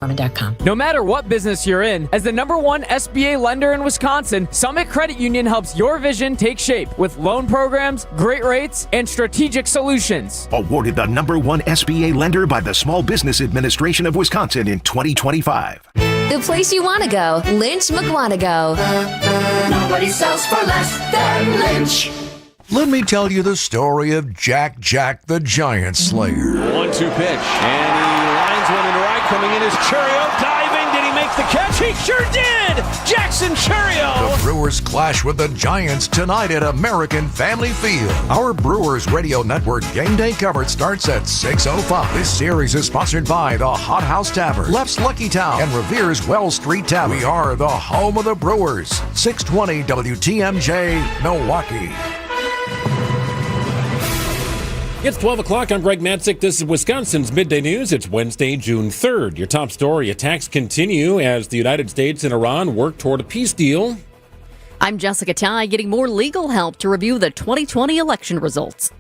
No matter what business you're in, as the #1 SBA lender in Wisconsin, Summit Credit Union helps your vision take shape with loan programs, great rates, and strategic solutions. Awarded the #1 SBA lender by the Small Business Administration of Wisconsin in 2025. The place you want to go, Lynch McWanago. Nobody sells for less than Lynch. Let me tell you the story of Jack the Giant Slayer. 1-2 pitch, and he lines one into right. Coming in is Churio, diving. Did he make the catch? He sure did! Jackson Churio! The Brewers clash with the Giants tonight at American Family Field. Our Brewers Radio Network game day coverage starts at 6:05. This series is sponsored by the Hot House Tavern, Left's Lucky Town, and Revere's Wells Street Tavern. We are the home of the Brewers. 620 WTMJ, Milwaukee. It's 12 o'clock. I'm Greg Matzik. This is Wisconsin's Midday News. It's Wednesday, June 3rd. Your top story, attacks continue as the United States and Iran work toward a peace deal. I'm Jessica Ty, getting more legal help to review the 2020 election results.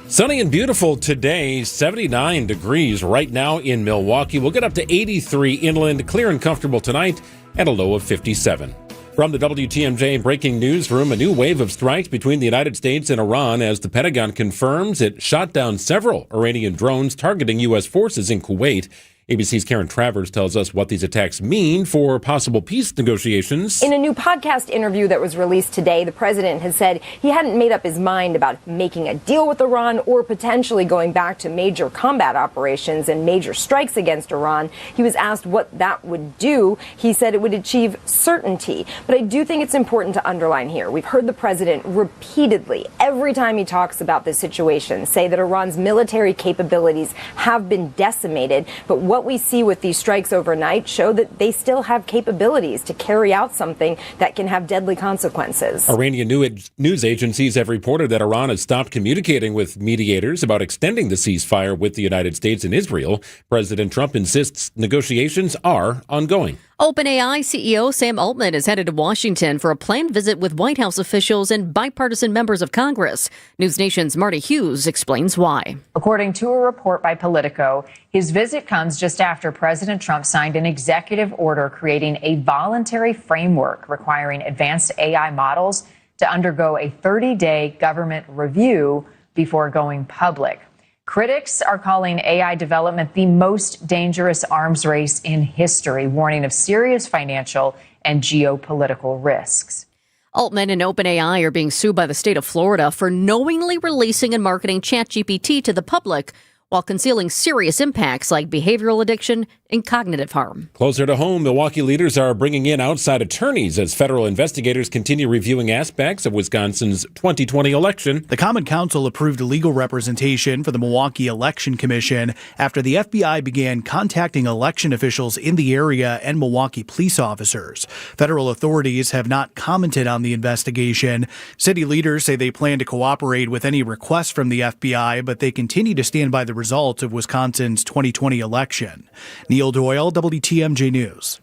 Sunny and beautiful today, 79 degrees right now in Milwaukee. We'll get up to 83 inland, clear and comfortable tonight at a low of 57. From the WTMJ breaking newsroom, a new wave of strikes between the United States and Iran as the Pentagon confirms it shot down several Iranian drones targeting U.S. forces in Kuwait. ABC's Karen Travers tells us what these attacks mean for possible peace negotiations. In a new podcast interview that was released today, the president has said he hadn't made up his mind about making a deal with Iran or potentially going back to major combat operations and major strikes against Iran. He was asked what that would do. He said it would achieve certainty. But I do think it's important to underline here. We've heard the president repeatedly, every time he talks about this situation, say that Iran's military capabilities have been decimated. But what we see with these strikes overnight show that they still have capabilities to carry out something that can have deadly consequences. Iranian news agencies have reported that Iran has stopped communicating with mediators about extending the ceasefire with the United States and Israel. President Trump insists negotiations are ongoing. OpenAI CEO Sam Altman is headed to Washington for a planned visit with White House officials and bipartisan members of Congress. News Nation's Marty Hughes explains why. According to a report by Politico, his visit comes just after President Trump signed an executive order creating a voluntary framework requiring advanced AI models to undergo a 30-day government review before going public. Critics are calling AI development the most dangerous arms race in history, warning of serious financial and geopolitical risks. Altman and OpenAI are being sued by the state of Florida for knowingly releasing and marketing ChatGPT to the public while concealing serious impacts like behavioral addiction and cognitive harm. Closer to home, Milwaukee leaders are bringing in outside attorneys as federal investigators continue reviewing aspects of Wisconsin's 2020 election. The Common Council approved legal representation for the Milwaukee Election Commission after the FBI began contacting election officials in the area and Milwaukee police officers. Federal authorities have not commented on the investigation. City leaders say they plan to cooperate with any requests from the FBI, but they continue to stand by the results of Wisconsin's 2020 election. Neil Doyle, WTMJ News.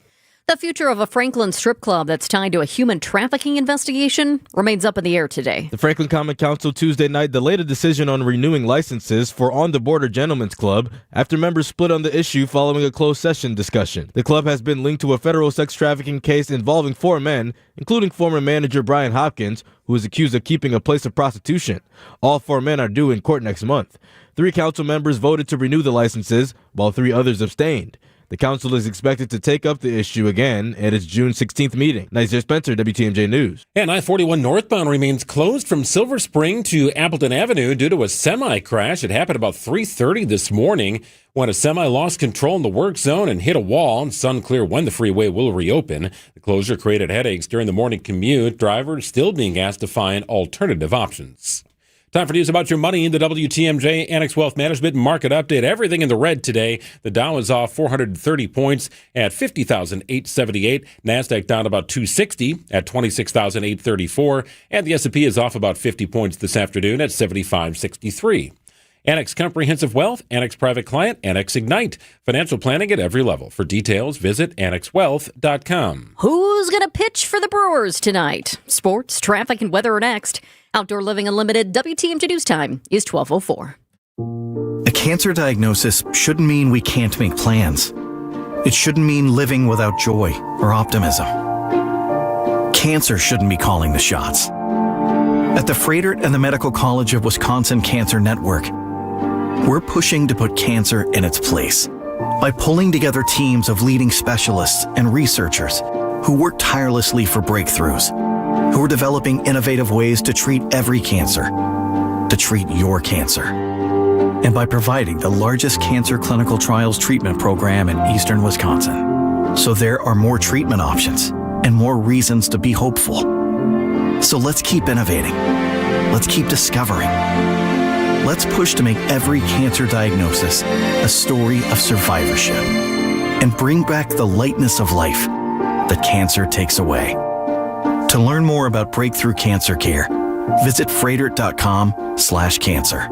The future of a Franklin strip club that's tied to a human trafficking investigation remains up in the air today. The Franklin Common Council Tuesday night delayed a decision on renewing licenses for On the Border Gentlemen's Club after members split on the issue following a closed session discussion. The club has been linked to a federal sex trafficking case involving 4 men, including former manager Brian Hopkins, who is accused of keeping a place of prostitution. All 4 men are due in court next month. 3 council members voted to renew the licenses, while 3 others abstained. The council is expected to take up the issue again at its June 16th meeting. Nizer Spencer, WTMJ News. And I-41 northbound remains closed from Silver Spring to Appleton Avenue due to a semi crash. It happened about 3:30 this morning when a semi lost control in the work zone and hit a wall. It's unclear when the freeway will reopen. The closure created headaches during the morning commute. Drivers still being asked to find alternative options. Time for news about your money in the WTMJ Annex Wealth Management Market Update. Everything in the red today. The Dow is off 430 points at 50,878. NASDAQ down about 260 at 26,834. And the S&P is off about 50 points this afternoon at 7563. Annex Comprehensive Wealth, Annex Private Client, Annex Ignite. Financial planning at every level. For details, visit annexwealth.com. Who's going to pitch for the Brewers tonight? Sports, traffic, and weather are next. Outdoor Living Unlimited WTMJ News Time is 12:04. cancer diagnosis shouldn't mean we can't make plans. It shouldn't mean living without joy or optimism. Cancer shouldn't be calling the shots. At the Fredert and the Medical College of Wisconsin Cancer Network, we're pushing to put cancer in its place by pulling together teams of leading specialists and researchers who work tirelessly for breakthroughs, who are developing innovative ways to treat every cancer, to treat your cancer. And by providing the largest cancer clinical trials treatment program in eastern Wisconsin. So there are more treatment options and more reasons to be hopeful. So let's keep innovating. Let's keep discovering. Let's push to make every cancer diagnosis a story of survivorship and bring back the lightness of life that cancer takes away. To learn more about breakthrough cancer care, visit fredert.com/cancer.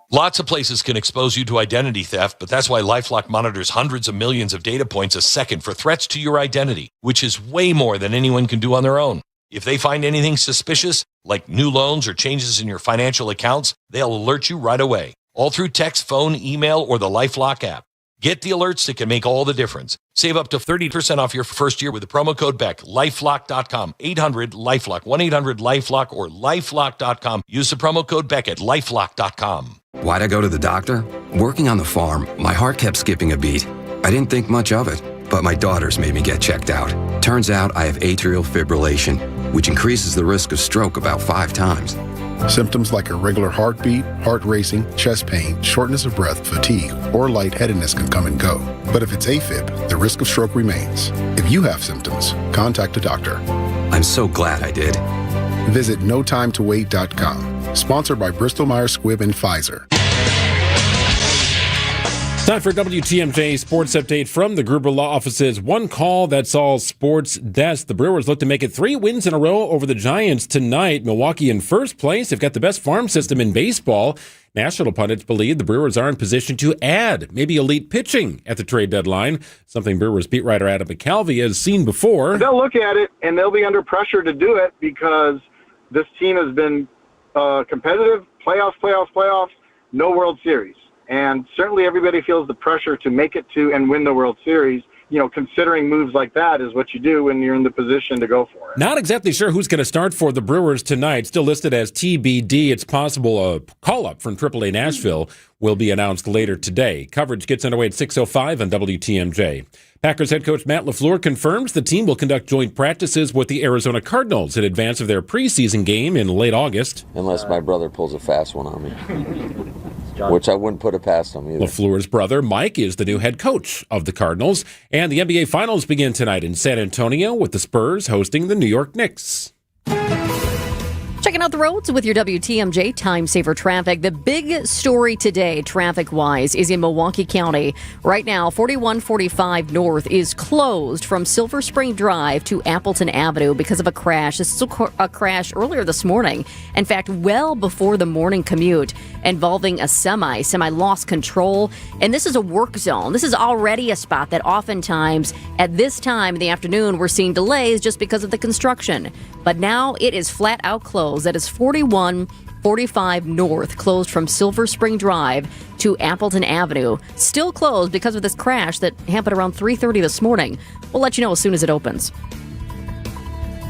Lots of places can expose you to identity theft, but that's why LifeLock monitors hundreds of millions of data points a second for threats to your identity, which is way more than anyone can do on their own. If they find anything suspicious, like new loans or changes in your financial accounts, they'll alert you right away, all through text, phone, email, or the LifeLock app. Get the alerts that can make all the difference. Save up to 30% off your first year with the promo code BECK. LifeLock.com, 800-LifeLock, 1-800-LifeLock, or LifeLock.com. Use the promo code BECK at LifeLock.com. Why'd I go to the doctor? Working on the farm, my heart kept skipping a beat. I didn't think much of it, but my daughters made me get checked out. Turns out I have atrial fibrillation, which increases the risk of stroke about 5 times. Symptoms like irregular heartbeat, heart racing, chest pain, shortness of breath, fatigue, or lightheadedness can come and go. But if it's AFib, the risk of stroke remains. If you have symptoms, contact a doctor. I'm so glad I did. Visit notimetowait.com. Sponsored by Bristol-Myers Squibb and Pfizer. Time for WTMJ Sports Update from the Gruber Law Office's One Call That's All Sports Desk. The Brewers look to make it 3 wins in a row over the Giants tonight. Milwaukee in first place. They've got the best farm system in baseball. National pundits believe the Brewers are in position to add maybe elite pitching at the trade deadline, something Brewers beat writer Adam McCalvey has seen before. They'll look at it, and they'll be under pressure to do it because this team has been competitive, playoffs, no World Series. And certainly everybody feels the pressure to make it to and win the World Series. You know, considering moves like that is what you do when you're in the position to go for it. Not exactly sure who's going to start for the Brewers tonight. Still listed as TBD. It's possible a call-up from AAA Nashville will be announced later today. Coverage gets underway at 6:05 on WTMJ. Packers head coach Matt LaFleur confirms the team will conduct joint practices with the Arizona Cardinals in advance of their preseason game in late August. Unless my brother pulls a fast one on me. Which I wouldn't put it past him either. LaFleur's brother, Mike, is the new head coach of the Cardinals. And the NBA Finals begin tonight in San Antonio with the Spurs hosting the New York Knicks. Checking out the roads with your WTMJ Time Saver Traffic. The big story today, traffic-wise, is in Milwaukee County. Right now, 4145 North is closed from Silver Spring Drive to Appleton Avenue because of a crash. This is a crash earlier this morning. In fact, well before the morning commute, involving a semi lost control. And this is a work zone. This is already a spot that oftentimes at this time in the afternoon we're seeing delays just because of the construction. But now it is flat out closed. That is 4145 North, closed from Silver Spring Drive to Appleton Avenue. Still closed because of this crash that happened around 3:30 this morning. We'll let you know as soon as it opens.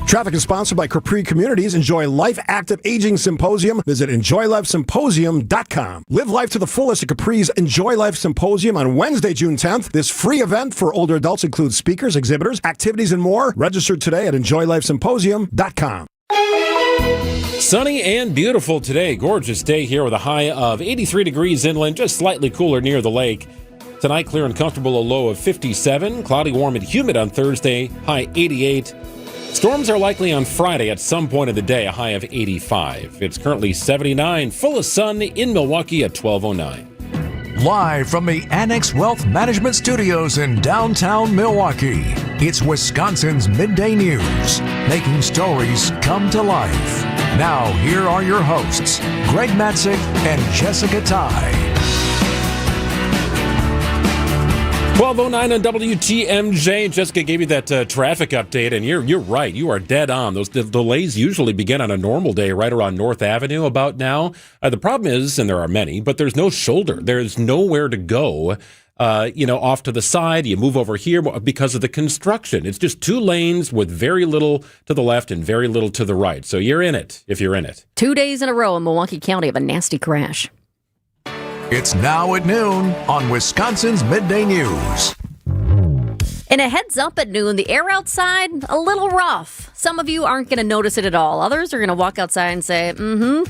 Traffic is sponsored by Capri Communities. Enjoy Life Active Aging Symposium. Visit EnjoyLifeSymposium.com. Live life to the fullest at Capri's Enjoy Life Symposium on Wednesday, June 10th. This free event for older adults includes speakers, exhibitors, activities, and more. Register today at EnjoyLifeSymposium.com. Sunny and beautiful today. Gorgeous day here with a high of 83 degrees inland, just slightly cooler near the lake. Tonight, clear and comfortable, a low of 57. Cloudy, warm, and humid on Thursday, high 88. Storms are likely on Friday at some point of the day, a high of 85. It's currently 79, full of sun in Milwaukee at 12:09. Live from the Annex Wealth Management Studios in downtown Milwaukee, it's Wisconsin's Midday News, making stories come to life. Now, here are your hosts, Greg Matzik and Jessica Ty. 12:09 on WTMJ. Jessica gave you that traffic update, and you're right. You are dead on. Those delays usually begin on a normal day right around North Avenue about now. The problem is, and there are many, but there's no shoulder. There's nowhere to go. Off to the side, you move over here because of the construction. It's just two lanes with very little to the left and very little to the right. So you're in it if you're in it. 2 days in a row in Milwaukee County of a nasty crash. It's now at noon on Wisconsin's Midday News. And a heads up at noon, the air outside, a little rough. Some of you aren't going to notice it at all. Others are going to walk outside and say,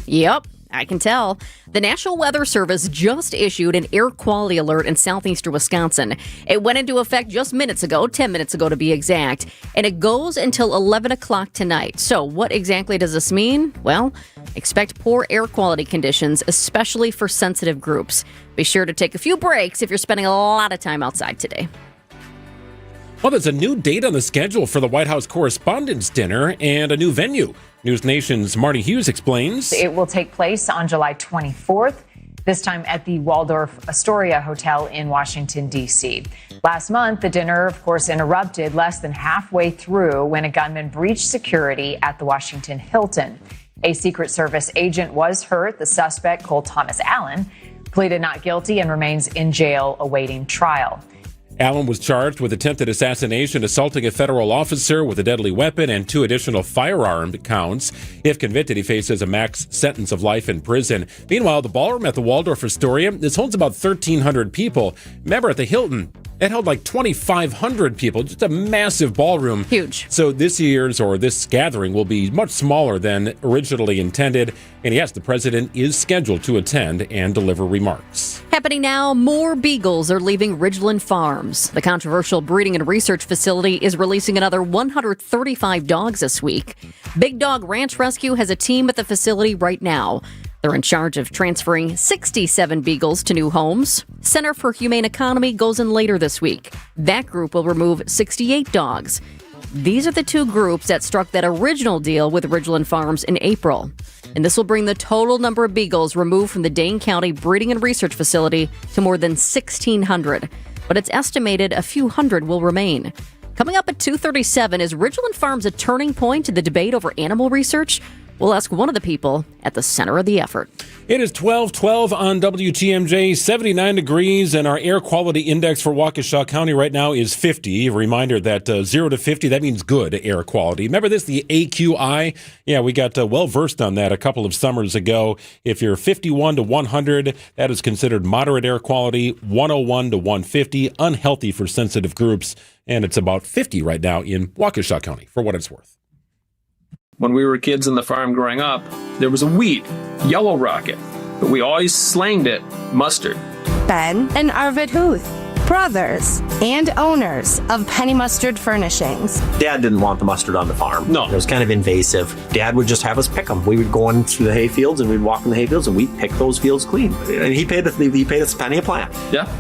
yep, I can tell. The National Weather Service just issued an air quality alert in southeastern Wisconsin. It went into effect just minutes ago, 10 minutes ago to be exact, and it goes until 11 o'clock tonight. So what exactly does this mean? Well, expect poor air quality conditions, especially for sensitive groups. Be sure to take a few breaks if you're spending a lot of time outside today. Well, there's a new date on the schedule for the White House Correspondents' Dinner and a new venue. News Nation's Marty Hughes explains. It will take place on July 24th, this time at the Waldorf Astoria Hotel in Washington, D.C. Last month, the dinner, of course, interrupted less than halfway through when a gunman breached security at the Washington Hilton. A Secret Service agent was hurt. The suspect, Cole Thomas Allen, pleaded not guilty and remains in jail awaiting trial. Allen was charged with attempted assassination, assaulting a federal officer with a deadly weapon, and 2 additional firearm counts. If convicted, he faces a max sentence of life in prison. Meanwhile, the ballroom at the Waldorf Astoria, this holds about 1,300 people. Remember, at the Hilton, it held like 2,500 people, just a massive ballroom. Huge. So this gathering will be much smaller than originally intended. And yes, the president is scheduled to attend and deliver remarks. Happening now, more Beagles are leaving Ridglan Farms. The controversial breeding and research facility is releasing another 135 dogs this week. Big Dog Ranch Rescue has a team at the facility right now. They're in charge of transferring 67 Beagles to new homes. Center for Humane Economy goes in later this week. That group will remove 68 dogs. These are the 2 groups that struck that original deal with Ridglan Farms in April. And this will bring the total number of Beagles removed from the Dane County Breeding and Research Facility to more than 1,600. But it's estimated a few hundred will remain. Coming up at 2:37, is Ridglan Farms a turning point in the debate over animal research? We'll ask one of the people at the center of the effort. It is 12:12 on WTMJ, 79 degrees, and our air quality index for Waukesha County right now is 50. A reminder that 0 to 50, that means good air quality. Remember this, the AQI? Yeah, we got well-versed on that a couple of summers ago. If you're 51 to 100, that is considered moderate air quality, 101 to 150, unhealthy for sensitive groups, and it's about 50 right now in Waukesha County, for what it's worth. When we were kids on the farm growing up, there was a weed, yellow rocket, but we always slanged it mustard. Ben and Arvid Huth, brothers and owners of Penny Mustard Furnishings. Dad didn't want the mustard on the farm. No. It was kind of invasive. Dad would just have us pick them. We would go into the hay fields and we'd walk in the hay fields and we'd pick those fields clean. And he paid us a penny a plant. Yeah.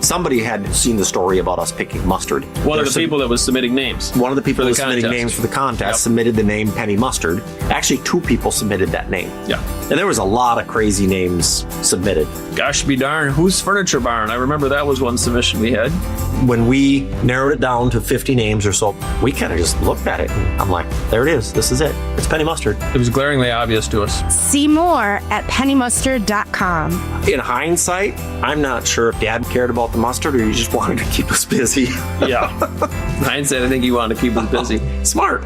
Somebody had seen the story about us picking mustard. One of the people that was submitting names. One of the people that was submitting names for the contest submitted the name Penny Mustard. Actually, 2 people submitted that name. Yeah. And there was a lot of crazy names submitted. Gosh be darn, who's Furniture Barn? I remember that was one submission we had. When we narrowed it down to 50 names or so, we kind of just looked at it. And I'm like, there it is. This is it. It's Penny Mustard. It was glaringly obvious to us. See more at pennymustard.com. In hindsight, I'm not sure if Dad cared about the mustard or he just wanted to keep us busy. Yeah. In hindsight, I think he wanted to keep us busy. Smart.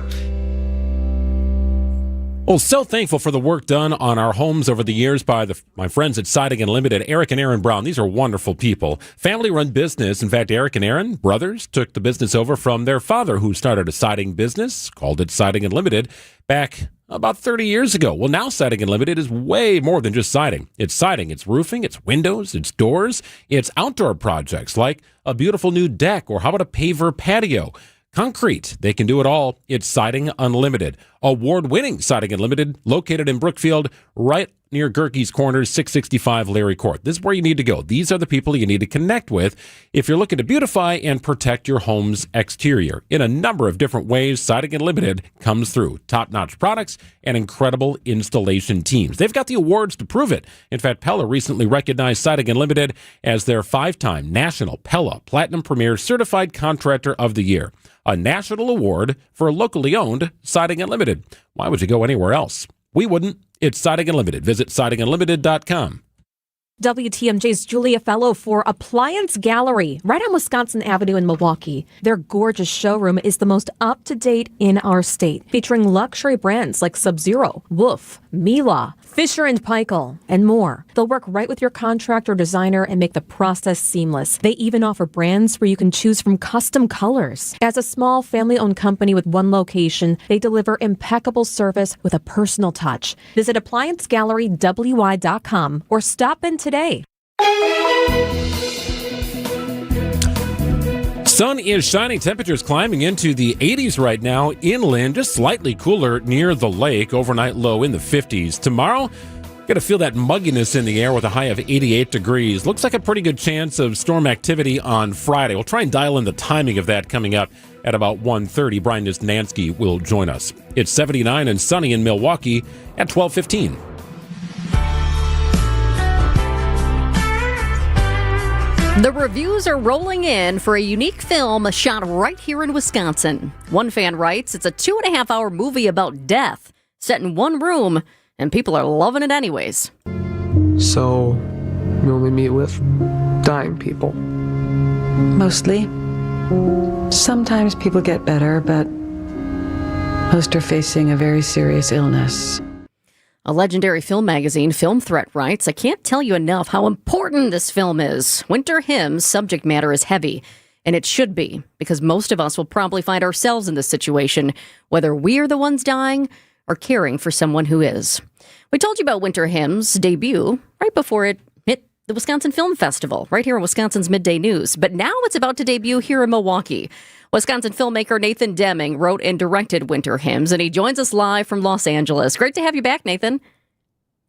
Well, so thankful for the work done on our homes over the years by my friends at Siding Unlimited, Eric and Aaron Brown. These are wonderful people. Family-run business. In fact, Eric and Aaron, brothers, took the business over from their father, who started a siding business, called it Siding Unlimited, back about 30 years ago. Well, now Siding Unlimited is way more than just siding. It's siding, it's roofing, it's windows, it's doors, it's outdoor projects like a beautiful new deck, or how about a paver patio? Concrete, they can do it all. It's Siding Unlimited. Award-winning Siding Unlimited, located in Brookfield, right near Gerke's Corners, 665 Larry Court. This is where you need to go. These are the people you need to connect with if you're looking to beautify and protect your home's exterior. In a number of different ways, Siding Unlimited comes through. Top-notch products and incredible installation teams. They've got the awards to prove it. In fact, Pella recently recognized Siding Unlimited as their 5-time National Pella Platinum Premier Certified Contractor of the Year. A national award for locally owned Siding Unlimited. Why would you go anywhere else? We wouldn't. It's Siding Unlimited. Visit sidingunlimited.com. WTMJ's Julia Fellow for Appliance Gallery, right on Wisconsin Avenue in Milwaukee. Their gorgeous showroom is the most up-to-date in our state, featuring luxury brands like Sub-Zero, Wolf, Miele, Fisher & Paykel, and more. They'll work right with your contractor or designer and make the process seamless. They even offer brands where you can choose from custom colors. As a small family-owned company with one location, they deliver impeccable service with a personal touch. Visit ApplianceGalleryWY.com or stop in today. Sun is shining, temperatures climbing into the 80s right now inland, just slightly cooler near the lake, overnight low in the 50s. Tomorrow, going to feel that mugginess in the air with a high of 88 degrees. Looks like a pretty good chance of storm activity on Friday. We'll try and dial in the timing of that coming up at about 1:30. Brian Nisnansky will join us. It's 79 and sunny in Milwaukee at 12:15. The reviews are rolling in for a unique film shot right here in Wisconsin. One fan writes, it's a 2.5-hour movie about death, set in one room, and people are loving it anyways. So, we only meet with dying people? Mostly. Sometimes people get better, but most are facing a very serious illness. A legendary film magazine, Film Threat, writes, I can't tell you enough how important this film is. Winter Hymns' subject matter is heavy, and it should be, because most of us will probably find ourselves in this situation, whether we're the ones dying or caring for someone who is. We told you about Winter Hymns' debut right before it hit the Wisconsin Film Festival, right here in Wisconsin's Midday News. But now it's about to debut here in Milwaukee. Wisconsin filmmaker Nathan Deming wrote and directed Winter Hymns, and he joins us live from Los Angeles. Great to have you back, Nathan.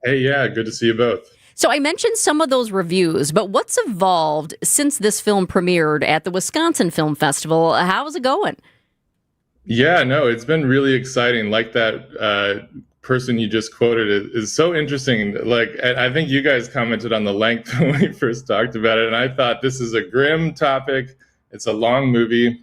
Hey, yeah, good to see you both. So I mentioned some of those reviews, but what's evolved since this film premiered at the Wisconsin Film Festival? How's it going? Yeah, no, it's been really exciting. Like that person you just quoted is so interesting. Like, I think you guys commented on the length when we first talked about it, and I thought this is a grim topic. It's a long movie.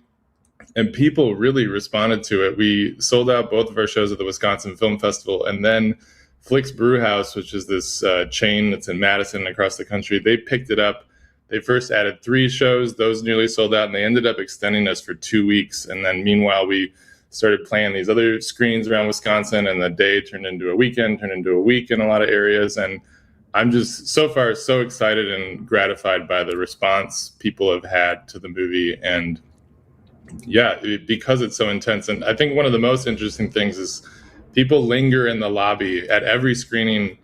And people really responded to it. We sold out both of our shows at the Wisconsin Film Festival, and then Flicks Brewhouse, which is this chain that's in Madison and across the country, they picked it up. They first added 3 shows. Those nearly sold out, and they ended up extending us for 2 weeks. And then meanwhile, we started playing these other screens around Wisconsin, and the day turned into a weekend, turned into a week in a lot of areas. And I'm just so far so excited and gratified by the response people have had to the movie. And yeah, because it's so intense. And I think one of the most interesting things is people linger in the lobby at every screening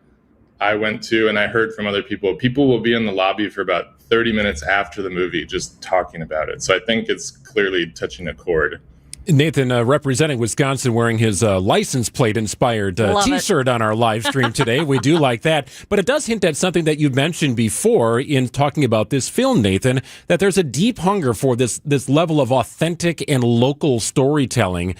I went to, and I heard from other people. People will be in the lobby for about 30 minutes after the movie just talking about it. So I think it's clearly touching a chord. Nathan, representing Wisconsin, wearing his license plate-inspired T-shirt on our live stream today. We do like that. But it does hint at something that you mentioned before in talking about this film, Nathan, that there's a deep hunger for this level of authentic and local storytelling.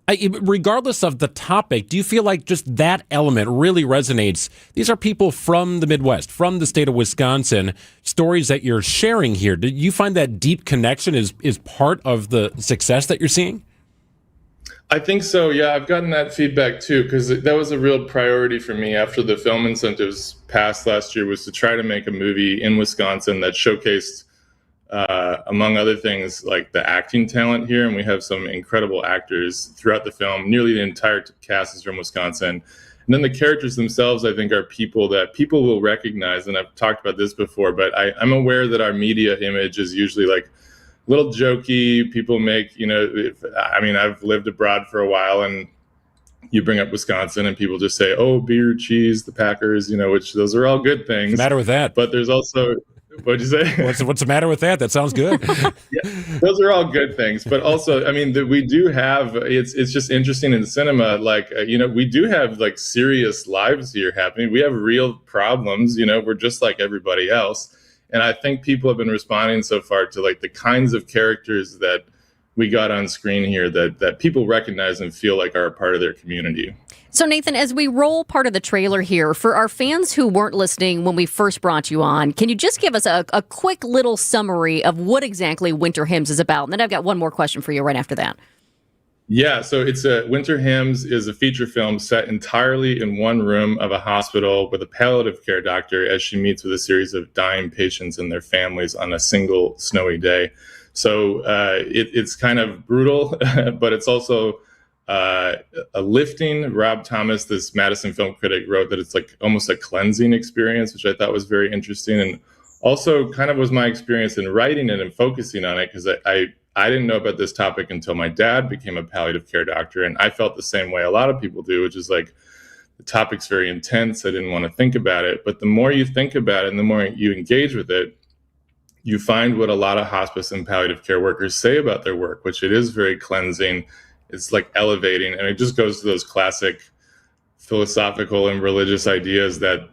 Regardless of the topic, do you feel like just that element really resonates? These are people from the Midwest, from the state of Wisconsin, stories that you're sharing here. Do you find that deep connection is part of the success that you're seeing? I think so. Yeah, I've gotten that feedback too, because that was a real priority for me after the film incentives passed last year, was to try to make a movie in Wisconsin that showcased, among other things, like the acting talent here. And we have some incredible actors throughout the film. Nearly the entire cast is from Wisconsin. And then the characters themselves, I think, are people that people will recognize. And I've talked about this before, but I'm aware that our media image is usually like a little jokey. People make, I've lived abroad for a while, and you bring up Wisconsin and people just say, oh, beer, cheese, the Packers, which those are all good things. What's the matter with that? But there's also, What'd you say? What's the matter with that? That sounds good. Yeah, those are all good things, but also, I mean, we do have. It's just interesting in cinema. Like, we do have like serious lives here happening. We have real problems. We're just like everybody else, and I think people have been responding so far to like the kinds of characters that we got on screen here that people recognize and feel like are a part of their community. So, Nathan, as we roll part of the trailer here, for our fans who weren't listening when we first brought you on, can you just give us a quick little summary of what exactly Winter Hymns is about? And then I've got one more question for you right after that. Yeah, so Winter Hymns is a feature film set entirely in one room of a hospital with a palliative care doctor as she meets with a series of dying patients and their families on a single snowy day. So it's kind of brutal, but it's also a lifting. Rob Thomas, this Madison film critic, wrote that it's like almost a cleansing experience, which I thought was very interesting, and also kind of was my experience in writing it and focusing on it, because I didn't know about this topic until my dad became a palliative care doctor, and I felt the same way a lot of people do, which is like the topic's very intense. I didn't want to think about it, but the more you think about it and the more you engage with it, you find what a lot of hospice and palliative care workers say about their work, which it is very cleansing. It's like elevating, and it just goes to those classic philosophical and religious ideas that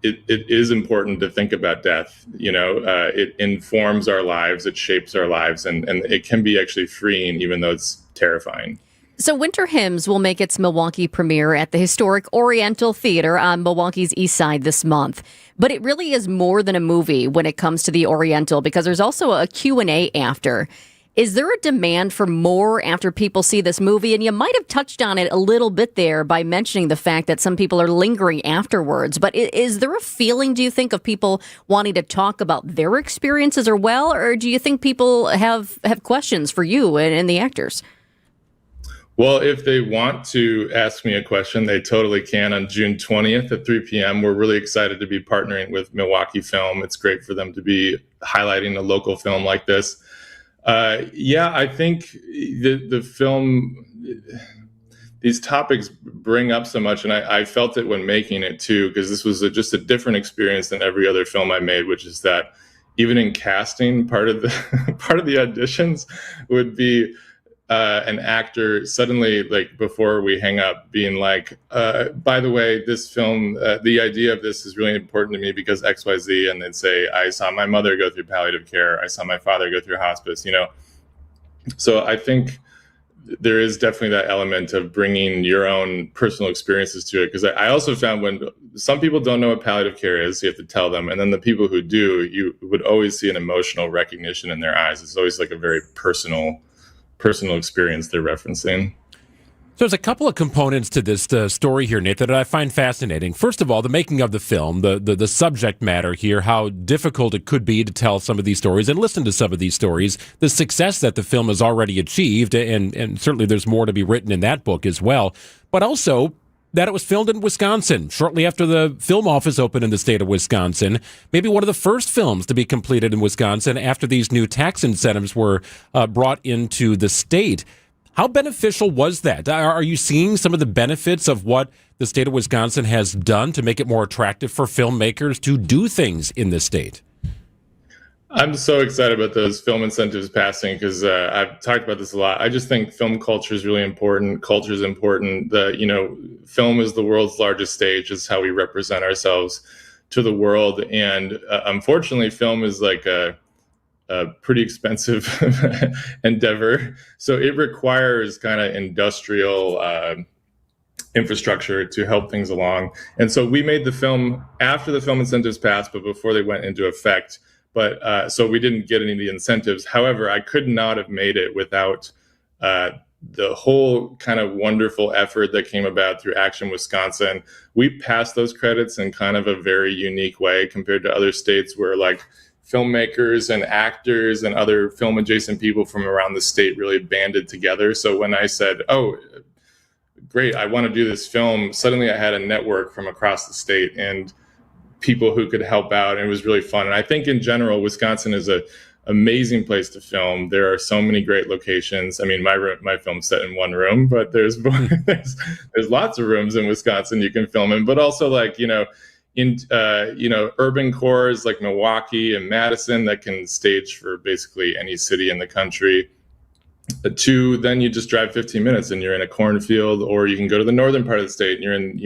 it is important to think about death. It informs our lives, it shapes our lives, and it can be actually freeing, even though it's terrifying. So Winter Hymns will make its Milwaukee premiere at the historic Oriental Theater on Milwaukee's east side this month. But it really is more than a movie when it comes to the Oriental, because there's also a Q&A after. Is there a demand for more after people see this movie? And you might have touched on it a little bit there by mentioning the fact that some people are lingering afterwards. But is there a feeling, do you think, of people wanting to talk about their experiences as well? Or do you think people have questions for you and the actors? Well, if they want to ask me a question, they totally can on June 20th at 3 p.m. We're really excited to be partnering with Milwaukee Film. It's great for them to be highlighting a local film like this. I think the film, these topics bring up so much, and I felt it when making it too, because this was just a different experience than every other film I made, which is that even in casting, part of the auditions would be an actor suddenly, like before we hang up, being like, by the way, this film, the idea of this is really important to me because XYZ, and they'd say, I saw my mother go through palliative care, I saw my father go through hospice, So I think there is definitely that element of bringing your own personal experiences to it, because I also found when some people don't know what palliative care is, you have to tell them, and then the people who do, you would always see an emotional recognition in their eyes. It's always like a very personal experience they're referencing. So there's a couple of components to this story here, Nate, that I find fascinating. First of all, the making of the film, the subject matter here, how difficult it could be to tell some of these stories and listen to some of these stories, the success that the film has already achieved, and certainly there's more to be written in that book as well, but also that it was filmed in Wisconsin, shortly after the film office opened in the state of Wisconsin. Maybe one of the first films to be completed in Wisconsin after these new tax incentives were brought into the state. How beneficial was that? Are you seeing some of the benefits of what the state of Wisconsin has done to make it more attractive for filmmakers to do things in the state? I'm so excited about those film incentives passing, because I've talked about this a lot. I just think film culture is really important. Culture is important. Film is the world's largest stage. It's how we represent ourselves to the world. And unfortunately, film is like a pretty expensive endeavor. So it requires kind of industrial infrastructure to help things along. And so we made the film after the film incentives passed, but before they went into effect. But so we didn't get any of the incentives. However, I could not have made it without the whole kind of wonderful effort that came about through Action Wisconsin. We passed those credits in kind of a very unique way compared to other states where like filmmakers and actors and other film adjacent people from around the state really banded together. So when I said, oh, great, I want to do this film, suddenly I had a network from across the state and people who could help out, and it was really fun. And I think in general, Wisconsin is an amazing place to film. There are so many great locations. I mean, my film's set in one room, but there's lots of rooms in Wisconsin you can film in. But also, like, in urban cores like Milwaukee and Madison that can stage for basically any city in the country. To then you just drive 15 minutes and you're in a cornfield, or you can go to the northern part of the state and you're in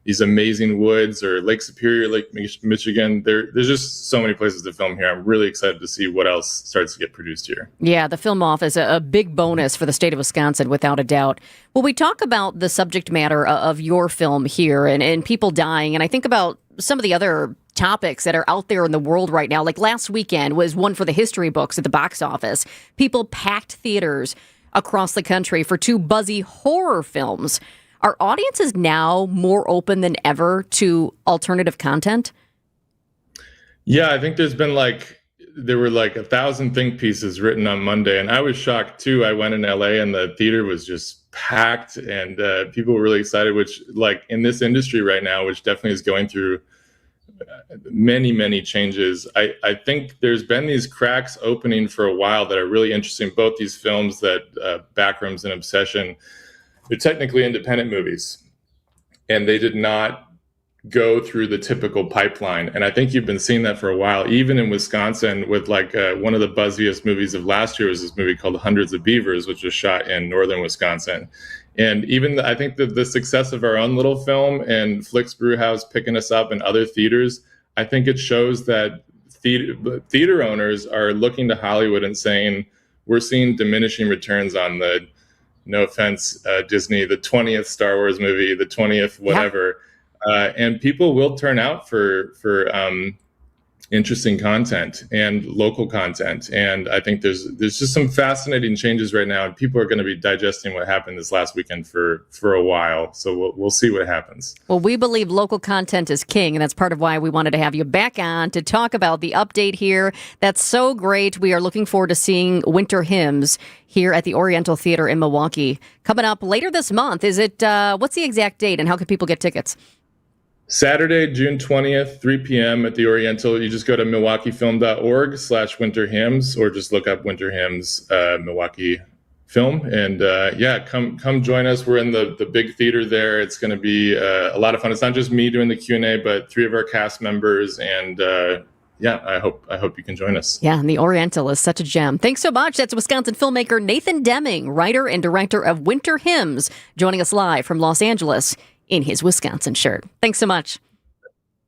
these amazing woods, or Lake Superior, Lake Michigan. There's just so many places to film here. I'm really excited to see what else starts to get produced here. Yeah, the film off is a big bonus for the state of Wisconsin, without a doubt. Well, we talk about the subject matter of your film here and people dying, and I think about some of the other topics that are out there in the world right now. Like last weekend was one for the history books at the box office. People packed theaters across the country for 2 buzzy horror films. Are audiences now more open than ever to alternative content? Yeah, I think there were 1,000 think pieces written on Monday, and I was shocked too. I went in LA and the theater was just packed, and people were really excited, which in this industry right now, which definitely is going through many, many changes. I think there's been these cracks opening for a while that are really interesting. Both these films that Backrooms and Obsession, they're technically independent movies, and they did not go through the typical pipeline. And I think you've been seeing that for a while, even in Wisconsin, with one of the buzziest movies of last year was this movie called Hundreds of Beavers, which was shot in northern Wisconsin. And even I think that the success of our own little film and Flicks Brewhouse picking us up in other theaters, I think it shows that theater owners are looking to Hollywood and saying, we're seeing diminishing returns on the, no offense, Disney, the 20th Star Wars movie, the 20th whatever. Yeah. And people will turn out for interesting content and local content. And I think there's just some fascinating changes right now, and people are going to be digesting what happened this last weekend for a while. So we'll see what happens. Well, we believe local content is king, and that's part of why we wanted to have you back on to talk about the update here. That's so great. We are looking forward to seeing Winter Hymns here at the Oriental Theater in Milwaukee coming up later this month. Is it, what's the exact date, and how can people get tickets? Saturday, June 20th, 3 p.m. at the Oriental. You just go to milwaukeefilm.org/Winter Hymns, or just look up Winter Hymns Milwaukee Film. And come join us. We're in the big theater there. It's going to be a lot of fun. It's not just me doing the Q&A, but 3 of our cast members. And I hope you can join us. Yeah, and the Oriental is such a gem. Thanks so much. That's Wisconsin filmmaker Nathan Deming, writer and director of Winter Hymns, joining us live from Los Angeles in his Wisconsin shirt. Thanks so much.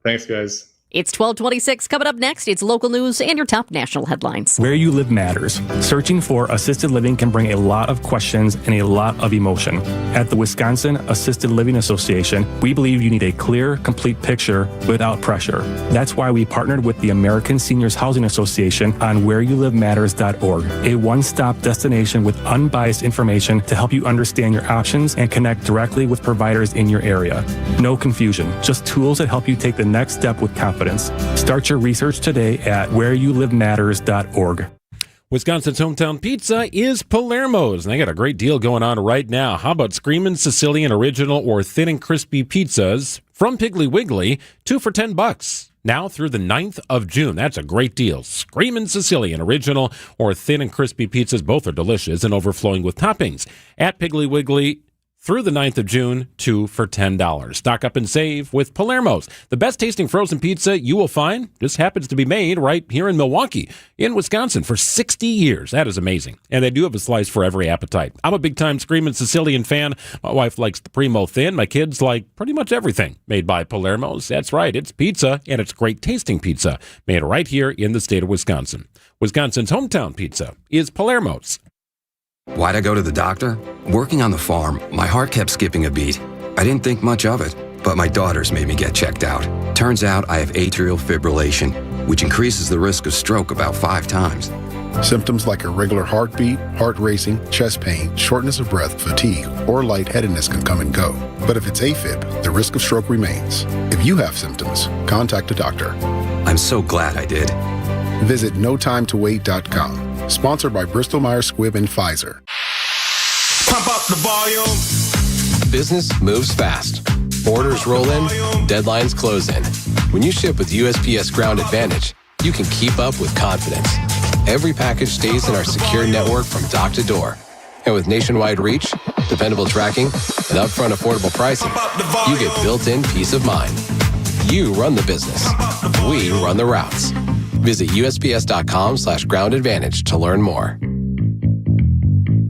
Thanks, guys. It's 12:26. Coming up next, it's local news and your top national headlines. Where you live matters. Searching for assisted living can bring a lot of questions and a lot of emotion. At the Wisconsin Assisted Living Association, we believe you need a clear, complete picture without pressure. That's why we partnered with the American Seniors Housing Association on whereyoulivematters.org, a one-stop destination with unbiased information to help you understand your options and connect directly with providers in your area. No confusion, just tools that help you take the next step with confidence. Start your research today at whereyoulivematters.org. Wisconsin's hometown pizza is Palermo's, and they got a great deal going on right now. How about Screamin' Sicilian Original or Thin and Crispy pizzas from Piggly Wiggly, 2 for $10. Now through the 9th of June. That's a great deal. Screamin' Sicilian Original or Thin and Crispy pizzas, both are delicious and overflowing with toppings. At Piggly Wiggly, through the 9th of June, 2 for $10. Stock up and save with Palermo's. The best tasting frozen pizza you will find just happens to be made right here in Milwaukee, in Wisconsin, for 60 years. That is amazing. And they do have a slice for every appetite. I'm a big-time Screamin' Sicilian fan. My wife likes the Primo Thin. My kids like pretty much everything made by Palermo's. That's right. It's pizza, and it's great tasting pizza made right here in the state of Wisconsin. Wisconsin's hometown pizza is Palermo's. Why'd I go to the doctor? Working on the farm, my heart kept skipping a beat. I didn't think much of it, but my daughters made me get checked out. Turns out I have atrial fibrillation, which increases the risk of stroke about 5 times. Symptoms like irregular heartbeat, heart racing, chest pain, shortness of breath, fatigue, or lightheadedness can come and go. But if it's AFib, the risk of stroke remains. If you have symptoms, contact a doctor. I'm so glad I did. Visit notimetowait.com. Sponsored by Bristol-Myers Squibb and Pfizer. Pump up the volume. Business moves fast. Orders roll in, deadlines close in. When you ship with USPS Ground Advantage, you can keep up with confidence. Every package stays in our secure network from dock to door. And with nationwide reach, dependable tracking, and upfront affordable pricing, you get built-in peace of mind. You run the business. We run the routes. Visit USPS.com/groundadvantage to learn more.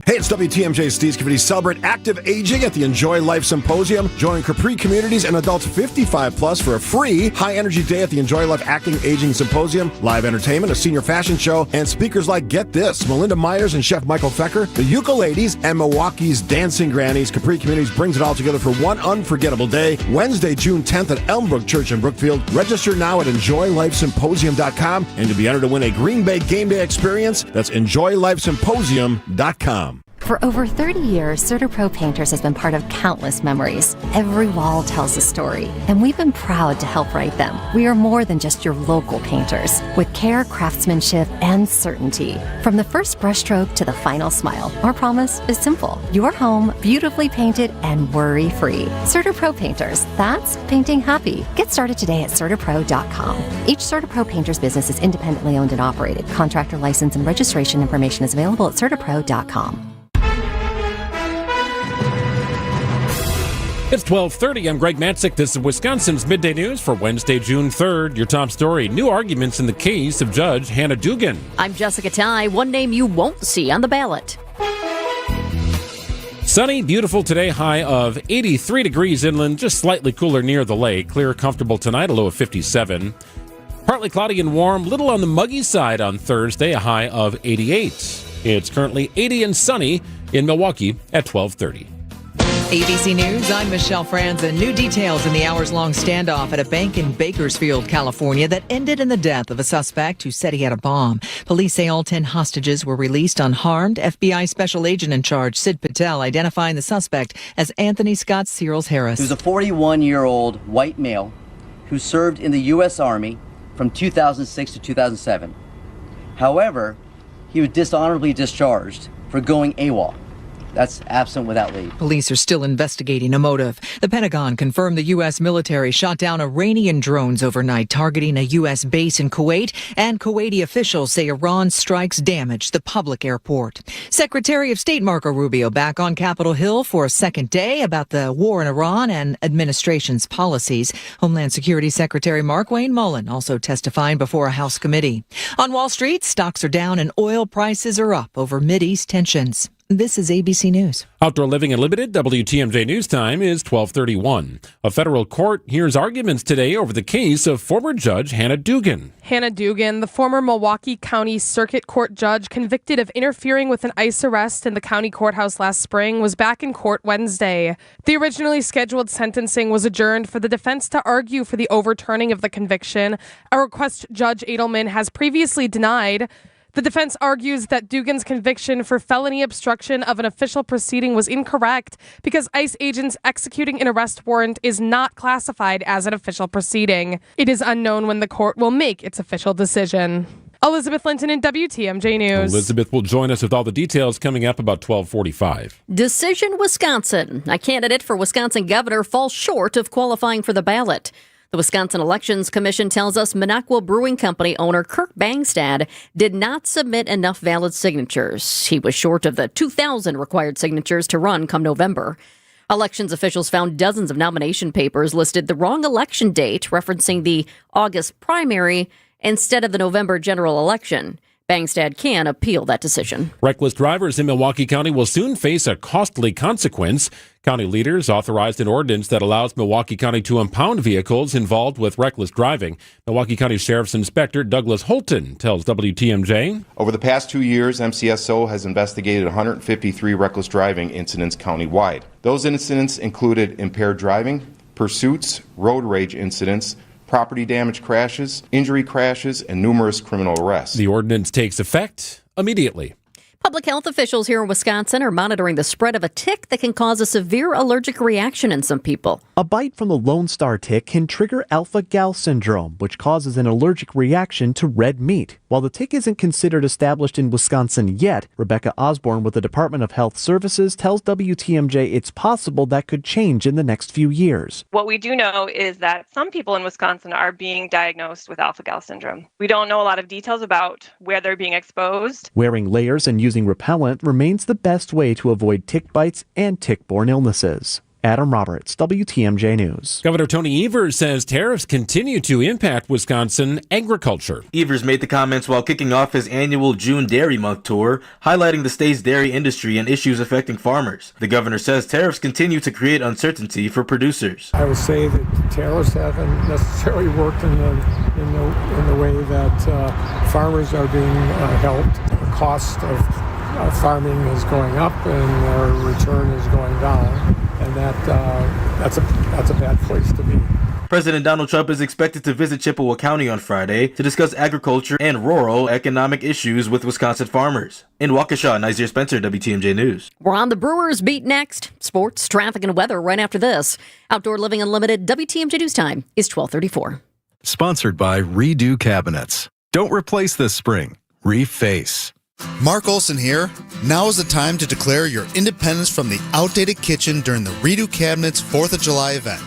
Hey, it's WTMJ's Steve Scavini. Celebrate active aging at the Enjoy Life Symposium. Join Capri Communities and adults 55 plus for a free high-energy day at the Enjoy Life Acting Aging Symposium. Live entertainment, a senior fashion show, and speakers like, get this, Melinda Myers and Chef Michael Fecker, the Ukuleles, and Milwaukee's Dancing Grannies. Capri Communities brings it all together for one unforgettable day, Wednesday, June 10th at Elmbrook Church in Brookfield. Register now at EnjoyLifeSymposium.com, and to be entered to win a Green Bay game day experience, that's EnjoyLifeSymposium.com. For over 30 years, CertaPro Painters has been part of countless memories. Every wall tells a story, and we've been proud to help write them. We are more than just your local painters, with care, craftsmanship, and certainty. From the first brushstroke to the final smile, our promise is simple. Your home, beautifully painted and worry-free. CertaPro Painters, that's painting happy. Get started today at CertaPro.com. Each CertaPro Painters business is independently owned and operated. Contractor license and registration information is available at CertaPro.com. It's 12:30. I'm Greg Matzik. This is Wisconsin's Midday News for Wednesday, June 3rd. Your top story, new arguments in the case of Judge Hannah Dugan. I'm Jessica Ty. One name you won't see on the ballot. Sunny, beautiful today, high of 83 degrees inland, just slightly cooler near the lake. Clear, comfortable tonight, a low of 57. Partly cloudy and warm, little on the muggy side on Thursday, a high of 88. It's currently 80 and sunny in Milwaukee at 12:30. ABC News, I'm Michelle Franzen. New details in the hours-long standoff at a bank in Bakersfield, California that ended in the death of a suspect who said he had a bomb. Police say all 10 hostages were released unharmed. FBI Special Agent in charge, Sid Patel, identifying the suspect as Anthony Scott Searles Harris. He was a 41-year-old white male who served in the U.S. Army from 2006 to 2007. However, he was dishonorably discharged for going AWOL. That's absent without leave. Police are still investigating a motive. The Pentagon confirmed the U.S. military shot down Iranian drones overnight targeting a U.S. base in Kuwait, and Kuwaiti officials say Iran's strikes damaged the public airport. Secretary of State Marco Rubio back on Capitol Hill for a second day about the war in Iran and administration's policies. Homeland Security Secretary Mark Wayne Mullen also testifying before a House committee. On Wall Street, stocks are down and oil prices are up over Mideast tensions. This is ABC News. Outdoor Living Unlimited, WTMJ News Time is 12:31. A federal court hears arguments today over the case of former Judge Hannah Dugan. Hannah Dugan, the former Milwaukee County Circuit Court judge convicted of interfering with an ICE arrest in the county courthouse last spring, was back in court Wednesday. The originally scheduled sentencing was adjourned for the defense to argue for the overturning of the conviction, a request Judge Edelman has previously denied. The defense argues that Dugan's conviction for felony obstruction of an official proceeding was incorrect because ICE agents executing an arrest warrant is not classified as an official proceeding. It is unknown when the court will make its official decision. Elizabeth Linton in WTMJ News. Elizabeth will join us with all the details coming up about 12:45. Decision Wisconsin. A candidate for Wisconsin governor falls short of qualifying for the ballot. The Wisconsin Elections Commission tells us Minocqua Brewing Company owner Kirk Bangstad did not submit enough valid signatures. He was short of the 2,000 required signatures to run come November. Elections officials found dozens of nomination papers listed the wrong election date, referencing the August primary instead of the November general election. Bangstad can appeal that decision. Reckless drivers in Milwaukee County will soon face a costly consequence. County leaders authorized an ordinance that allows Milwaukee County to impound vehicles involved with reckless driving. Milwaukee County Sheriff's Inspector Douglas Holton tells WTMJ. Over the past 2 years, MCSO has investigated 153 reckless driving incidents countywide. Those incidents included impaired driving, pursuits, road rage incidents, property damage crashes, injury crashes, and numerous criminal arrests. The ordinance takes effect immediately. Public health officials here in Wisconsin are monitoring the spread of a tick that can cause a severe allergic reaction in some people. A bite from the Lone Star tick can trigger alpha-gal syndrome, which causes an allergic reaction to red meat. While the tick isn't considered established in Wisconsin yet, Rebecca Osborne with the Department of Health Services tells WTMJ it's possible that could change in the next few years. What we do know is that some people in Wisconsin are being diagnosed with alpha-gal syndrome. We don't know a lot of details about where they're being exposed. Wearing layers and using repellent remains the best way to avoid tick bites and tick-borne illnesses. Adam Roberts, WTMJ News. Governor Tony Evers says tariffs continue to impact Wisconsin agriculture. Evers made the comments while kicking off his annual June Dairy Month tour, highlighting the state's dairy industry and issues affecting farmers. The governor says tariffs continue to create uncertainty for producers. I would say that tariffs haven't necessarily worked in the way that farmers are being helped. The cost of farming is going up and their return is going down, and that's a bad place to be. President Donald Trump is expected to visit Chippewa County on Friday to discuss agriculture and rural economic issues with Wisconsin farmers. In Waukesha, Nazir Spencer, WTMJ News. We're on the Brewers beat next. Sports, traffic, and weather right after this. Outdoor Living Unlimited, WTMJ News time is 12:34. Sponsored by Redo Cabinets. Don't replace this spring. Reface. Mark Olson here. Now is the time to declare your independence from the outdated kitchen during the Redo Cabinets 4th of July event.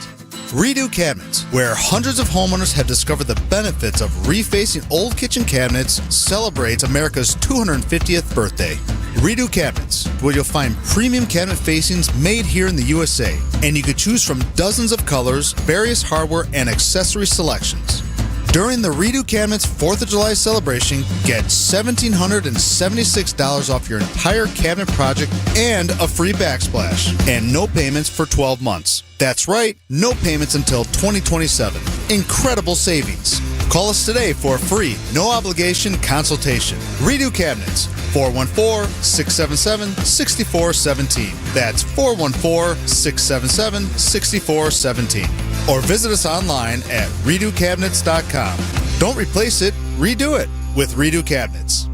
Redo Cabinets, where hundreds of homeowners have discovered the benefits of refacing old kitchen cabinets, celebrates America's 250th birthday. Redo Cabinets, where you'll find premium cabinet facings made here in the USA, and you can choose from dozens of colors, various hardware, and accessory selections. During the Redo Cabinets 4th of July celebration, get $1,776 off your entire cabinet project and a free backsplash, and no payments for 12 months. That's right, no payments until 2027. Incredible savings. Call us today for a free, no obligation consultation. Redo Cabinets, 414-677-6417. That's 414-677-6417. Or visit us online at redocabinets.com. Don't replace it, redo it with Redo Cabinets.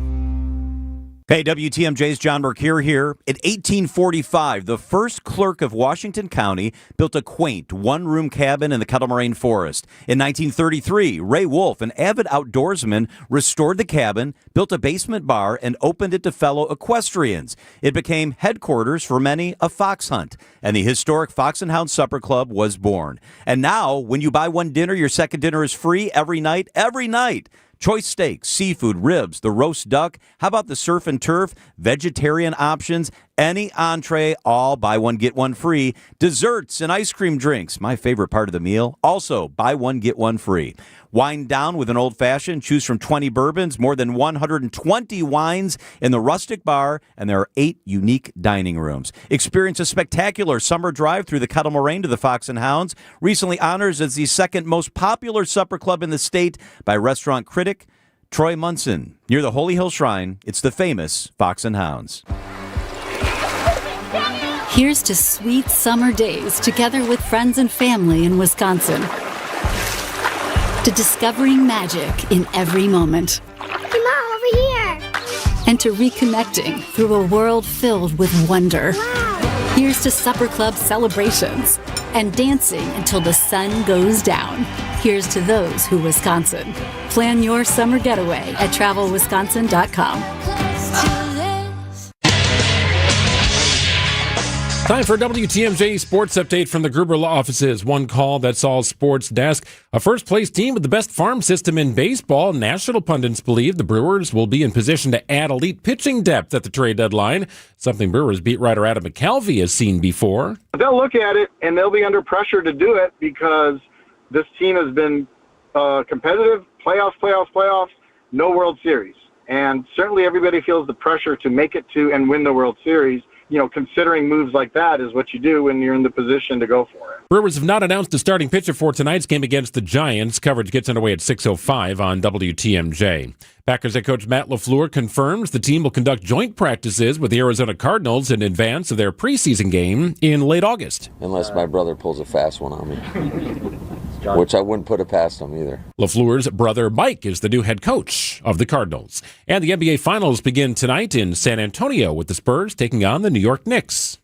Hey, WTMJ's John Mercure here. In 1845, the first clerk of Washington County built a quaint one-room cabin in the Kettle Moraine Forest. In 1933, Ray Wolf, an avid outdoorsman, restored the cabin, built a basement bar, and opened it to fellow equestrians. It became headquarters for many a fox hunt, and the historic Fox and Hound Supper Club was born. And now, when you buy one dinner, your second dinner is free every night, every night. Choice steaks, seafood, ribs, the roast duck. How about the surf and turf? Vegetarian options, any entree, all buy one, get one free. Desserts and ice cream drinks, my favorite part of the meal. Also, buy one, get one free. Wine down with an old-fashioned. Choose from 20 bourbons, more than 120 wines in the rustic bar, and there are 8 unique dining rooms. Experience a spectacular summer drive through the Kettle Moraine to the Fox and Hounds, recently honored as the second most popular supper club in the state by restaurant critic Troy Munson. Near the Holy Hill Shrine, it's the famous Fox and Hounds. Here's to sweet summer days together with friends and family in Wisconsin. To discovering magic in every moment. Hey, Mom, over here. And to reconnecting through a world filled with wonder. Wow. Here's to supper club celebrations and dancing until the sun goes down. Here's to those who Wisconsin. Plan your summer getaway at travelwisconsin.com. Time for a WTMJ Sports Update from the Gruber Law Offices. One call, that's all sports desk. A first-place team with the best farm system in baseball. National pundits believe the Brewers will be in position to add elite pitching depth at the trade deadline, something Brewers beat writer Adam McCalvey has seen before. They'll look at it, and they'll be under pressure to do it because this team has been competitive, playoffs, no World Series. And certainly everybody feels the pressure to make it to and win the World Series. You know, considering moves like that is what you do when you're in the position to go for it. Brewers have not announced a starting pitcher for tonight's game against the Giants. Coverage gets underway at 6:05 on WTMJ. Packers head coach Matt LaFleur confirms the team will conduct joint practices with the Arizona Cardinals in advance of their preseason game in late August. Unless my brother pulls a fast one on me, which I wouldn't put it past him either. LaFleur's brother Mike is the new head coach of the Cardinals. And the NBA Finals begin tonight in San Antonio with the Spurs taking on the New York Knicks.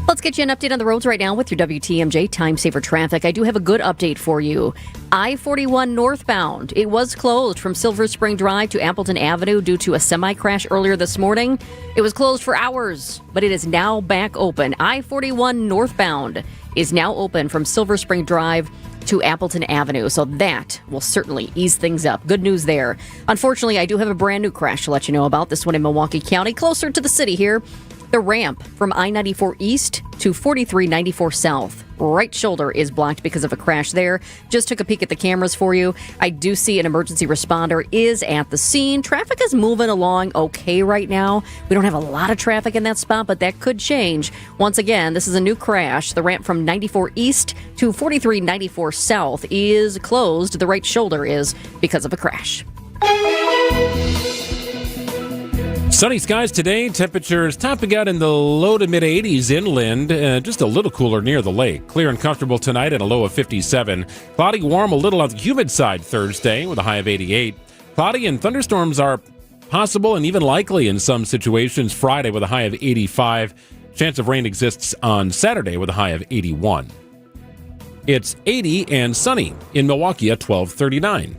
Let's get you an update on the roads right now with your WTMJ Time Saver Traffic. I do have a good update for you. I-41 northbound. It was closed from Silver Spring Drive to Appleton Avenue due to a semi-crash earlier this morning. It was closed for hours, but it is now back open. I-41 northbound is now open from Silver Spring Drive to Appleton Avenue, so that will certainly ease things up. Good news there. Unfortunately, I do have a brand new crash to let you know about. This one in Milwaukee County, closer to the city here. The ramp from I-94 East to 4394 South. Right shoulder is blocked because of a crash there. Just took a peek at the cameras for you. I do see an emergency responder is at the scene. Traffic is moving along okay right now. We don't have a lot of traffic in that spot, but that could change. Once again, this is a new crash. The ramp from 94 East to 4394 South is closed. The right shoulder is because of a crash. Sunny skies today. Temperatures topping out in the low to mid 80s inland, just a little cooler near the lake. Clear and comfortable tonight at a low of 57. Cloudy, warm, a little on the humid side Thursday with a high of 88. Cloudy and thunderstorms are possible and even likely in some situations Friday with a high of 85. Chance of rain exists on Saturday with a high of 81. It's 80 and sunny in Milwaukee at 12:39.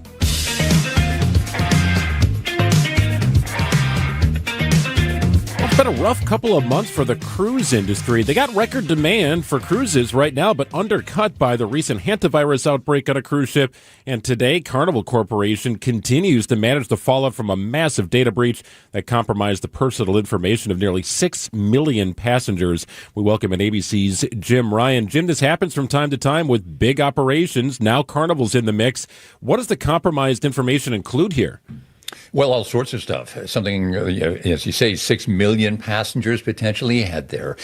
It's been a rough couple of months for the cruise industry. They got record demand for cruises right now, but undercut by the recent hantavirus outbreak on a cruise ship. And today, Carnival Corporation continues to manage the fallout from a massive data breach that compromised the personal information of nearly 6 million passengers. We welcome in ABC's Jim Ryan. Jim, this happens from time to time with big operations. Now Carnival's in the mix. What does the compromised information include here? Well, all sorts of stuff. Something, as you say, 6 million passengers potentially had their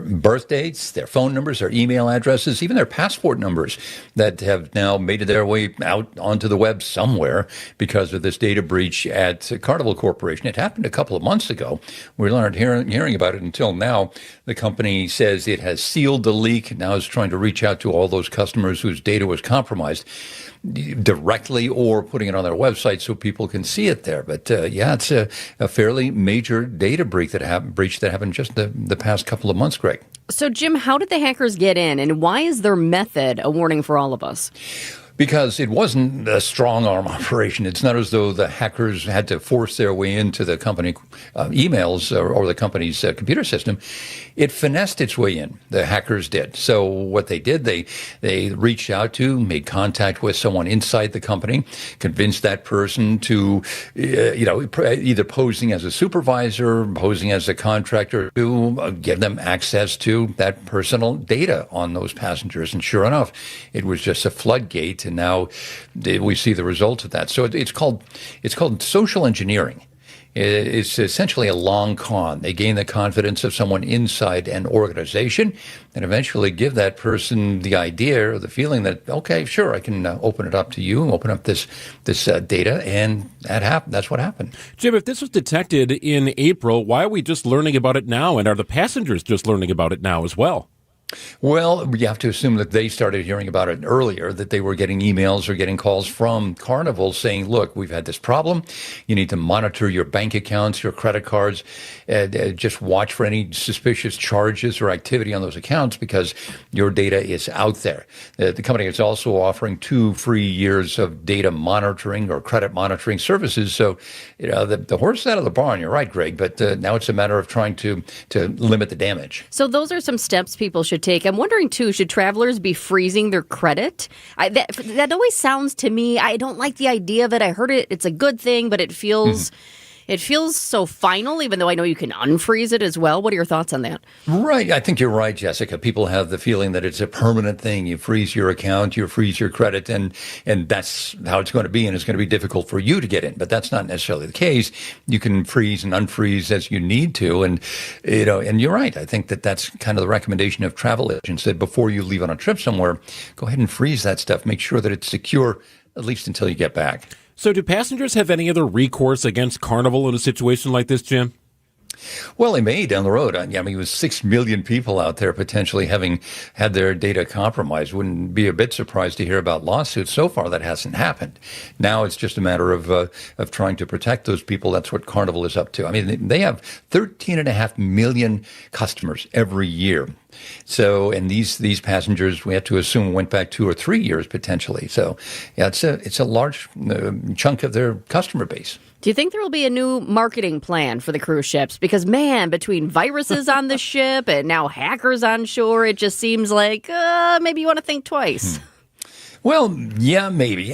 birth dates, their phone numbers, their email addresses, even their passport numbers that have now made their way out onto the web somewhere because of this data breach at Carnival Corporation. It happened a couple of months ago. We aren't hearing about it until now. The company says it has sealed the leak, now is trying to reach out to all those customers whose data was compromised directly or putting it on their website so people can see it there. But it's a fairly major data breach that happened just the past couple of months, Greg. So, Jim, how did the hackers get in, and why is their method a warning for all of us? Because it wasn't a strong-arm operation. It's not as though the hackers had to force their way into the company emails or the company's computer system. It finessed its way in. The hackers did. So what they did, they reached out to, made contact with someone inside the company, convinced that person to, either posing as a supervisor, posing as a contractor, to give them access to that personal data on those passengers. And sure enough, it was just a floodgate. And now we see the results of that. So it's called social engineering. It's essentially a long con. They gain the confidence of someone inside an organization and eventually give that person the idea or the feeling that, okay, sure, I can open it up to you, open up this data, and that's what happened. Jim, if this was detected in April, why are we just learning about it now? And are the passengers just learning about it now as well? Well, you have to assume that they started hearing about it earlier, that they were getting emails or getting calls from Carnival saying, look, we've had this problem. You need to monitor your bank accounts, your credit cards, and just watch for any suspicious charges or activity on those accounts because your data is out there. The company is also offering 2 free years of data monitoring or credit monitoring services. So, the horse is out of the barn. You're right, Greg, but now it's a matter of trying to limit the damage. So those are some steps people should take. I'm wondering, too, should travelers be freezing their credit? That always sounds to me, I don't like the idea of it. I heard it's a good thing, but it feels so final, even though I know you can unfreeze it as well. What are your thoughts on that? Right. I think you're right, Jessica. People have the feeling that it's a permanent thing. You freeze your account, you freeze your credit, and that's how it's going to be, and it's going to be difficult for you to get in. But that's not necessarily the case. You can freeze and unfreeze as you need to, and you're right. I think that's kind of the recommendation of travel agents, that before you leave on a trip somewhere, go ahead and freeze that stuff. Make sure that it's secure, at least until you get back. So do passengers have any other recourse against Carnival in a situation like this, Jim? Well, they may down the road. I mean, it was 6 million people out there potentially having had their data compromised. Wouldn't be a bit surprised to hear about lawsuits. So far, that hasn't happened. Now it's just a matter of trying to protect those people. That's what Carnival is up to. I mean, they have 13.5 million customers every year. So, and these passengers, we have to assume, went back 2 or 3 years potentially. So, yeah, it's a large chunk of their customer base. Do you think there will be a new marketing plan for the cruise ships? Because, man, between viruses on the ship and now hackers on shore, it just seems like maybe you want to think twice. Well, yeah, maybe.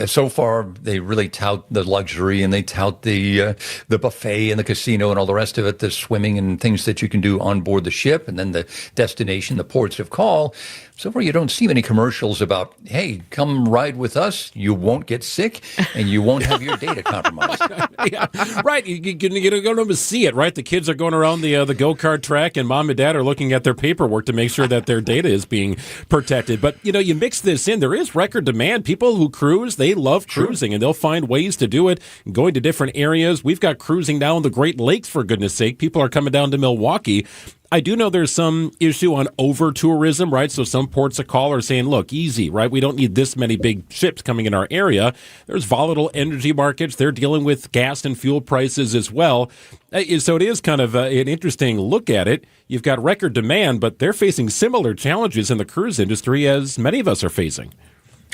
So far, they really tout the luxury and they tout the buffet and the casino and all the rest of it, the swimming and things that you can do on board the ship, and then the destination, the ports of call. So far, you don't see many commercials about, hey, come ride with us. You won't get sick and you won't have your data compromised. Yeah, right. You're going to see it, right? The kids are going around the go-kart track and mom and dad are looking at their paperwork to make sure that their data is being protected. But, you mix this in. There is record demand. People who cruise, they love cruising, and they'll find ways to do it, going to different areas. We've got cruising down the Great Lakes, for goodness sake. People are coming down to Milwaukee. I do know there's some issue on over-tourism, right? So some ports of call are saying, look, easy, right? We don't need this many big ships coming in our area. There's volatile energy markets. They're dealing with gas and fuel prices as well. So it is kind of an interesting look at it. You've got record demand, but they're facing similar challenges in the cruise industry as many of us are facing.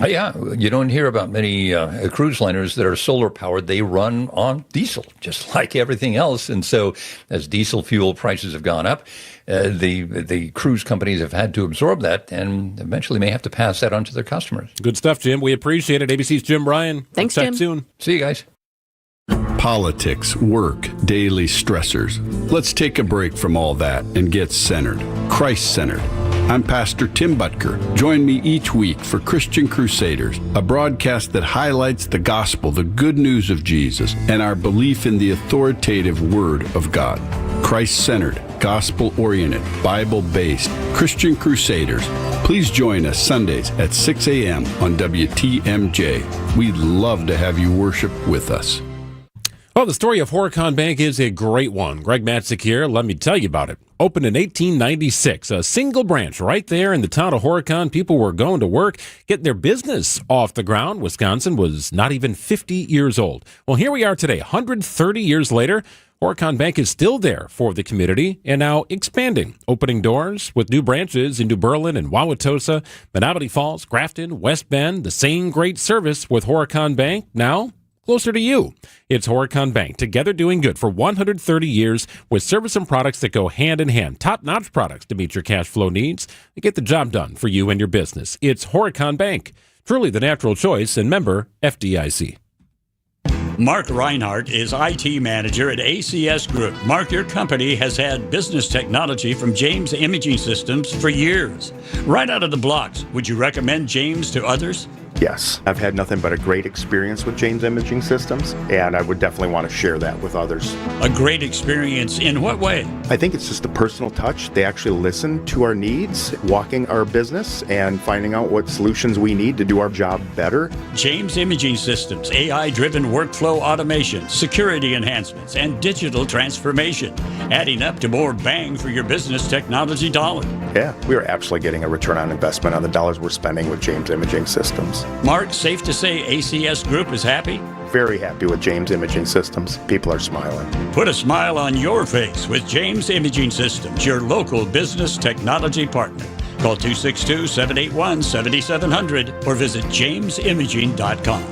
Yeah, you don't hear about many cruise liners that are solar powered. They run on diesel, just like everything else. And so as diesel fuel prices have gone up, the cruise companies have had to absorb that and eventually may have to pass that on to their customers. Good stuff, Jim. We appreciate it. ABC's Jim Ryan. Thanks, We'll Jim. chat soon. See you guys. Politics, work, daily stressors. Let's take a break from all that and get centered, Christ-centered. I'm Pastor Tim Butker. Join me each week for Christian Crusaders, a broadcast that highlights the gospel, the good news of Jesus, and our belief in the authoritative Word of God. Christ-centered, gospel-oriented, Bible-based Christian Crusaders. Please join us Sundays at 6 a.m. on WTMJ. We'd love to have you worship with us. Well, the story of Horicon Bank is a great one. Greg Matzik here. Let me tell you about it. Opened in 1896, a single branch right there in the town of Horicon. People were going to work, getting their business off the ground. Wisconsin was not even 50 years old. Well, here we are today, 130 years later. Horicon Bank is still there for the community and now expanding, opening doors with new branches in New Berlin and Wauwatosa, Menominee Falls, Grafton, West Bend. The same great service with Horicon Bank now closer to you. It's Horicon Bank, together doing good for 130 years with service and products that go hand in hand. Top-notch products to meet your cash flow needs and get the job done for you and your business. It's Horicon Bank, truly the natural choice, and member FDIC. Mark Reinhardt is IT manager at ACS Group. Mark, your company has had business technology from James Imaging Systems for years. Right out of the blocks, would you recommend James to others? Yes, I've had nothing but a great experience with James Imaging Systems, and I would definitely want to share that with others. A great experience in what way? I think it's just a personal touch. They actually listen to our needs, walking our business, and finding out what solutions we need to do our job better. James Imaging Systems, AI-driven workflow automation, security enhancements, and digital transformation, adding up to more bang for your business technology dollar. Yeah, we are absolutely getting a return on investment on the dollars we're spending with James Imaging Systems. Mark, safe to say ACS Group is happy? Very happy with James Imaging Systems. People are smiling. Put a smile on your face with James Imaging Systems, your local business technology partner. Call 262-781-7700 or visit jamesimaging.com.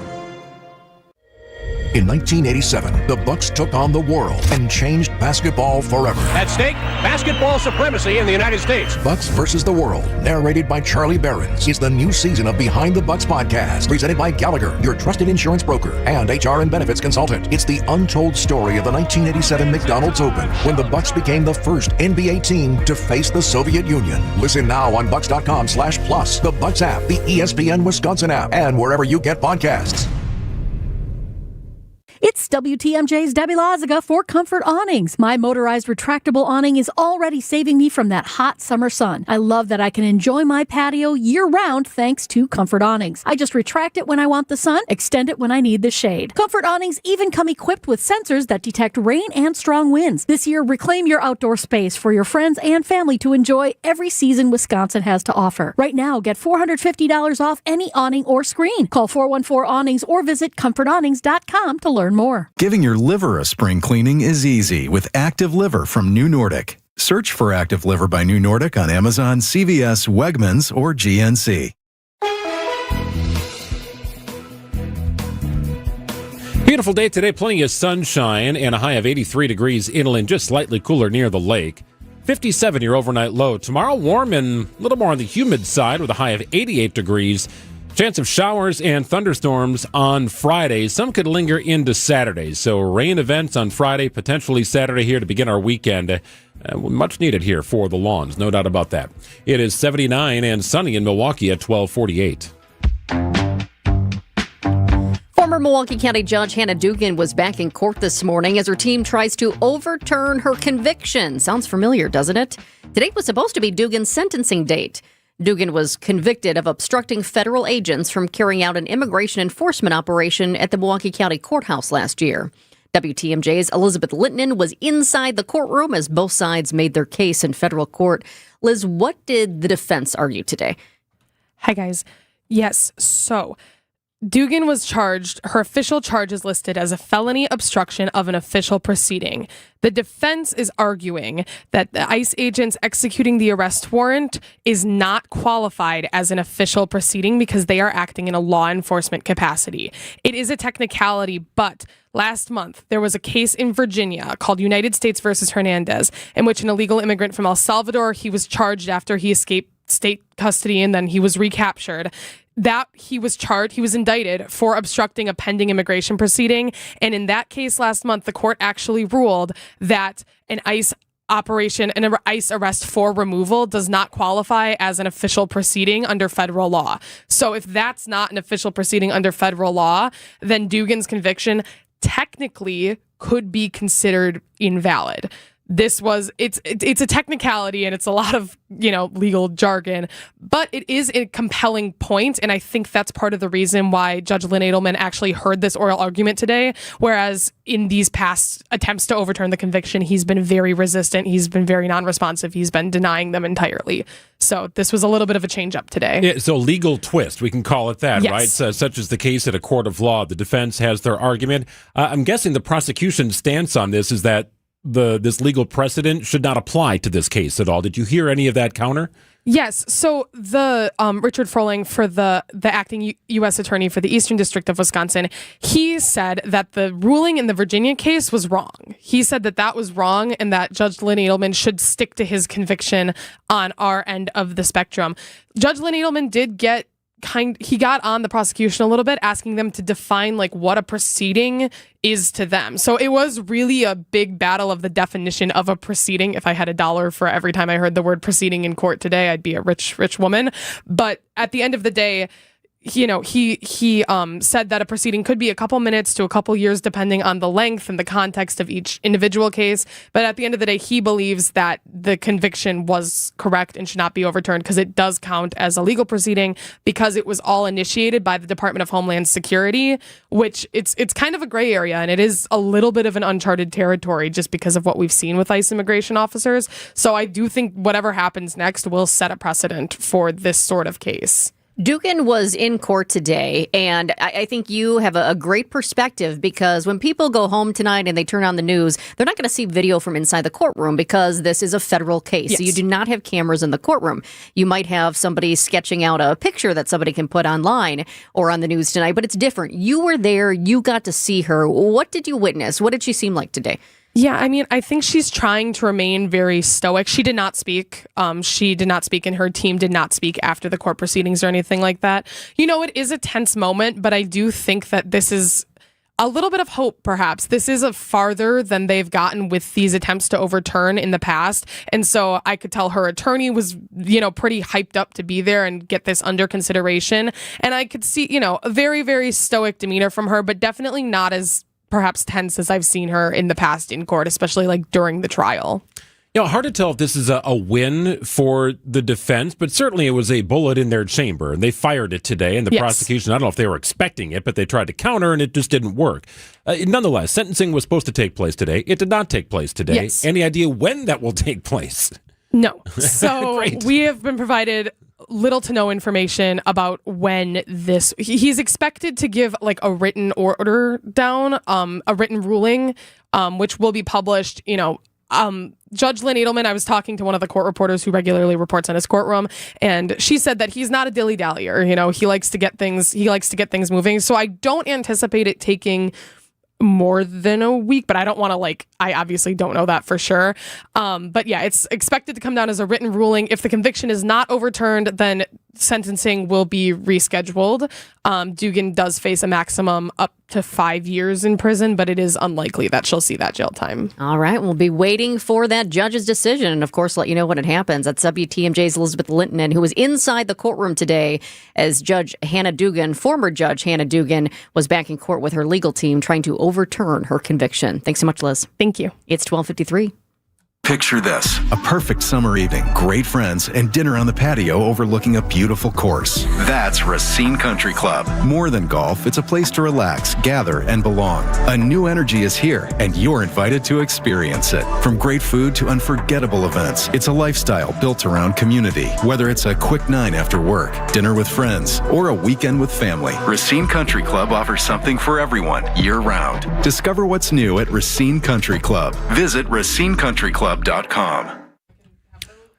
In 1987, the Bucks took on the world and changed basketball forever. At stake, basketball supremacy in the United States. Bucks versus the World, narrated by Charlie Behrens, is the new season of Behind the Bucks podcast, presented by Gallagher, your trusted insurance broker and HR and benefits consultant. It's the untold story of the 1987 McDonald's Open, when the Bucks became the first NBA team to face the Soviet Union. Listen now on Bucks.com/plus, the Bucks app, the ESPN Wisconsin app, and wherever you get podcasts. It's WTMJ's Debbie Loziga for Comfort Awnings. My motorized retractable awning is already saving me from that hot summer sun. I love that I can enjoy my patio year-round thanks to Comfort Awnings. I just retract it when I want the sun, extend it when I need the shade. Comfort Awnings even come equipped with sensors that detect rain and strong winds. This year, reclaim your outdoor space for your friends and family to enjoy every season Wisconsin has to offer. Right now, get $450 off any awning or screen. Call 414-AWNINGS or visit comfortawnings.com to learn more. Giving your liver a spring cleaning is easy with Active Liver from New Nordic. Search for Active Liver by New Nordic on Amazon, CVS, Wegmans, or GNC. Beautiful day today, plenty of sunshine and a high of 83 degrees inland, just slightly cooler near the lake. 57 your overnight low. Tomorrow warm and a little more on the humid side with a high of 88 degrees. Chance of showers and thunderstorms on Friday. Some could linger into Saturday. So rain events on Friday, potentially Saturday here to begin our weekend. Much needed here for the lawns, no doubt about that. It is 79 and sunny in Milwaukee at 12:48. Former Milwaukee County Judge Hannah Dugan was back in court this morning as her team tries to overturn her conviction. Sounds familiar, doesn't it? Today was supposed to be Dugan's sentencing date. Dugan was convicted of obstructing federal agents from carrying out an immigration enforcement operation at the Milwaukee County Courthouse last year. WTMJ's Elizabeth Linton was inside the courtroom as both sides made their case in federal court. Liz, what did the defense argue today? Hi, guys. Yes, so Dugan was charged. Her official charge is listed as a felony obstruction of an official proceeding. The defense is arguing that the ICE agents executing the arrest warrant is not qualified as an official proceeding because they are acting in a law enforcement capacity. It is a technicality, but last month, there was a case in Virginia called United States versus Hernandez, in which an illegal immigrant from El Salvador, he was charged after he escaped state custody and then he was recaptured. That he was indicted for obstructing a pending immigration proceeding. And in that case last month, the court actually ruled that an ICE operation, an ICE arrest for removal does not qualify as an official proceeding under federal law. So if that's not an official proceeding under federal law, then Dugan's conviction technically could be considered invalid. It's a technicality and it's a lot of, legal jargon, but it is a compelling point. And I think that's part of the reason why Judge Lynn Edelman actually heard this oral argument today. Whereas in these past attempts to overturn the conviction, he's been very resistant. He's been very non-responsive. He's been denying them entirely. So this was a little bit of a change up today. Yeah, so legal twist, we can call it that, yes. Right? Such as the case at a court of law. The defense has their argument. I'm guessing the prosecution's stance on this is that this legal precedent should not apply to this case at all. Did you hear any of that counter? Yes. So the Richard Froling, for the acting U.S. attorney for the Eastern District of Wisconsin, he said that the ruling in the Virginia case was wrong. He said that was wrong and that Judge Lynn Edelman should stick to his conviction on our end of the spectrum. Judge Lynn Edelman did he got on the prosecution a little bit, asking them to define what a proceeding is to them. So it was really a big battle of the definition of a proceeding. If I had $1 for every time I heard the word proceeding in court today, I'd be a rich woman. But at the end of the day, he said that a proceeding could be a couple minutes to a couple years, depending on the length and the context of each individual case. But at the end of the day, he believes that the conviction was correct and should not be overturned because it does count as a legal proceeding because it was all initiated by the Department of Homeland Security, which it's kind of a gray area and it is a little bit of an uncharted territory just because of what we've seen with ICE immigration officers. So I do think whatever happens next will set a precedent for this sort of case. Dugan was in court today, and I think you have a great perspective because when people go home tonight and they turn on the news, they're not going to see video from inside the courtroom because this is a federal case. Yes. So you do not have cameras in the courtroom. You might have somebody sketching out a picture that somebody can put online or on the news tonight, but it's different. You were there. You got to see her. What did you witness? What did she seem like today? Yeah, I think she's trying to remain very stoic. She did not speak. And her team did not speak after the court proceedings or anything like that. It is a tense moment, but I do think that this is a little bit of hope, perhaps. This is a farther than they've gotten with these attempts to overturn in the past. And so I could tell her attorney was, pretty hyped up to be there and get this under consideration. And I could see, a very, very stoic demeanor from her, but definitely not as perhaps tense as I've seen her in the past in court, especially during the trial. Hard to tell if this is a win for the defense, but certainly it was a bullet in their chamber, and they fired it today. And the prosecution, I don't know if they were expecting it, but they tried to counter, and it just didn't work. Nonetheless, sentencing was supposed to take place today. It did not take place today. Yes. Any idea when that will take place? No. So we have been provided little to no information about when he's expected to give a written order down, a written ruling, which will be published, Judge Lynn Edelman, I was talking to one of the court reporters who regularly reports on his courtroom, and she said that he's not a dilly-dallyer. He likes to get things moving. So I don't anticipate it taking more than a week, but I don't want to I obviously don't know that for sure. But yeah, it's expected to come down as a written ruling. If the conviction is not overturned, then sentencing will be rescheduled. Dugan does face a maximum up to 5 years in prison, but it is unlikely that she'll see that jail time. All right, we'll be waiting for that judge's decision, and of course, let you know when it happens. That's WTMJ's Elizabeth Linton, who was inside the courtroom today as former Judge Hannah Dugan, was back in court with her legal team trying to overturn her conviction. Thanks so much, Liz. Thank you. It's 12:53. Picture this, a perfect summer evening, great friends, and dinner on the patio overlooking a beautiful course. That's Racine Country Club. More than golf, it's a place to relax, gather, and belong. A new energy is here, and you're invited to experience it. From great food to unforgettable events, it's a lifestyle built around community. Whether it's a quick 9 after work, dinner with friends, or a weekend with family, Racine Country Club offers something for everyone, year-round. Discover what's new at Racine Country Club. Visit racinecountryclub.com. Hey,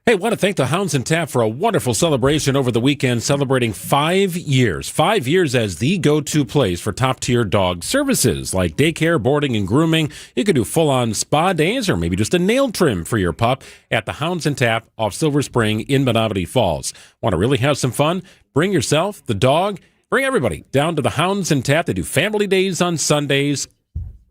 I want to thank the Hounds and Tap for a wonderful celebration over the weekend, celebrating 5 years. 5 years as the go-to place for top-tier dog services like daycare, boarding, and grooming. You could do full-on spa days or maybe just a nail trim for your pup at the Hounds and Tap off Silver Spring in Menominee Falls. Want to really have some fun? Bring yourself, the dog, bring everybody down to the Hounds and Tap. They do family days on Sundays.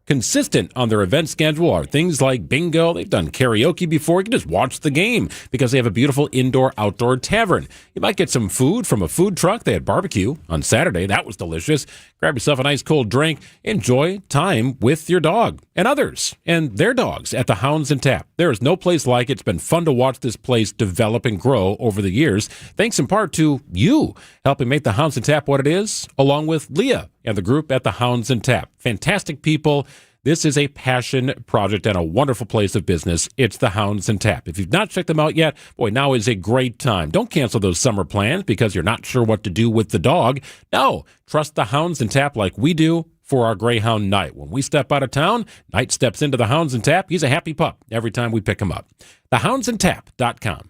Consistent on their event schedule are things like bingo. They've done karaoke before. You can just watch the game because they have a beautiful indoor-outdoor tavern. You might get some food from a food truck. They had barbecue on Saturday. That was delicious. Grab yourself a nice cold drink. Enjoy time with your dog and others and their dogs at the Hounds and Tap. There is no place like it. It's been fun to watch this place develop and grow over the years, thanks in part to you helping make the Hounds and Tap what it is, along with Leah and the group at the Hounds and Tap. Fantastic people. This is a passion project and a wonderful place of business. It's the Hounds and Tap. If you've not checked them out yet, boy, now is a great time. Don't cancel those summer plans because you're not sure what to do with the dog. No, trust the Hounds and Tap like we do for our Greyhound Knight. When we step out of town, Knight steps into the Hounds and Tap. He's a happy pup every time we pick him up. TheHoundsandTap.com.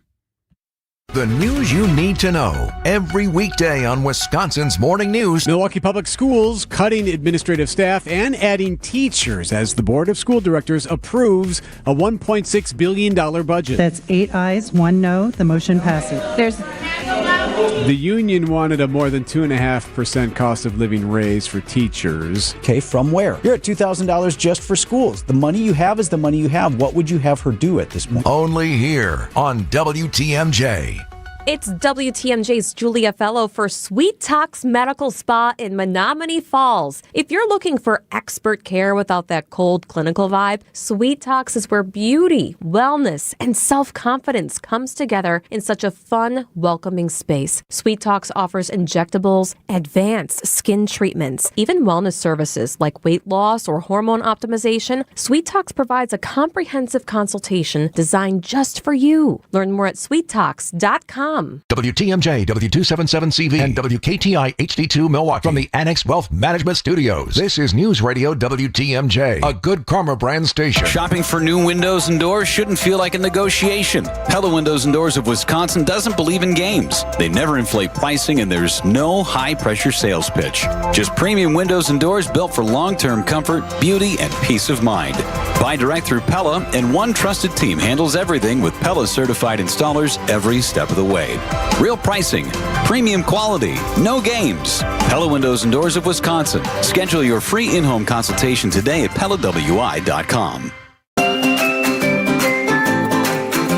The news you need to know every weekday on Wisconsin's Morning News. Milwaukee Public Schools cutting administrative staff and adding teachers as the Board of School Directors approves a $1.6 billion budget. That's 8 ayes, 1 no. The motion passes. The union wanted a more than 2.5% cost of living raise for teachers. Okay, from where? You're at $2,000 just for schools. The money you have is the money you have. What would you have her do at this point? Only here on WTMJ. It's WTMJ's Julia Fellow for Sweet Talks Medical Spa in Menominee Falls. If you're looking for expert care without that cold clinical vibe, Sweet Talks is where beauty, wellness, and self-confidence comes together in such a fun, welcoming space. Sweet Talks offers injectables, advanced skin treatments, even wellness services like weight loss or hormone optimization. Sweet Talks provides a comprehensive consultation designed just for you. Learn more at sweettalks.com. WTMJ, W277CV, and WKTI HD2 Milwaukee from the Annex Wealth Management Studios. This is News Radio WTMJ, a Good Karma brand station. Shopping for new windows and doors shouldn't feel like a negotiation. Pella Windows and Doors of Wisconsin doesn't believe in games. They never inflate pricing, and there's no high-pressure sales pitch. Just premium windows and doors built for long-term comfort, beauty, and peace of mind. Buy direct through Pella, and one trusted team handles everything with Pella certified installers every step of the way. Real pricing, premium quality, no games. Pella Windows and Doors of Wisconsin. Schedule your free in-home consultation today at PellaWI.com.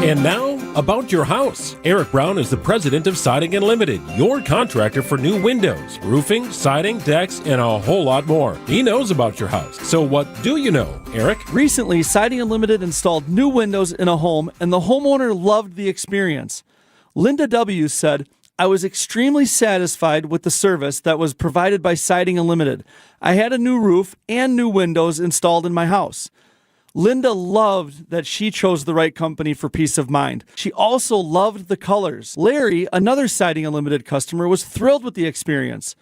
And now, about your house. Eric Brown is the president of Siding Unlimited, your contractor for new windows, roofing, siding, decks, and a whole lot more. He knows about your house. So what do you know, Eric? Recently, Siding Unlimited installed new windows in a home, and the homeowner loved the experience. Linda W. said, I was extremely satisfied with the service that was provided by Siding Unlimited. I had a new roof and new windows installed in my house. Linda loved that she chose the right company for peace of mind. She also loved the colors. Larry, another Siding Unlimited customer, was thrilled with the experience.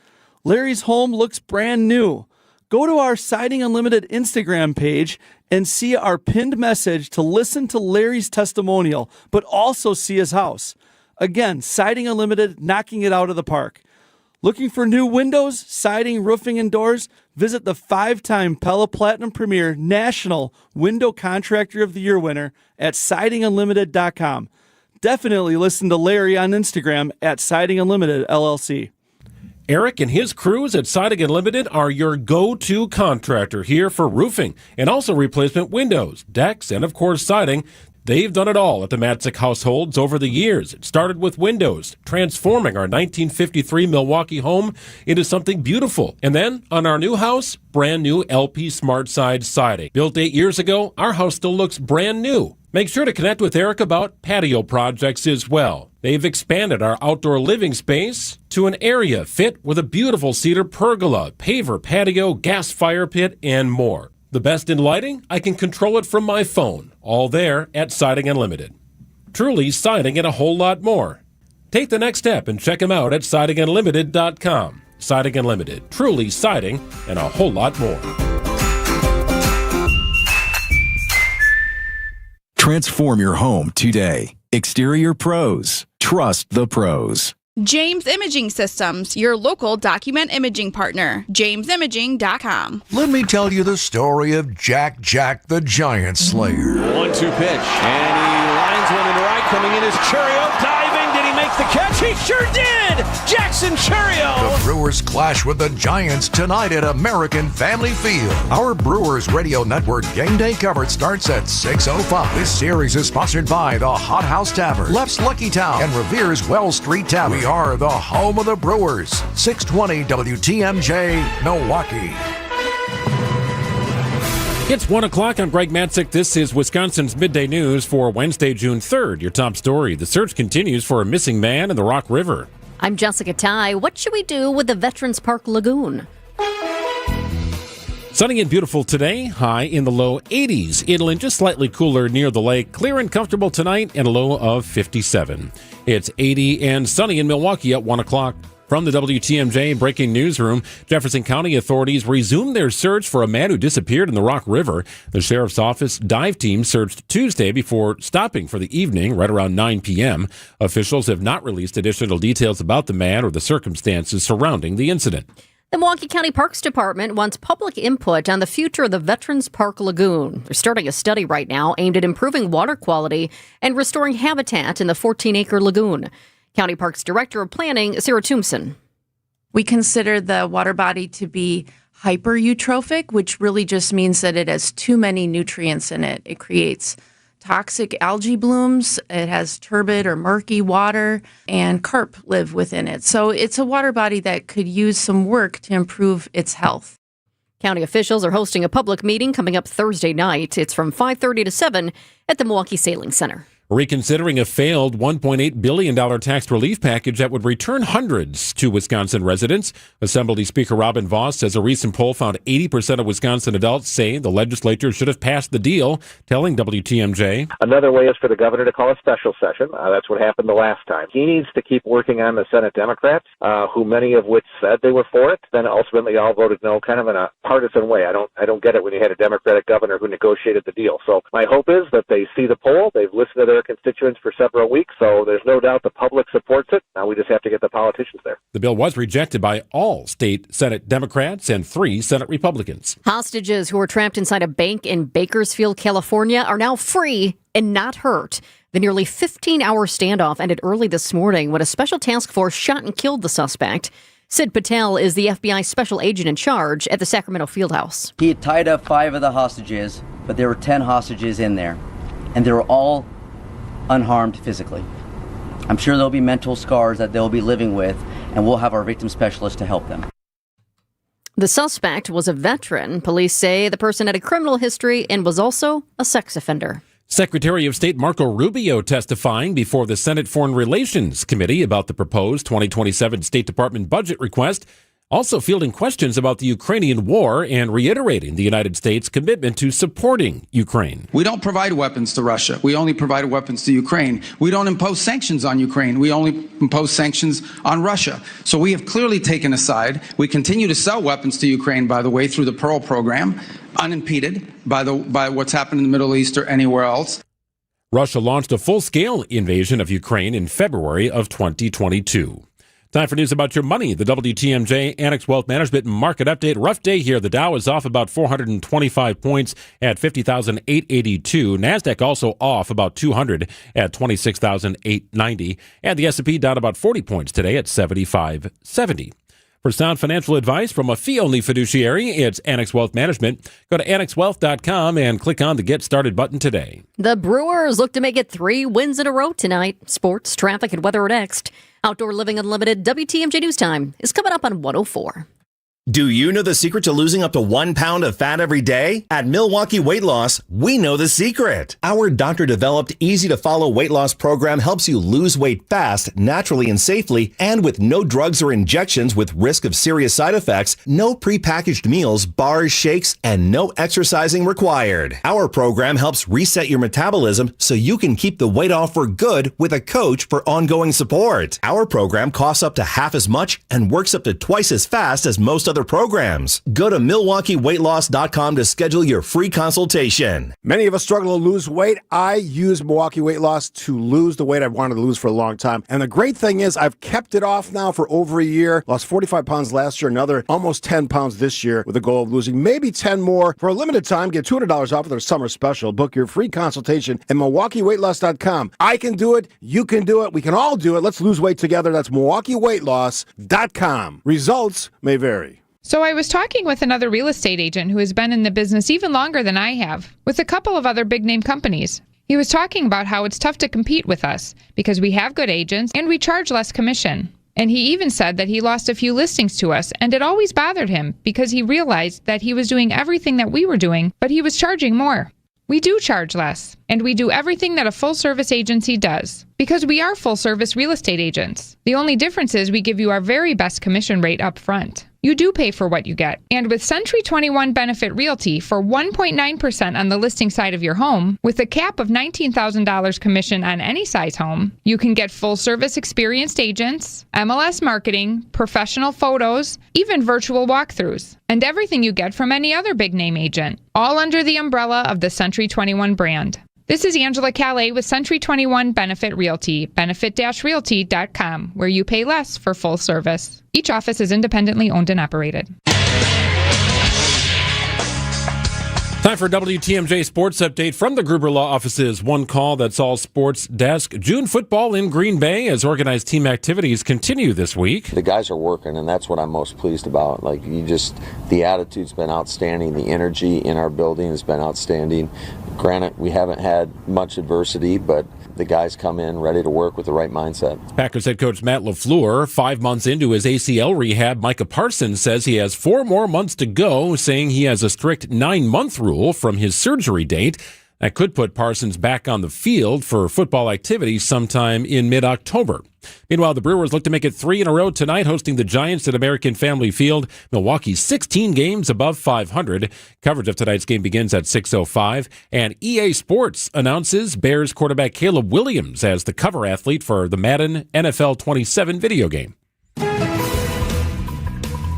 Larry's home looks brand new. Go to our Siding Unlimited Instagram page and see our pinned message to listen to Larry's testimonial, but also see his house. Again, Siding Unlimited, knocking it out of the park. Looking for new windows, siding, roofing, and doors? Visit the 5-time Pella Platinum Premier National Window Contractor of the Year winner at sidingunlimited.com. definitely listen to Larry on Instagram at Siding Unlimited LLC. Eric and his crews at Siding Unlimited are your go-to contractor here for roofing and also replacement windows, decks, and of course siding. They've done it all at the Matzik households over the years. It started with windows, transforming our 1953 Milwaukee home into something beautiful. And then, on our new house, brand new LP Smart Side siding. Built 8 years ago, our house still looks brand new. Make sure to connect with Eric about patio projects as well. They've expanded our outdoor living space to an area fit with a beautiful cedar pergola, paver patio, gas fire pit, and more. The best in lighting? I can control it from my phone. All there at Siding Unlimited. Truly siding and a whole lot more. Take the next step and check them out at sidingunlimited.com. Siding Unlimited. Truly siding and a whole lot more. Transform your home today. Exterior Pros. Trust the pros. James Imaging Systems, your local document imaging partner. JamesImaging.com. Let me tell you the story of Jack the Giant Slayer. 1-2 pitch, and he lines one into right. Coming in is Churio, diving. Did he make the catch? He sure did! Jackson Churio! The Brewers clash with the Giants tonight at American Family Field. Our Brewers Radio Network game day coverage starts at 6:05. This series is sponsored by the Hot House Tavern, Left's Lucky Town, and Revere's Wells Street Tavern. We are the home of the Brewers. 620 WTMJ, Milwaukee. It's 1 o'clock. I'm Greg Matzik. This is Wisconsin's Midday News for Wednesday, June 3rd. Your top story. The search continues for a missing man in the Rock River. I'm Jessica Ty. What should we do with the Veterans Park Lagoon? Sunny and beautiful today, high in the low 80s. Inland just slightly cooler near the lake. Clear and comfortable tonight and a low of 57. It's 80 and sunny in Milwaukee at 1 o'clock. From the WTMJ breaking newsroom, Jefferson County authorities resumed their search for a man who disappeared in the Rock River. The sheriff's office dive team searched Tuesday before stopping for the evening, right around 9 p.m. Officials have not released additional details about the man or the circumstances surrounding the incident. The Milwaukee County Parks Department wants public input on the future of the Veterans Park Lagoon. They're starting a study right now aimed at improving water quality and restoring habitat in the 14-acre lagoon. County Parks Director of Planning, Sarah Toomson. We consider the water body to be hypereutrophic, which really just means that it has too many nutrients in it. It creates toxic algae blooms, it has turbid or murky water, and carp live within it. So it's a water body that could use some work to improve its health. County officials are hosting a public meeting coming up Thursday night. It's from 5:30 to 7 at the Milwaukee Sailing Center. Reconsidering a failed $1.8 billion tax relief package that would return hundreds to Wisconsin residents. Assembly Speaker Robin Voss says a recent poll found 80% of Wisconsin adults say the legislature should have passed the deal, telling WTMJ. Another way is for the governor to call a special session. That's what happened the last time. He needs to keep working on the Senate Democrats, who many of which said they were for it, then ultimately all voted no, kind of in a partisan way. I don't get it when you had a Democratic governor who negotiated the deal. So my hope is that they see the poll, they've listened to their constituents for several weeks, so there's no doubt the public supports it. Now we just have to get the politicians there. The bill was rejected by all state Senate Democrats and 3 Senate Republicans. Hostages who were trapped inside a bank in Bakersfield, California, are now free and not hurt. The nearly 15-hour standoff ended early this morning when a special task force shot and killed the suspect. Sid Patel is the FBI special agent in charge at the Sacramento Fieldhouse. He had tied up 5 of the hostages, but there were 10 hostages in there, and they were all unharmed physically. I'm sure there'll be mental scars that they'll be living with, and we'll have our victim specialist to help them. The suspect was a veteran. Police say the person had a criminal history and was also a sex offender. Secretary of State Marco Rubio testifying before the Senate Foreign Relations Committee about the proposed 2027 State Department budget request. Also fielding questions about the Ukrainian war and reiterating the United States' commitment to supporting Ukraine. We don't provide weapons to Russia. We only provide weapons to Ukraine. We don't impose sanctions on Ukraine. We only impose sanctions on Russia. So we have clearly taken a side. We continue to sell weapons to Ukraine, by the way, through the Pearl program, unimpeded by what's happened in the Middle East or anywhere else. Russia launched a full-scale invasion of Ukraine in February of 2022. Time for news about your money. The WTMJ Annex Wealth Management Market Update. Rough day here. The Dow is off about 425 points at 50,882. NASDAQ also off about 200 at 26,890. And the S&P down about 40 points today at 7570. For sound financial advice from a fee-only fiduciary, it's Annex Wealth Management. Go to annexwealth.com and click on the Get Started button today. The Brewers look to make it 3 wins in a row tonight. Sports, traffic, and weather are next. Outdoor Living Unlimited WTMJ News Time is coming up on 104. Do you know the secret to losing up to 1 pound of fat every day? At Milwaukee Weight Loss, we know the secret. Our doctor-developed, easy-to-follow weight loss program helps you lose weight fast, naturally and safely, and with no drugs or injections with risk of serious side effects, no prepackaged meals, bars, shakes, and no exercising required. Our program helps reset your metabolism so you can keep the weight off for good with a coach for ongoing support. Our program costs up to half as much and works up to twice as fast as most other programs. Go to MilwaukeeWeightLoss.com to schedule your free consultation. Many of us struggle to lose weight. I use Milwaukee Weight Loss to lose the weight I've wanted to lose for a long time. And the great thing is I've kept it off now for over a year. Lost 45 pounds last year, another almost 10 pounds this year with the goal of losing maybe 10 more. For a limited time, get $200 off of their summer special. Book your free consultation at MilwaukeeWeightLoss.com. I can do it. You can do it. We can all do it. Let's lose weight together. That's MilwaukeeWeightLoss.com. Results may vary. So I was talking with another real estate agent who has been in the business even longer than I have, with a couple of other big-name companies. He was talking about how it's tough to compete with us because we have good agents and we charge less commission. And he even said that he lost a few listings to us, and it always bothered him because he realized that he was doing everything that we were doing, but he was charging more. We do charge less, and we do everything that a full-service agency does, because we are full-service real estate agents. The only difference is we give you our very best commission rate up front. You do pay for what you get. And with Century 21 Benefit Realty for 1.9% on the listing side of your home, with a cap of $19,000 commission on any size home, you can get full-service experienced agents, MLS marketing, professional photos, even virtual walkthroughs, and everything you get from any other big-name agent, all under the umbrella of the Century 21 brand. This is Angela Calais with Century 21 Benefit Realty, benefit-realty.com, where you pay less for full service. Each office is independently owned and operated. Time for WTMJ Sports Update from the Gruber Law Office's One Call That's All Sports desk. June football in Green Bay as organized team activities continue this week. The guys are working, and that's what I'm most pleased about. The attitude's been outstanding. The energy in our building has been outstanding. Granted, we haven't had much adversity, but the guys come in ready to work with the right mindset. Packers head coach Matt LaFleur, 5 months into his ACL rehab. Micah Parsons says he has 4 more months to go, saying he has a strict 9-month rule from his surgery date. That could put Parsons back on the field for football activities sometime in mid-October. Meanwhile, the Brewers look to make it 3 in a row tonight, hosting the Giants at American Family Field. Milwaukee's 16 games above 500. Coverage of tonight's game begins at 6:05. And EA Sports announces Bears quarterback Caleb Williams as the cover athlete for the Madden NFL 27 video game.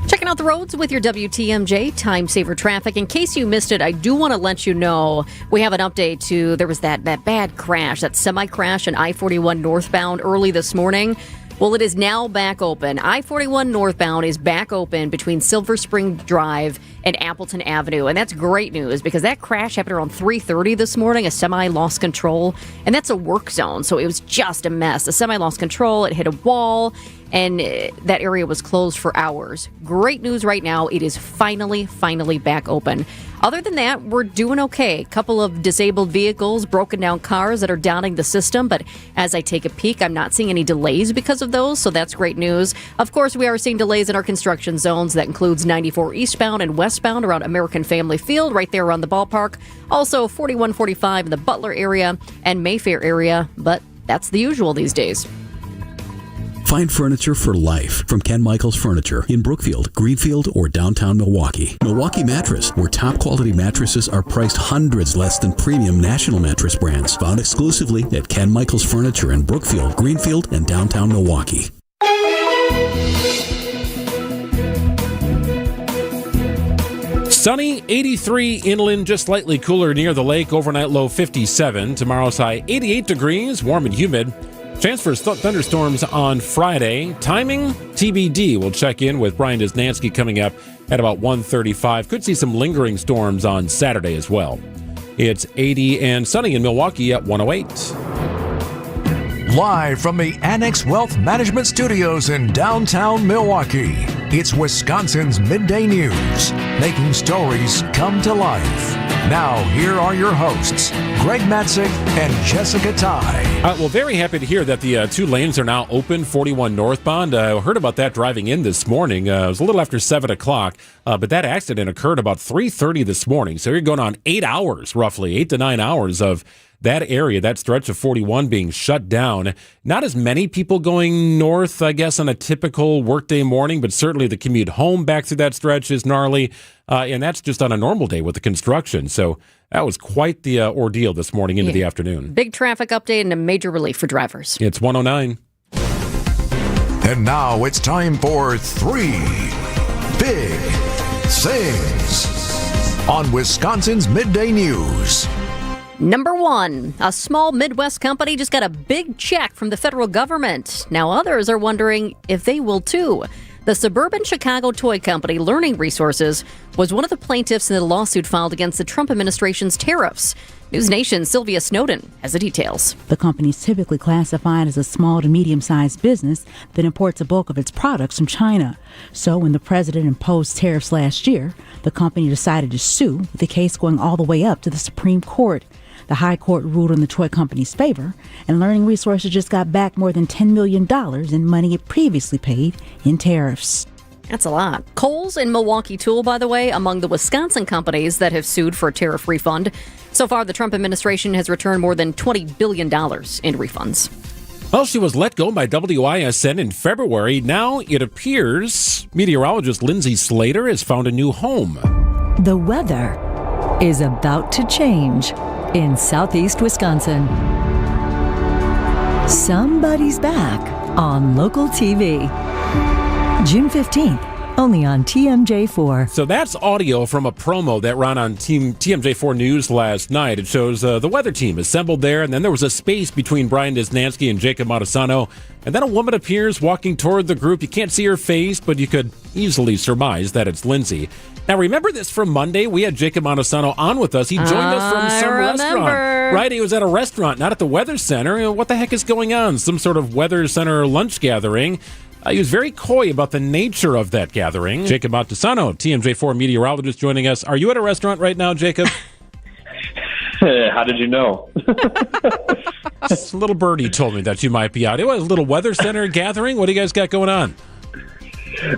Checking out the roads with your WTMJ Time Saver Traffic. In case you missed it, I do want to let you know we have an update to there was that bad crash, that semi-crash in I-41 northbound early this morning. Well, it is now back open. I-41 northbound is back open between Silver Spring Drive and Appleton Avenue. And that's great news because that crash happened around 3:30 this morning. A semi lost control, and that's a work zone. So it was just a mess. The semi lost control, it hit a wall, and that area was closed for hours. Great news right now. It is finally back open. Other than that, we're doing okay. Couple of disabled vehicles, broken down cars that are downing the system, but as I take a peek, I'm not seeing any delays because of those, so that's great news. Of course, we are seeing delays in our construction zones. That includes 94 eastbound and westbound around American Family Field, right there around the ballpark. Also, 4145 in the Butler area and Mayfair area, but that's the usual these days. Find furniture for life from Ken Michaels Furniture in Brookfield, Greenfield, or downtown Milwaukee. Milwaukee Mattress, where top quality mattresses are priced hundreds less than premium national mattress brands. Found exclusively at Ken Michaels Furniture in Brookfield, Greenfield, and downtown Milwaukee. Sunny, 83 inland, just slightly cooler near the lake. Overnight low 57. Tomorrow's high 88 degrees, warm and humid. Chance for thunderstorms on Friday. Timing, TBD. We'll check in with Brian Desnansky coming up at about 1:35. Could see some lingering storms on Saturday as well. It's 80 and sunny in Milwaukee at 108. Live from the Annex Wealth Management Studios in downtown Milwaukee, it's Wisconsin's Midday News, making stories come to life. Now, here are your hosts, Greg Matzik and Jessica Ty. Well, very happy to hear that the 2 lanes are now open, 41 northbound. I heard about that driving in this morning. It was a little after 7 o'clock, but that accident occurred about 3:30 this morning. So you're going on 8 hours, roughly, 8 to 9 hours of that area, that stretch of 41 being shut down. Not as many people going north, I guess, on a typical workday morning, but certainly the commute home back through that stretch is gnarly. And that's just on a normal day with the construction. So that was quite the ordeal this morning into the afternoon. Big traffic update and a major relief for drivers. It's 109. And now it's time for 3 Big Things on Wisconsin's Midday News. Number 1, a small Midwest company just got a big check from the federal government. Now others are wondering if they will too. The suburban Chicago toy company Learning Resources was one of the plaintiffs in the lawsuit filed against the Trump administration's tariffs. News Nation's Sylvia Snowden has the details. The company is typically classified as a small to medium-sized business that imports a bulk of its products from China. So when the president imposed tariffs last year, the company decided to sue, with the case going all the way up to the Supreme Court. The High Court ruled in the toy company's favor, and Learning Resources just got back more than $10 million in money it previously paid in tariffs. That's a lot. Kohl's and Milwaukee Tool, by the way, among the Wisconsin companies that have sued for a tariff refund. So far, the Trump administration has returned more than $20 billion in refunds. Well, she was let go by WISN in February. Now it appears meteorologist Lindsay Slater has found a new home. The weather is about to change in southeast Wisconsin. Somebody's back on local TV. June 15th, only on TMJ4. So that's audio from a promo that ran on TMJ4 News last night. It shows the weather team assembled there, and then there was a space between Brian Desnansky and Jacob Montesano. And then a woman appears walking toward the group. You can't see her face, but you could easily surmise that it's Lindsay. Now, remember this from Monday? We had Jacob Montesano on with us. He joined us from some restaurant. Right, he was at a restaurant, not at the Weather Center. What the heck is going on? Some sort of Weather Center lunch gathering. He was very coy about the nature of that gathering. Jacob Montesano, TMJ4 meteorologist, joining us. Are you at a restaurant right now, Jacob? How did you know? A little birdie told me that you might be out. It was a little Weather Center gathering. What do you guys got going on?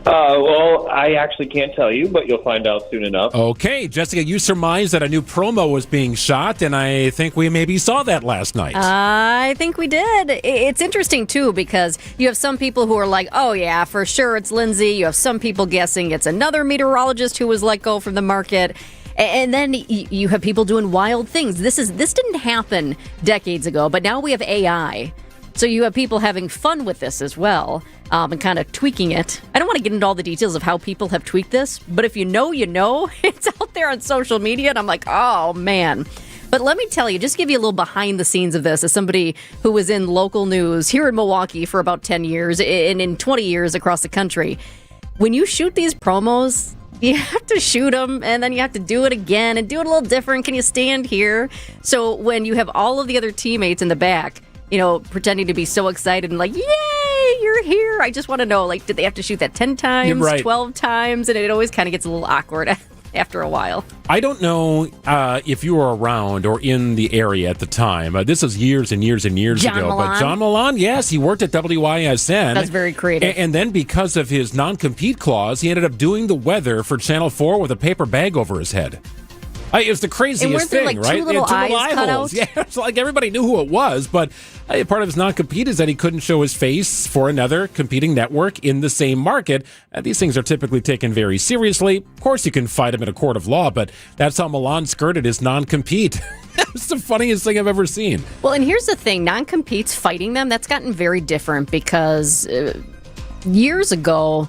Well, I actually can't tell you, but you'll find out soon enough. Okay, Jessica, you surmised that a new promo was being shot, and I think we maybe saw that last night. I think we did. It's interesting, too, because you have some people who are like, oh, yeah, for sure, it's Lindsay. You have some people guessing it's another meteorologist who was let go from the market. And then you have people doing wild things. This didn't happen decades ago, but now we have AI. So you have people having fun with this as well, and kind of tweaking it. I don't want to get into all the details of how people have tweaked this, but if you know, it's out there on social media, and I'm like, oh, man. But let me tell you, just give you a little behind the scenes of this as somebody who was in local news here in Milwaukee for about 10 years and in 20 years across the country. When you shoot these promos, you have to shoot them, and then you have to do it again and do it a little different. Can you stand here? So when you have all of the other teammates in the back, pretending to be so excited and like, yay, you're here. I just want to know, did they have to shoot that 10 times, right. 12 times? And it always kind of gets a little awkward after a while. I don't know if you were around or in the area at the time. This was years and years and years ago. Milan. But John Milan, yes, he worked at WISN. That's very creative. And then because of his non-compete clause, he ended up doing the weather for Channel 4 with a paper bag over his head. It was the craziest thing, there, right? Two little eyes eye cut holes. out? Yeah, it's like everybody knew who it was, but part of his non-compete is that he couldn't show his face for another competing network in the same market. These things are typically taken very seriously. Of course, you can fight him in a court of law, but that's how Milan skirted his non-compete. That's the funniest thing I've ever seen. Well, and here's the thing. Non-competes, fighting them, that's gotten very different because years ago,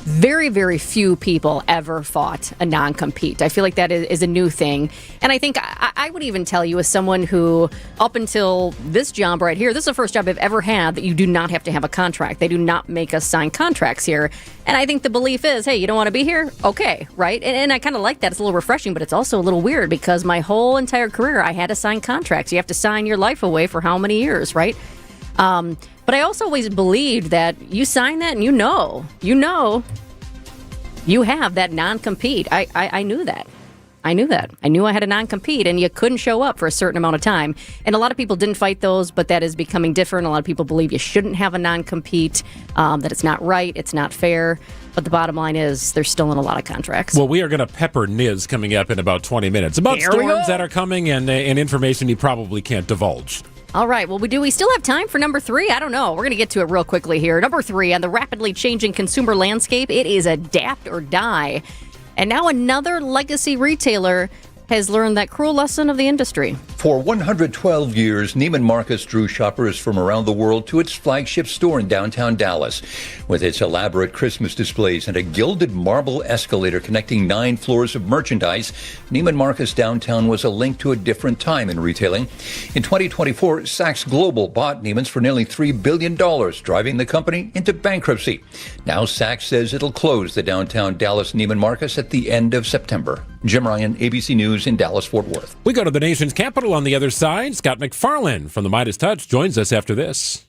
very, very few people ever fought a non-compete. I feel like that is a new thing. And I think I would even tell you, as someone who, up until this job right here, this is the first job I've ever had that you do not have to have a contract. They do not make us sign contracts here. And I think the belief is, hey, you don't want to be here? Okay, right? And I kind of like that. It's a little refreshing, but it's also a little weird because my whole entire career, I had to sign contracts. You have to sign your life away for how many years, right? But I also always believed that you sign that and you know you have that non-compete. I knew that. I knew that. I knew I had a non-compete, and you couldn't show up for a certain amount of time. And a lot of people didn't fight those, but that is becoming different. A lot of people believe you shouldn't have a non-compete, that it's not right, it's not fair. But the bottom line is there's still in a lot of contracts. Well, we are going to pepper Niz coming up in about 20 minutes about storms that are coming and information he probably can't divulge. All right. Well, do we still have time for number 3? I don't know. We're going to get to it real quickly here. Number 3, on the rapidly changing consumer landscape, it is adapt or die. And now another legacy retailer has learned that cruel lesson of the industry. For 112 years, Neiman Marcus drew shoppers from around the world to its flagship store in downtown Dallas. With its elaborate Christmas displays and a gilded marble escalator connecting 9 floors of merchandise, Neiman Marcus downtown was a link to a different time in retailing. In 2024, Saks Global bought Neiman's for nearly $3 billion, driving the company into bankruptcy. Now Saks says it'll close the downtown Dallas Neiman Marcus at the end of September. Jim Ryan, ABC News in Dallas-Fort Worth. We go to the nation's capital on the other side. Scott McFarlane from the Midas Touch joins us after this.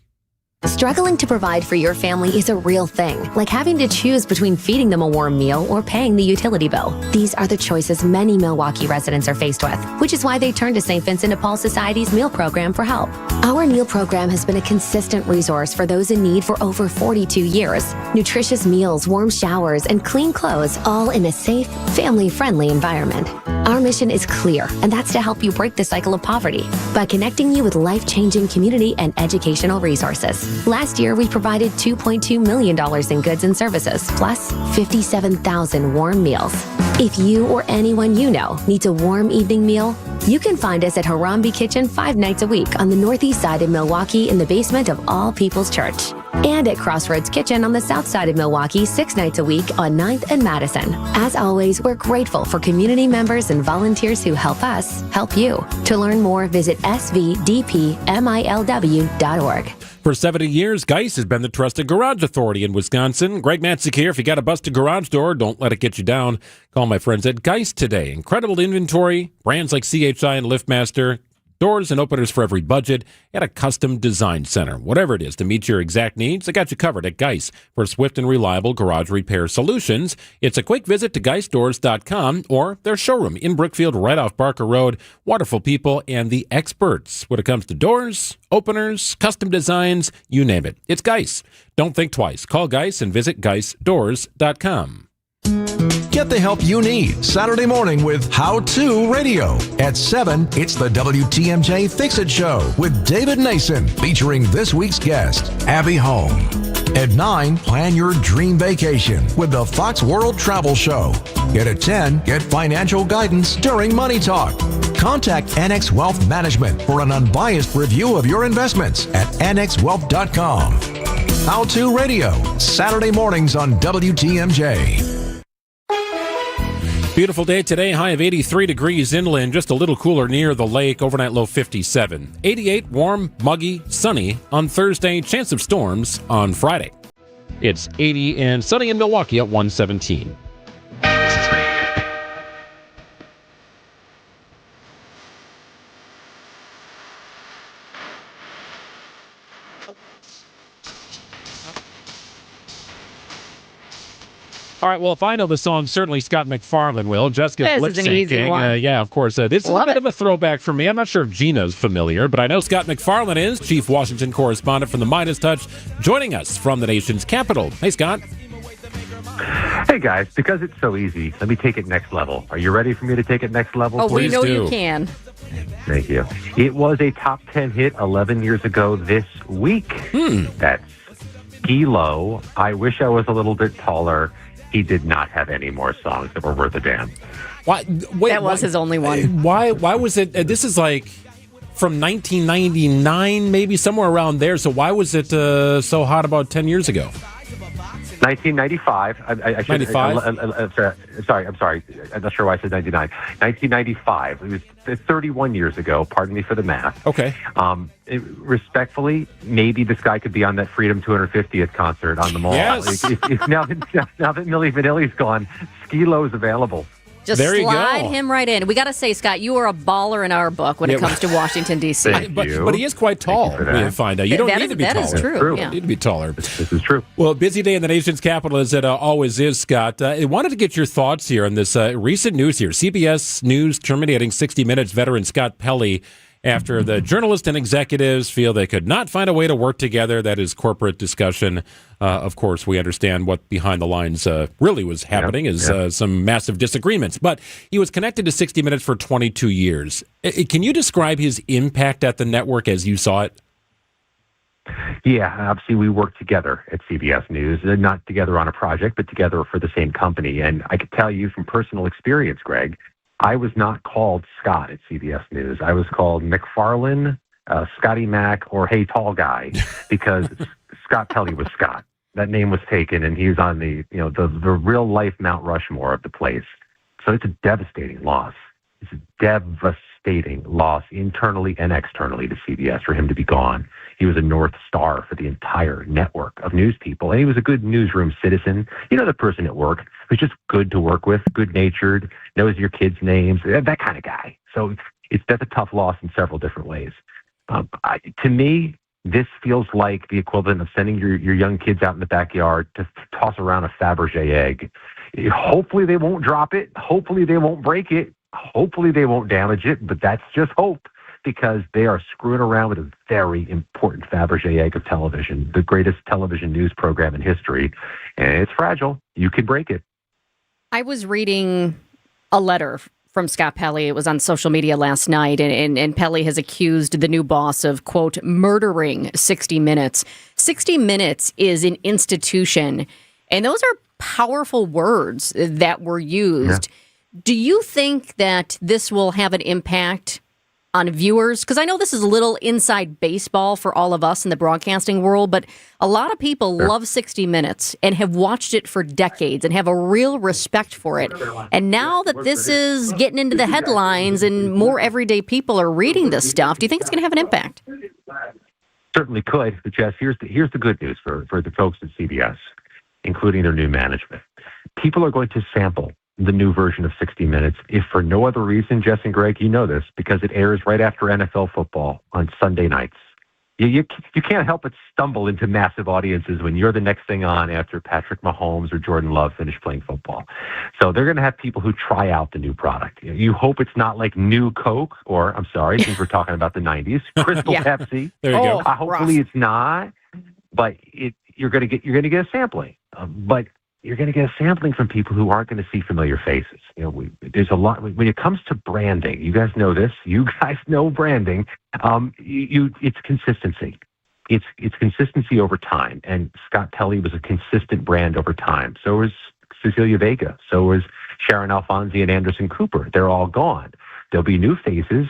Struggling to provide for your family is a real thing, like having to choose between feeding them a warm meal or paying the utility bill. These are the choices many Milwaukee residents are faced with, which is why they turn to St. Vincent de Paul Society's meal program for help. Our meal program has been a consistent resource for those in need for over 42 years. Nutritious meals, warm showers, and clean clothes, all in a safe, family-friendly environment. Our mission is clear, and that's to help you break the cycle of poverty by connecting you with life-changing community and educational resources. Last year, we provided $2.2 million in goods and services, plus 57,000 warm meals. If you or anyone you know needs a warm evening meal, you can find us at Harambe Kitchen 5 nights a week on the northeast side of Milwaukee in the basement of All People's Church. And at Crossroads Kitchen on the south side of Milwaukee 6 nights a week on 9th and Madison. As always, we're grateful for community members and volunteers who help us help you. To learn more, visit svdpmilw.org. For 70 years, Geist has been the trusted garage authority in Wisconsin. Greg Matzik here. If you got a busted garage door, don't let it get you down. Call my friends at Geist today. Incredible inventory, brands like CHI and LiftMaster, doors and openers for every budget, at a custom design center. Whatever it is to meet your exact needs, they got you covered at Geist for swift and reliable garage repair solutions. It's a quick visit to GeistDoors.com or their showroom in Brookfield right off Barker Road. Wonderful people and the experts when it comes to doors, openers, custom designs, you name it. It's Geist. Don't think twice. Call Geist and visit GeistDoors.com. Get the help you need Saturday morning with How To Radio. At 7, it's the WTMJ Fix It Show with David Nason, featuring this week's guest, Abby Home. At 9, plan your dream vacation with the Fox World Travel Show. Yet at 10, get financial guidance during Money Talk. Contact Annex Wealth Management for an unbiased review of your investments at annexwealth.com. How To Radio, Saturday mornings on WTMJ. Beautiful day today, high of 83 degrees inland, just a little cooler near the lake, overnight low 57. 88, warm, muggy, sunny on Thursday, chance of storms on Friday. It's 80 and sunny in Milwaukee at 117. All right, well, if I know the song, certainly Scott McFarlane will. Jessica's lip This is an easy one. Yeah, of course. This is a bit of a throwback for me. I'm not sure if Gina's familiar, but I know Scott McFarlane is, Chief Washington correspondent from the Midas Touch, joining us from the nation's capital. Hey, Scott. Hey, guys, because it's so easy, let me take it next level. Are you ready for me to take it next level? Oh, we know you can. Thank you. It was a top 10 hit 11 years ago this week. That's G-Lo, I Wish I Was a Little Bit Taller. He did not have any more songs that were worth a damn. That was his only one. Why was it? This is like from 1999, maybe somewhere around there. So why was it so hot about 10 years ago? 1995. I should, 95? I'm sorry. I'm not sure why I said 99. 1995. It was 31 years ago. Pardon me for the math. Okay. Respectfully, maybe this guy could be on that Freedom 250th concert on the mall. Yes. Now that Milli Vanilli's gone, Ski-Lo is available. Just there you slide go. him right in. We got to say, Scott, you are a baller in our book when it comes to Washington, D.C. But he is quite tall, we find out. You don't need to be taller. That is true. You don't need to be taller. This is true. Well, busy day in the nation's capital, as it always is, Scott. I wanted to get your thoughts here on this recent news here. CBS News terminating 60 Minutes veteran Scott Pelley after the journalists and executives feel they could not find a way to work together. That is corporate discussion. Of course, we understand what behind the lines really was happening is some massive disagreements. But he was connected to 60 Minutes for 22 years. Can you describe his impact at the network as you saw it? Yeah, obviously we worked together at CBS News, not together on a project, but together for the same company. And I could tell you from personal experience, Greg, I was not called Scott at CBS News. I was called McFarlane, Scotty Mac, or Hey Tall Guy, because Scott Pelley was Scott. That name was taken, and he was on the real life Mount Rushmore of the place. So it's a devastating loss. It's a devastating loss internally and externally to CBS for him to be gone. He was a North Star for the entire network of news people, and he was a good newsroom citizen. You know, the person at work who's just good to work with, good-natured, knows your kids' names, that kind of guy. So that's a tough loss in several different ways. To me, this feels like the equivalent of sending your young kids out in the backyard to toss around a Fabergé egg. Hopefully they won't drop it. Hopefully they won't break it. Hopefully they won't damage it, but that's just hope, because they are screwing around with a very important Fabergé egg of television, the greatest television news program in history, and it's fragile. You can break it. I was reading a letter from Scott Pelley. It was on social media last night, and Pelley has accused the new boss of, quote, murdering 60 Minutes. 60 Minutes is an institution, and those are powerful words that were used. Yeah. Do you think that this will have an impact on viewers? Because I know this is a little inside baseball for all of us in the broadcasting world, but a lot of people love 60 Minutes and have watched it for decades and have a real respect for it. And now that this is getting into the headlines and more everyday people are reading this stuff, do you think it's going to have an impact? Certainly could. But Jess, here's the good news for the folks at CBS, including their new management. People are going to sample the new version of 60 Minutes, if for no other reason, Jess and Greg, you know this, because it airs right after NFL football on Sunday nights. You can't help but stumble into massive audiences when you're the next thing on after Patrick Mahomes or Jordan Love finish playing football. So they're going to have people who try out the new product. You hope it's not like new Coke, or I'm sorry, since we're talking about the 90s, Crystal Pepsi. There you go. Hopefully it's not, but you're going to get a sampling. But you're going to get a sampling from people who aren't going to see familiar faces. You know, there's a lot when it comes to branding. You guys know this. You guys know branding. It's consistency. It's consistency over time. And Scott Pelley was a consistent brand over time. So was Cecilia Vega. So was Sharon Alfonsi and Anderson Cooper. They're all gone. There'll be new faces,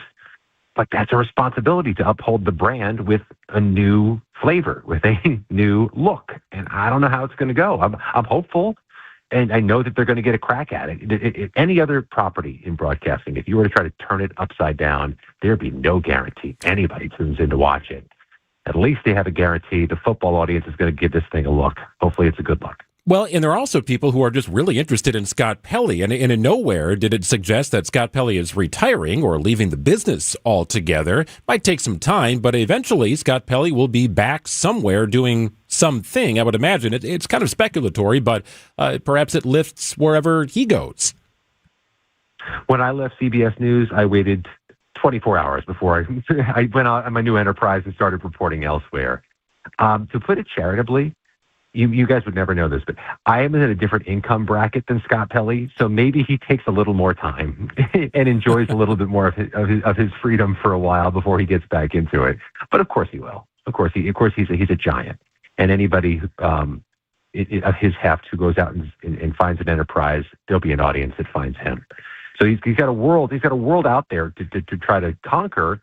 but that's a responsibility to uphold the brand with a new flavor, with a new look. And I don't know how it's going to go. I'm hopeful, and I know that they're going to get a crack at it. Any other property in broadcasting, if you were to try to turn it upside down, there'd be no guarantee anybody tunes in to watch it. At least they have a guarantee the football audience is going to give this thing a look. Hopefully it's a good look. Well, and there are also people who are just really interested in Scott Pelley, and in nowhere did it suggest that Scott Pelley is retiring or leaving the business altogether. Might take some time, but eventually Scott Pelley will be back somewhere doing something. I would imagine it's kind of speculatory, but perhaps it lifts wherever he goes. When I left CBS News, I waited 24 hours before I went out on my new enterprise and started reporting elsewhere. To put it charitably, you guys would never know this, but I am in a different income bracket than Scott Pelley, so maybe he takes a little more time and enjoys a little bit more of his freedom for a while before he gets back into it. But of course he will. Of course he's a giant, and anybody of his heft who goes out and finds an enterprise, there'll be an audience that finds him. So he's got a world. He's got a world out there to try to conquer.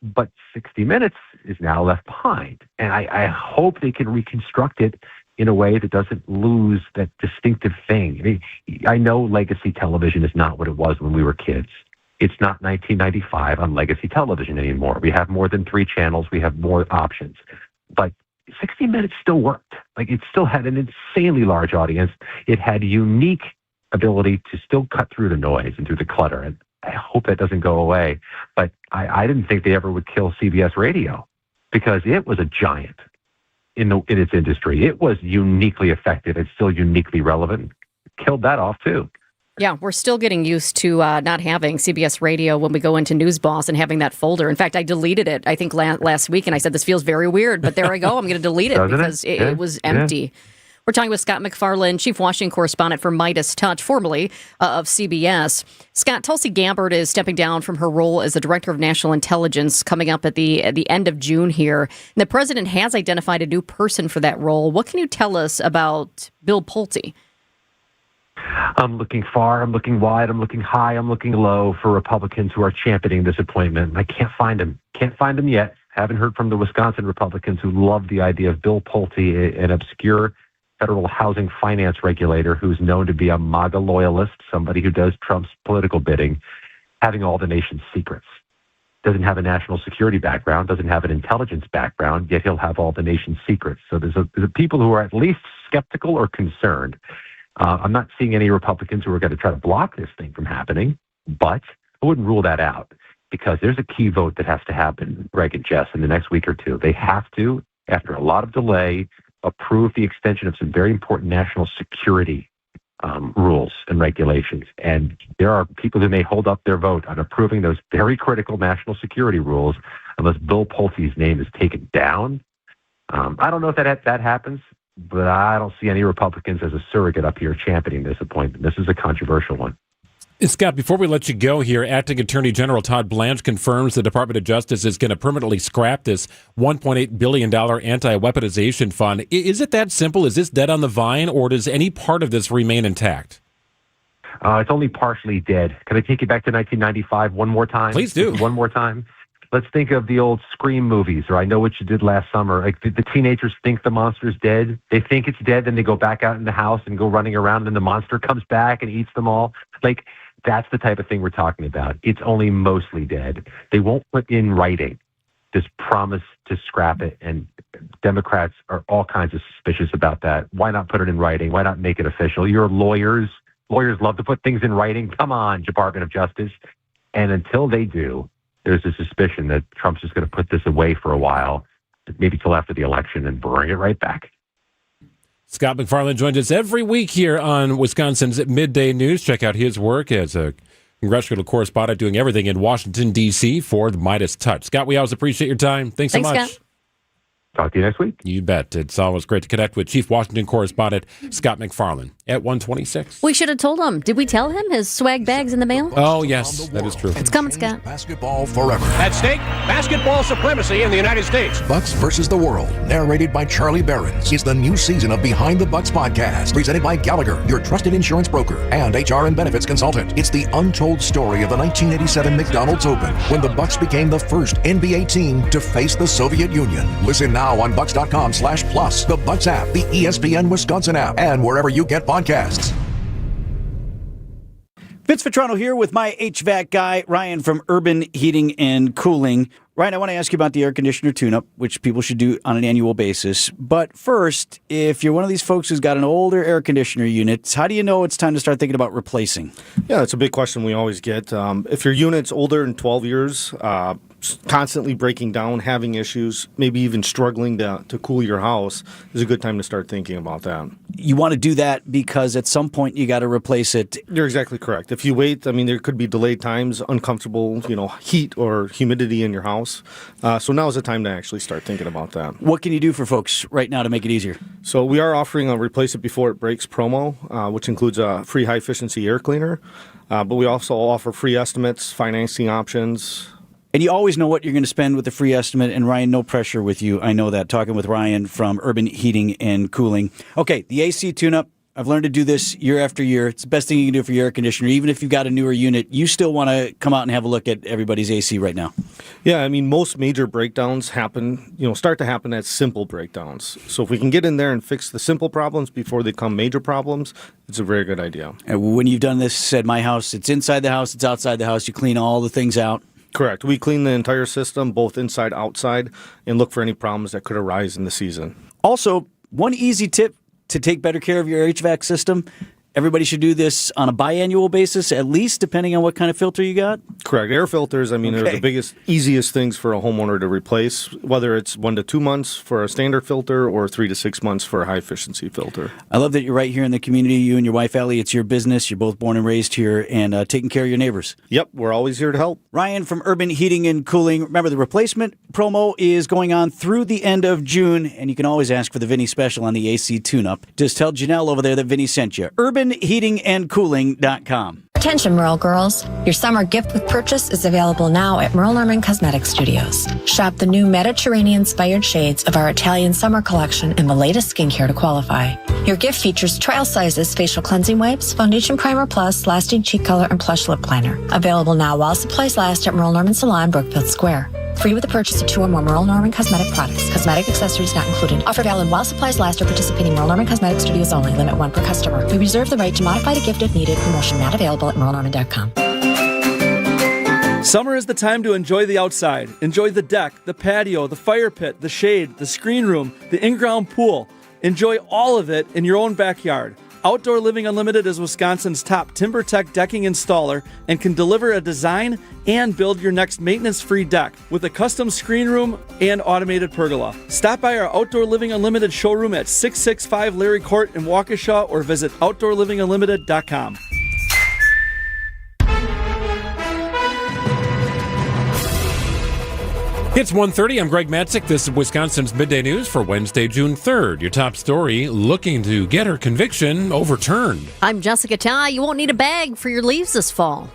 But 60 Minutes is now left behind. And I hope they can reconstruct it in a way that doesn't lose that distinctive thing. I mean, I know legacy television is not what it was when we were kids. It's not 1995 on legacy television anymore. We have more than 3 channels. We have more options. But 60 Minutes still worked. Like, it still had an insanely large audience. It had unique ability to still cut through the noise and through the clutter. And I hope that doesn't go away. But I didn't think they ever would kill CBS Radio, because it was a giant in its industry. It was uniquely effective. It's still uniquely relevant. Killed that off, too. Yeah, we're still getting used to not having CBS Radio when we go into News Boss and having that folder. In fact, I deleted it, I think, last week, and I said, this feels very weird, but there I go. I'm going to delete it because it was empty. Yeah. We're talking with Scott McFarland, Chief Washington Correspondent for Midas Touch, formerly of CBS. Scott, Tulsi Gabbard is stepping down from her role as the Director of National Intelligence coming up at the end of June here. And the president has identified a new person for that role. What can you tell us about Bill Pulte? I'm looking far, I'm looking wide, I'm looking high, I'm looking low for Republicans who are championing this appointment. I can't find them. Can't find them yet. Haven't heard from the Wisconsin Republicans who love the idea of Bill Pulte, an obscure federal housing finance regulator who's known to be a MAGA loyalist, somebody who does Trump's political bidding, having all the nation's secrets. Doesn't have a national security background, doesn't have an intelligence background, yet he'll have all the nation's secrets. So there's people who are at least skeptical or concerned. I'm not seeing any Republicans who are going to try to block this thing from happening, but I wouldn't rule that out, because there's a key vote that has to happen, Greg and Jess, in the next week or two. They have to, after a lot of delay, approve the extension of some very important national security rules and regulations. And there are people who may hold up their vote on approving those very critical national security rules unless Bill Pulte's name is taken down. I don't know if that happens, but I don't see any Republicans as a surrogate up here championing this appointment. This is a controversial one. Scott, before we let you go here, Acting Attorney General Todd Blanche confirms the Department of Justice is going to permanently scrap this $1.8 billion anti-weaponization fund. Is it that simple? Is this dead on the vine, or does any part of this remain intact? It's only partially dead. Can I take you back to 1995 one more time? Please do. One more time. Let's think of the old Scream movies, or I Know What You Did Last Summer. Like the teenagers think the monster's dead. They think it's dead, then they go back out in the house and go running around, and the monster comes back and eats them all. Like, that's the type of thing we're talking about. It's only mostly dead. They won't put in writing this promise to scrap it, and Democrats are all kinds of suspicious about that. Why not put it in writing? Why not make it official? You're lawyers. Lawyers love to put things in writing. Come on, Department of Justice. And until they do, there's a suspicion that Trump's just going to put this away for a while, maybe till after the election, and bring it right back. Scott McFarland joins us every week here on Wisconsin's Midday News. Check out his work as a congressional correspondent doing everything in Washington, D.C. for the Midas Touch. Scott, we always appreciate your time. Thanks so much. Scott. Talk to you next week. You bet. It's always great to connect with Chief Washington Correspondent Scott McFarland at 1:26. We should have told him. Did we tell him his swag bag's in the mail? Oh, yes, that is true. It's coming, Scott. Basketball forever. At stake, basketball supremacy in the United States. Bucks versus the World, narrated by Charlie Behrens, is the new season of Behind the Bucks podcast, presented by Gallagher, your trusted insurance broker and HR and benefits consultant. It's the untold story of the 1987 McDonald's Open, when the Bucks became the first NBA team to face the Soviet Union. Listen now on Bucks.com/plus, the Bucks app, the ESPN Wisconsin app, and wherever you get podcasts. Vince Vitrano here with my HVAC guy, Ryan from Urban Heating and Cooling. Ryan, I want to ask you about the air conditioner tune-up, which people should do on an annual basis. But first, if you're one of these folks who's got an older air conditioner unit, how do you know it's time to start thinking about replacing? Yeah, it's a big question we always get. If your unit's older than 12 years, constantly breaking down, having issues, maybe even struggling to cool your house, is a good time to start thinking about that. You want to do that because at some point you got to replace it. You're exactly correct. If you wait, there could be delayed times, uncomfortable, heat or humidity in your house. So now is the time to actually start thinking about that. What can you do for folks right now to make it easier? So we are offering a Replace It Before It Breaks promo, which includes a free high-efficiency air cleaner. But we also offer free estimates, financing options. And you always know what you're going to spend with the free estimate. And Ryan, no pressure with you. I know that. Talking with Ryan from Urban Heating and Cooling. Okay, the AC tune-up. I've learned to do this year after year. It's the best thing you can do for your air conditioner. Even if you've got a newer unit, you still want to come out and have a look at everybody's AC right now. Yeah, I mean, most major breakdowns start to happen as simple breakdowns. So if we can get in there and fix the simple problems before they become major problems, it's a very good idea. And when you've done this at my house, it's inside the house, it's outside the house. You clean all the things out. Correct. We clean the entire system, both inside, outside, and look for any problems that could arise in the season. Also, one easy tip to take better care of your HVAC system. Everybody should do this on a biannual basis, at least, depending on what kind of filter you got. Correct. Air filters, they're the biggest, easiest things for a homeowner to replace, whether it's 1 to 2 months for a standard filter or 3 to 6 months for a high-efficiency filter. I love that you're right here in the community. You and your wife, Ellie, it's your business. You're both born and raised here and taking care of your neighbors. Yep, we're always here to help. Ryan from Urban Heating and Cooling. Remember, the replacement promo is going on through the end of June, and you can always ask for the Vinny special on the AC tune-up. Just tell Janelle over there that Vinny sent you. UrbanHeatingandCooling.com. Attention, Merle girls. Your summer gift with purchase is available now at Merle Norman Cosmetic Studios. Shop the new Mediterranean-inspired shades of our Italian summer collection and the latest skincare to qualify. Your gift features trial sizes facial cleansing wipes, foundation primer plus, lasting cheek color, and plush lip liner. Available now while supplies last at Merle Norman Salon, Brookfield Square. Free with the purchase of 2 or more Merle Norman cosmetic products. Cosmetic accessories not included. Offer valid while supplies last or participating Merle Norman Cosmetic Studios only. Limit 1 per customer. We reserve the right to modify the gift if needed. Promotion not available at merlenorman.com. Summer is the time to enjoy the outside. Enjoy the deck, the patio, the fire pit, the shade, the screen room, the in-ground pool. Enjoy all of it in your own backyard. Outdoor Living Unlimited is Wisconsin's top TimberTech decking installer and can deliver a design and build your next maintenance-free deck with a custom screen room and automated pergola. Stop by our Outdoor Living Unlimited showroom at 665 Larry Court in Waukesha or visit OutdoorLivingUnlimited.com. It's 1:30. I'm Greg Matzik. This is Wisconsin's Midday News for Wednesday, June 3rd. Your top story, looking to get her conviction overturned. I'm Jessica Ty. You won't need a bag for your leaves this fall.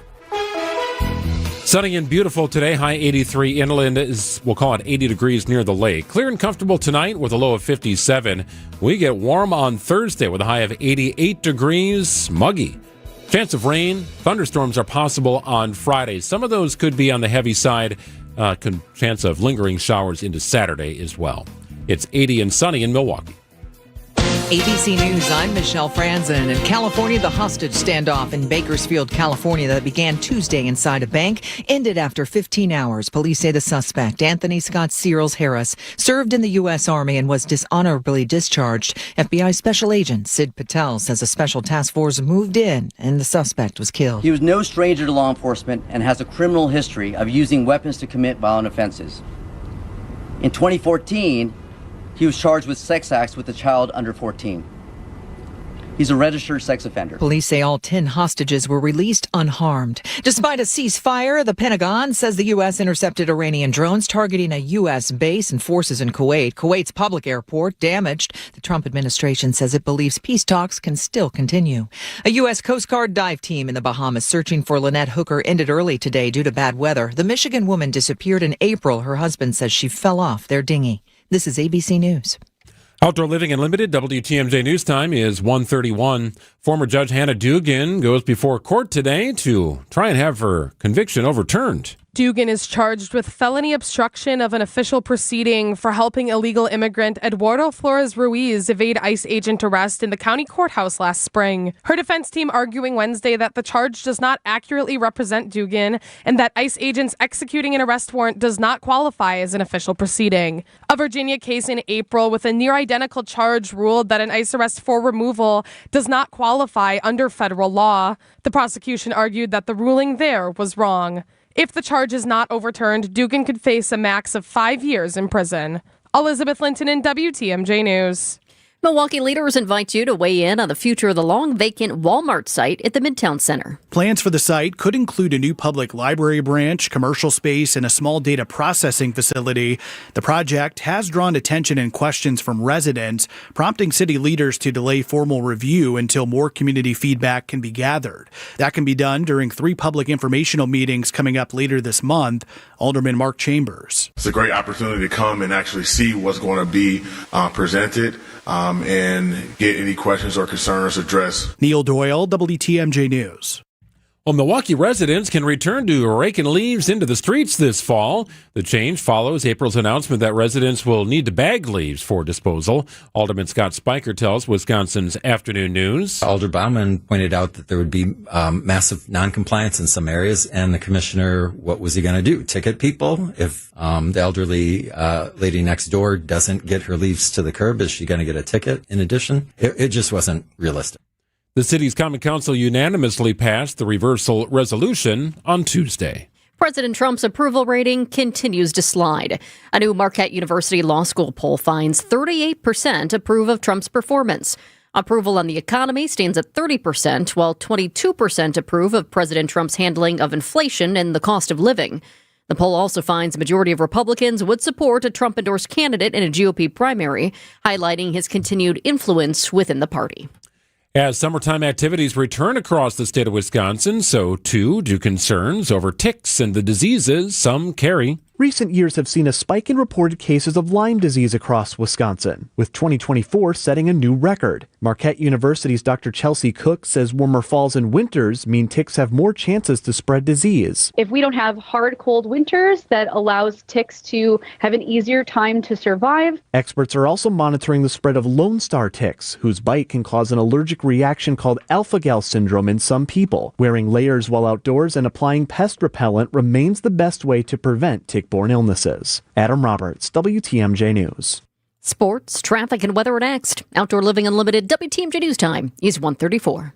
Sunny and beautiful today. High 83 inland is, we'll call it 80 degrees near the lake. Clear and comfortable tonight with a low of 57. We get warm on Thursday with a high of 88 degrees. Muggy. Chance of rain. Thunderstorms are possible on Friday. Some of those could be on the heavy side. Chance of lingering showers into Saturday as well. It's 80 and sunny in Milwaukee. ABC News, I'm Michelle Franzen. In California, the hostage standoff in Bakersfield, California that began Tuesday inside a bank ended after 15 hours. Police say the suspect, Anthony Scott Searles Harris, served in the U.S. Army and was dishonorably discharged. FBI Special Agent Sid Patel says a special task force moved in and the suspect was killed. He was no stranger to law enforcement and has a criminal history of using weapons to commit violent offenses. In 2014, he was charged with sex acts with a child under 14. He's a registered sex offender. Police say all 10 hostages were released unharmed. Despite a ceasefire, the Pentagon says the U.S. intercepted Iranian drones targeting a U.S. base and forces in Kuwait. Kuwait's public airport damaged. The Trump administration says it believes peace talks can still continue. A U.S. Coast Guard dive team in the Bahamas searching for Lynette Hooker ended early today due to bad weather. The Michigan woman disappeared in April. Her husband says she fell off their dinghy. This is ABC News. Outdoor Living Unlimited, WTMJ News Time is 1:31. Former Judge Hannah Dugan goes before court today to try and have her conviction overturned. Dugan is charged with felony obstruction of an official proceeding for helping illegal immigrant Eduardo Flores Ruiz evade ICE agent arrest in the county courthouse last spring. Her defense team arguing Wednesday that the charge does not accurately represent Dugan and that ICE agents executing an arrest warrant does not qualify as an official proceeding. A Virginia case in April with a near identical charge ruled that an ICE arrest for removal does not qualify under federal law. The prosecution argued that the ruling there was wrong. If the charge is not overturned, Dugan could face a max of 5 years in prison. Elizabeth Linton in WTMJ News. Milwaukee leaders invite you to weigh in on the future of the long-vacant Walmart site at the Midtown Center. Plans for the site could include a new public library branch, commercial space, and a small data processing facility. The project has drawn attention and questions from residents, prompting city leaders to delay formal review until more community feedback can be gathered. That can be done during 3 public informational meetings coming up later this month. Alderman Mark Chambers. It's a great opportunity to come and actually see what's going to be presented. and get any questions or concerns addressed. Neil Doyle, WTMJ News. Well, Milwaukee residents can return to raking leaves into the streets this fall. The change follows April's announcement that residents will need to bag leaves for disposal. Alderman Scott Spiker tells Wisconsin's Afternoon News. Alder Bauman pointed out that there would be massive noncompliance in some areas, and the commissioner, what was he going to do? Ticket people? If the elderly lady next door doesn't get her leaves to the curb, is she going to get a ticket in addition? It just wasn't realistic. The city's Common Council unanimously passed the reversal resolution on Tuesday. President Trump's approval rating continues to slide. A new Marquette University Law School poll finds 38% approve of Trump's performance. Approval on the economy stands at 30%, while 22% approve of President Trump's handling of inflation and the cost of living. The poll also finds a majority of Republicans would support a Trump-endorsed candidate in a GOP primary, highlighting his continued influence within the party. As summertime activities return across the state of Wisconsin, so too do concerns over ticks and the diseases some carry. Recent years have seen a spike in reported cases of Lyme disease across Wisconsin, with 2024 setting a new record. Marquette University's Dr. Chelsea Cook says warmer falls and winters mean ticks have more chances to spread disease. If we don't have hard, cold winters, that allows ticks to have an easier time to survive. Experts are also monitoring the spread of Lone Star ticks, whose bite can cause an allergic reaction called alpha-gal syndrome in some people. Wearing layers while outdoors and applying pest repellent remains the best way to prevent tick-borne illnesses. Adam Roberts, WTMJ News. Sports, traffic, and weather are next. Outdoor Living Unlimited, WTMJ News Time is 1:34.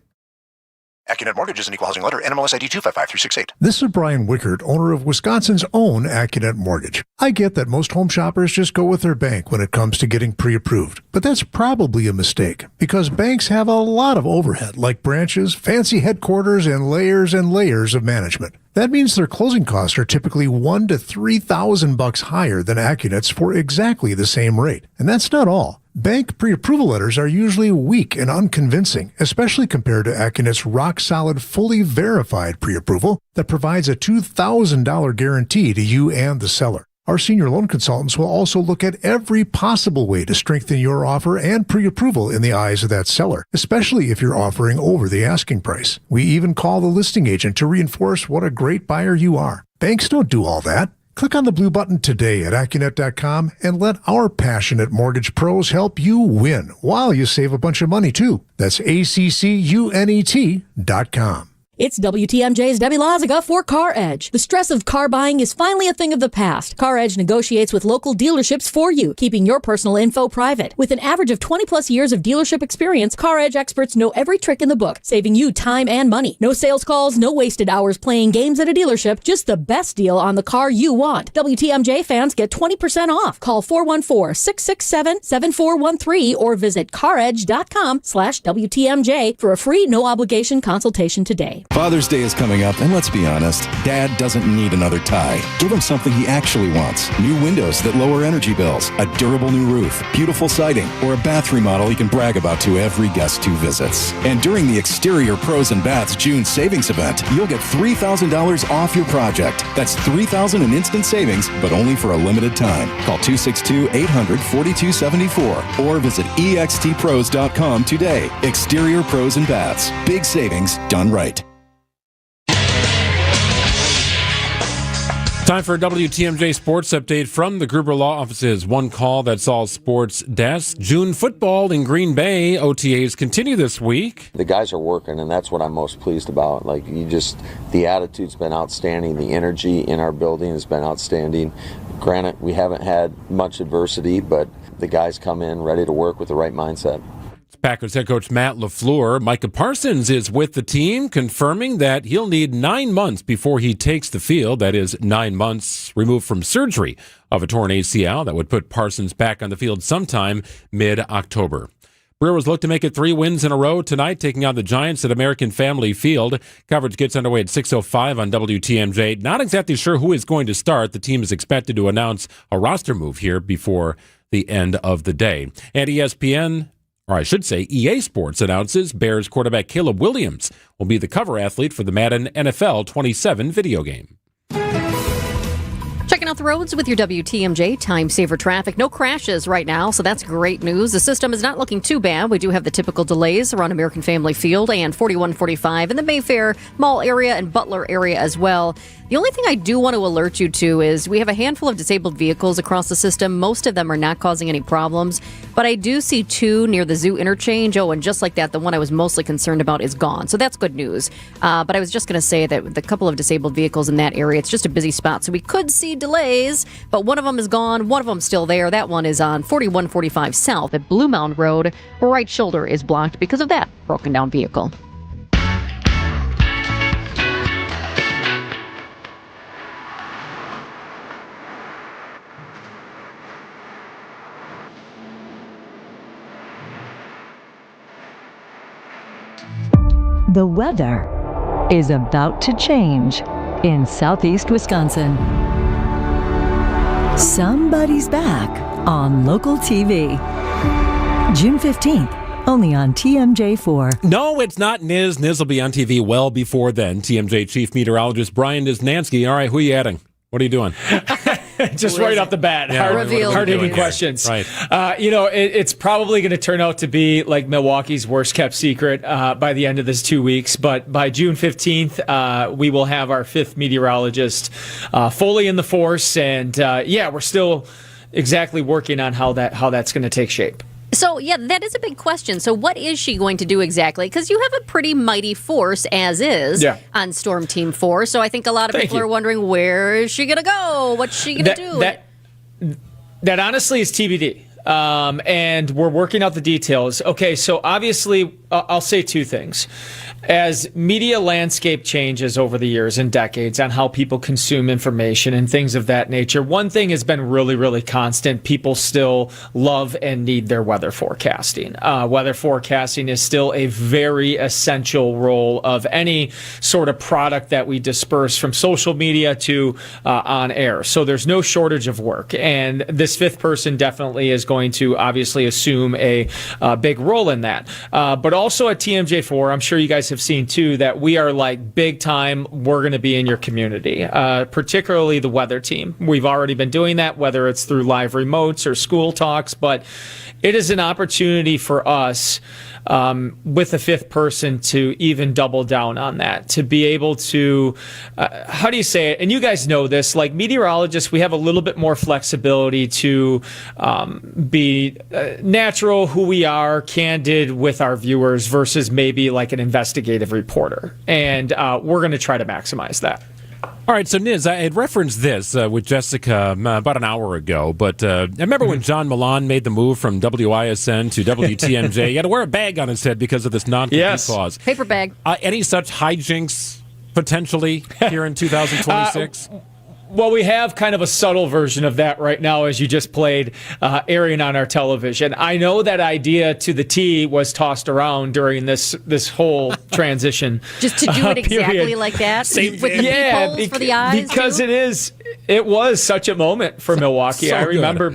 AccuNet Mortgage is an equal housing lender. NMLS ID 255368. This is Brian Wickert, owner of Wisconsin's own AccuNet Mortgage. I get that most home shoppers just go with their bank when it comes to getting pre-approved, but that's probably a mistake because banks have a lot of overhead like branches, fancy headquarters, and layers of management. That means their closing costs are typically $1,000 to $3,000 higher than AccuNet's for exactly the same rate. And that's not all. Bank pre-approval letters are usually weak and unconvincing, especially compared to AccuNet's rock-solid, fully verified pre-approval that provides a $2,000 guarantee to you and the seller. Our senior loan consultants will also look at every possible way to strengthen your offer and pre-approval in the eyes of that seller, especially if you're offering over the asking price. We even call the listing agent to reinforce what a great buyer you are. Banks don't do all that. Click on the blue button today at AccuNet.com and let our passionate mortgage pros help you win while you save a bunch of money too. That's ACCUNET.com. It's WTMJ's Debbie Loziga for Car Edge. The stress of car buying is finally a thing of the past. Car Edge negotiates with local dealerships for you, keeping your personal info private. With an average of 20 plus years of dealership experience, Car Edge experts know every trick in the book, saving you time and money. No sales calls, no wasted hours playing games at a dealership, just the best deal on the car you want. WTMJ fans get 20% off. Call 414-667-7413 or visit caredge.com/WTMJ for a free no obligation consultation today. Father's Day is coming up, and let's be honest, Dad doesn't need another tie. Give him something he actually wants. New windows that lower energy bills, a durable new roof, beautiful siding, or a bath remodel he can brag about to every guest who visits. And during the Exterior Pros and Baths June savings event, you'll get $3,000 off your project. That's $3,000 in instant savings, but only for a limited time. Call 262-800-4274 or visit extpros.com today. Exterior Pros and Baths. Big savings done right. Time for a WTMJ Sports Update from the Gruber Law Office's One Call That's All Sports desk. June football in Green Bay. OTAs continue this week. The guys are working, and that's what I'm most pleased about. The attitude's been outstanding. The energy in our building has been outstanding. Granted, we haven't had much adversity, but the guys come in ready to work with the right mindset. Packers head coach Matt LaFleur. Micah Parsons is with the team, confirming that he'll need 9 months before he takes the field. That is 9 months removed from surgery of a torn ACL. That would put Parsons back on the field sometime mid-October. Brewers look to make it 3 wins in a row tonight, taking on the Giants at American Family Field. Coverage gets underway at 6:05 on WTMJ. Not exactly sure who is going to start. The team is expected to announce a roster move here before the end of the day. And EA Sports announces Bears quarterback Caleb Williams will be the cover athlete for the Madden NFL 27 video game. Checking out out the roads with your WTMJ time saver traffic. No crashes right now, so that's great news. The system is not looking too bad. We do have the typical delays around American Family Field and 4145 in the Mayfair Mall area and Butler area as well. The only thing I do want to alert you to is we have a handful of disabled vehicles across the system. Most of them are not causing any problems, but I do see 2 near the Zoo interchange. Oh, and just like that, the one I was mostly concerned about is gone. So that's good news. But I was just going to say that with a couple of disabled vehicles in that area, it's just a busy spot. So we could see delays, but one of them is gone. One of them's still there. That one is on 4145 South at Blue Mound Road. Right shoulder is blocked because of that broken down vehicle. The weather is about to change in southeast Wisconsin. Somebody's back on local TV. June 15th, only on TMJ4. No, it's not Niz. Niz will be on TV well before then. TMJ Chief Meteorologist Brian Niznansky. All right, who are you adding? What are you doing? Just right off the bat, hard-hitting questions. Right. It's probably going to turn out to be like Milwaukee's worst-kept secret by the end of this 2 weeks. But by June 15th, we will have our 5th meteorologist fully in the force. And, we're still exactly working on how that's going to take shape. So, that is a big question. So what is she going to do exactly? Because you have a pretty mighty force, as is, on Storm Team 4. So I think a lot of people are wondering, where is she going to go? What's she going to do? That honestly is TBD. And we're working out the details. Okay, so obviously, I'll say 2 things. As media landscape changes over the years and decades on how people consume information and things of that nature, one thing has been really, really constant. People still love and need their weather forecasting. Weather forecasting is still a very essential role of any sort of product that we disperse from social media to on air. So there's no shortage of work. And this 5th person definitely is going to obviously assume a big role in that. But also at TMJ4, I'm sure you guys have seen too that we are like big time. We're going to be in your community, particularly the weather team. We've already been doing that, whether it's through live remotes or school talks, but it is an opportunity for us with the 5th person to even double down on that, to be able to, how do you say it? And you guys know this, like meteorologists, we have a little bit more flexibility to be natural, who we are, candid with our viewers versus maybe like an investigative reporter. And we're going to try to maximize that. All right, so Niz, I had referenced this with Jessica about an hour ago, but I remember when John Milan made the move from WISN to WTMJ, he had to wear a bag on his head because of this non-compete clause. Paper bag. Any such hijinks potentially here in 2026? Well, we have kind of a subtle version of that right now, as you just played, airing on our television. I know that idea to the T was tossed around during this whole transition. Just to do it exactly like that? With the peepholes for the eyes? Because it was such a moment for Milwaukee. I remember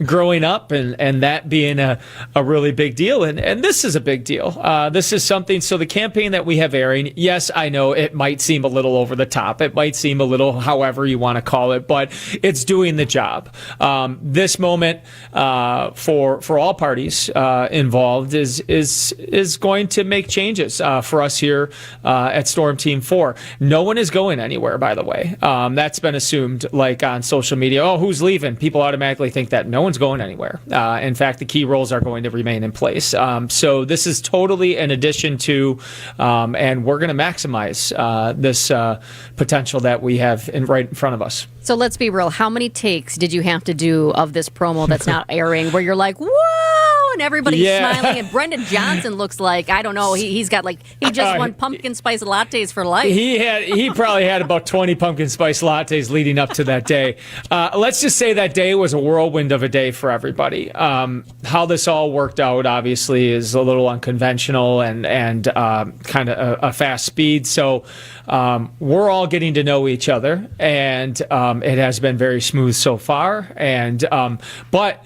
growing up and that being a really big deal. And this is a big deal. This is something. So the campaign that we have airing, yes, I know it might seem a little over the top. It might seem a little however you want to call it, but it's doing the job. This moment for all parties involved is going to make changes for us here at Storm Team 4. No one is going anywhere, by the way. That's been assumed like on social media. Oh, who's leaving? People automatically think that no one's going anywhere. In fact, the key roles are going to remain in place. So this is totally an addition to, and we're going to maximize this potential that we have right in front of us. So let's be real. How many takes did you have to do of this promo that's not airing where you're like, whoa, and everybody's smiling, and Brendan Johnson looks like, I don't know, he just won pumpkin spice lattes for life. He probably had about 20 pumpkin spice lattes leading up to that day. Let's just say that day was a whirlwind of a day for everybody. How this all worked out, obviously, is a little unconventional and kind of a fast speed. So we're all getting to know each other, and it has been very smooth so far. And but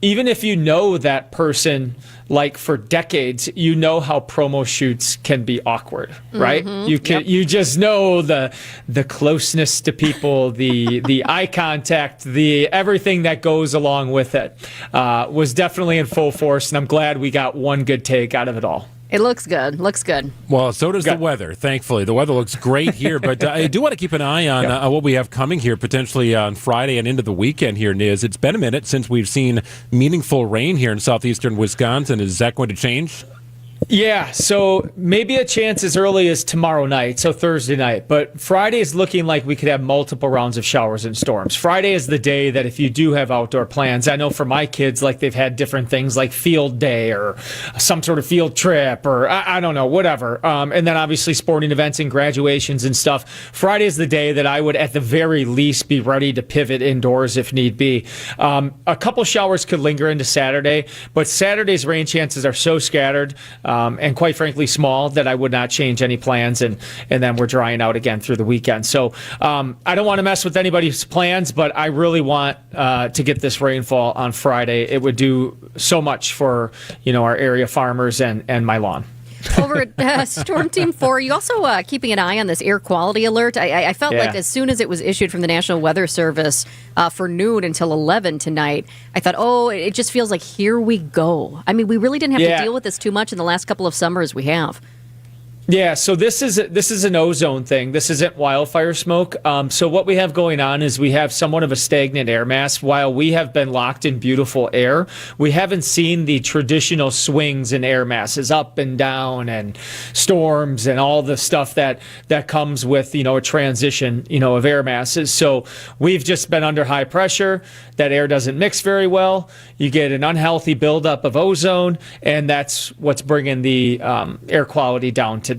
even if you know that person like for decades, you know how promo shoots can be awkward, right? You just know the closeness to people, the eye contact, the everything that goes along with it was definitely in full force, and I'm glad we got one good take out of it all. It looks good. Looks good. Well, so does the weather, thankfully. The weather looks great here, but I do want to keep an eye on what we have coming here, potentially on Friday and into the weekend here, Niz. It's been a minute since we've seen meaningful rain here in southeastern Wisconsin. Is that going to change? Yeah, so maybe a chance as early as tomorrow night, so Thursday night. But Friday is looking like we could have multiple rounds of showers and storms. Friday is the day that if you do have outdoor plans, I know for my kids, like they've had different things like field day or some sort of field trip or I don't know, whatever. And then obviously sporting events and graduations and stuff. Friday is the day that I would at the very least be ready to pivot indoors if need be. A couple showers could linger into Saturday, but Saturday's rain chances are so scattered and quite frankly small that I would not change any plans, and then we're drying out again through the weekend. So I don't want to mess with anybody's plans, but I really want to get this rainfall on Friday. It would do so much for our area farmers and my lawn. Over at Storm Team 4, you also keeping an eye on this air quality alert. I felt like as soon as it was issued from the National Weather Service for noon until 11 tonight, I thought, it just feels like here we go. I mean, we really didn't have to deal with this too much in the last couple of summers we have. Yeah, so this is an ozone thing. This isn't wildfire smoke. So what we have going on is we have somewhat of a stagnant air mass. While we have been locked in beautiful air, we haven't seen the traditional swings in air masses up and down and storms and all the stuff that comes with a transition of air masses. So we've just been under high pressure. That air doesn't mix very well. You get an unhealthy buildup of ozone, and that's what's bringing the air quality down today.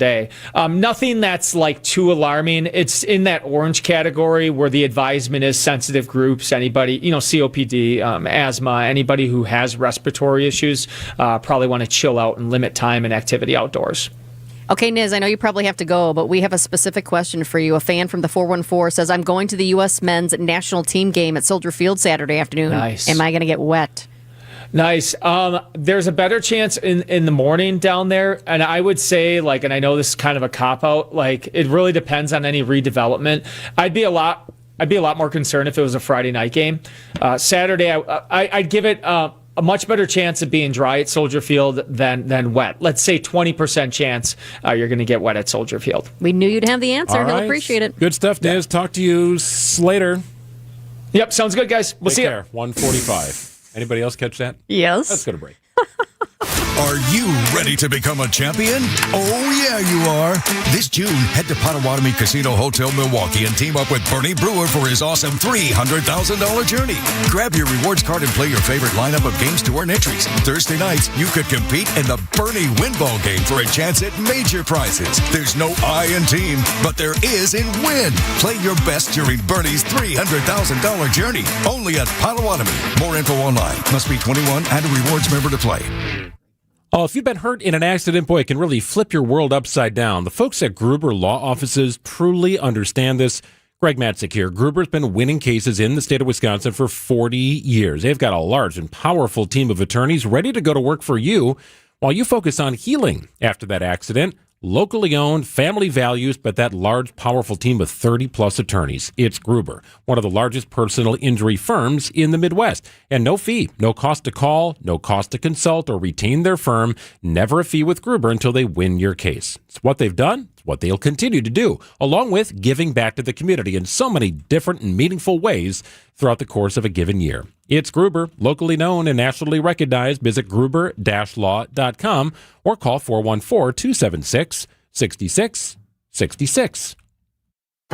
Nothing that's like too alarming. It's in that orange category where the advisement is sensitive groups, anybody, COPD, asthma, anybody who has respiratory issues probably want to chill out and limit time and activity outdoors. Okay, Niz, I know you probably have to go, but we have a specific question for you. A fan from the 414 says, I'm going to the U.S. men's national team game at Soldier Field Saturday afternoon. Nice. Am I going to get wet? Nice. There's a better chance in the morning down there. And I would say, and I know this is kind of a cop-out, it really depends on any redevelopment. I'd be a lot more concerned if it was a Friday night game. Saturday, I'd give it a much better chance of being dry at Soldier Field than wet. Let's say 20% chance you're going to get wet at Soldier Field. We knew you'd have the answer. He'll appreciate it. Good stuff, Niz. Talk to you later. Yep, sounds good, guys. We'll see you. 1:45. Anybody else catch that? Yes. Let's go to break. Are you ready to become a champion? Oh, yeah, you are. This June, head to Potawatomi Casino Hotel Milwaukee and team up with Bernie Brewer for his awesome $300,000 journey. Grab your rewards card and play your favorite lineup of games to earn entries. Thursday nights, you could compete in the Bernie Winball game for a chance at major prizes. There's no I in team, but there is in win. Play your best during Bernie's $300,000 journey. Only at Potawatomi. More info online. Must be 21 and a rewards member to play. Oh, if you've been hurt in an accident, boy, it can really flip your world upside down. The folks at Gruber Law Offices truly understand this. Greg Matzik here. Gruber's been winning cases in the state of Wisconsin for 40 years. They've got a large and powerful team of attorneys ready to go to work for you while you focus on healing after that accident. Locally owned, family values, but that large, powerful team of 30-plus attorneys. It's Gruber, one of the largest personal injury firms in the Midwest. And no fee, no cost to call, no cost to consult or retain their firm. Never a fee with Gruber until they win your case. It's what they've done. It's what they'll continue to do, along with giving back to the community in so many different and meaningful ways throughout the course of a given year. It's Gruber, locally known and nationally recognized. Visit gruber-law.com or call 414-276-6666.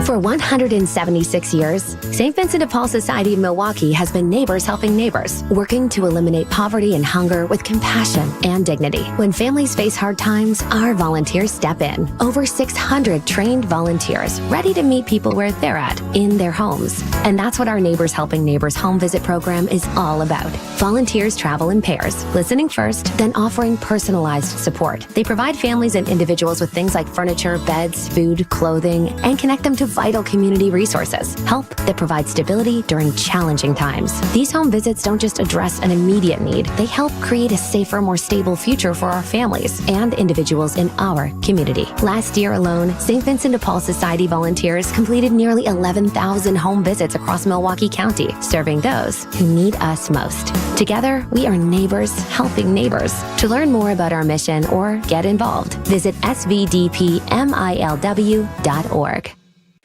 For 176 years, St. Vincent de Paul Society of Milwaukee has been neighbors helping neighbors, working to eliminate poverty and hunger with compassion and dignity. When families face hard times, our volunteers step in. Over 600 trained volunteers ready to meet people where they're at, in their homes. And that's what our Neighbors Helping Neighbors home visit program is all about. Volunteers travel in pairs, listening first, then offering personalized support. They provide families and individuals with things like furniture, beds, food, clothing, and connect them to to vital community resources, help that provides stability during challenging times. These home visits don't just address an immediate need, they help create a safer, more stable future for our families and individuals in our community. Last year alone, St. Vincent de Paul Society volunteers completed nearly 11,000 home visits across Milwaukee County, serving those who need us most. Together, we are neighbors helping neighbors. To learn more about our mission or get involved, visit svdpmilw.org.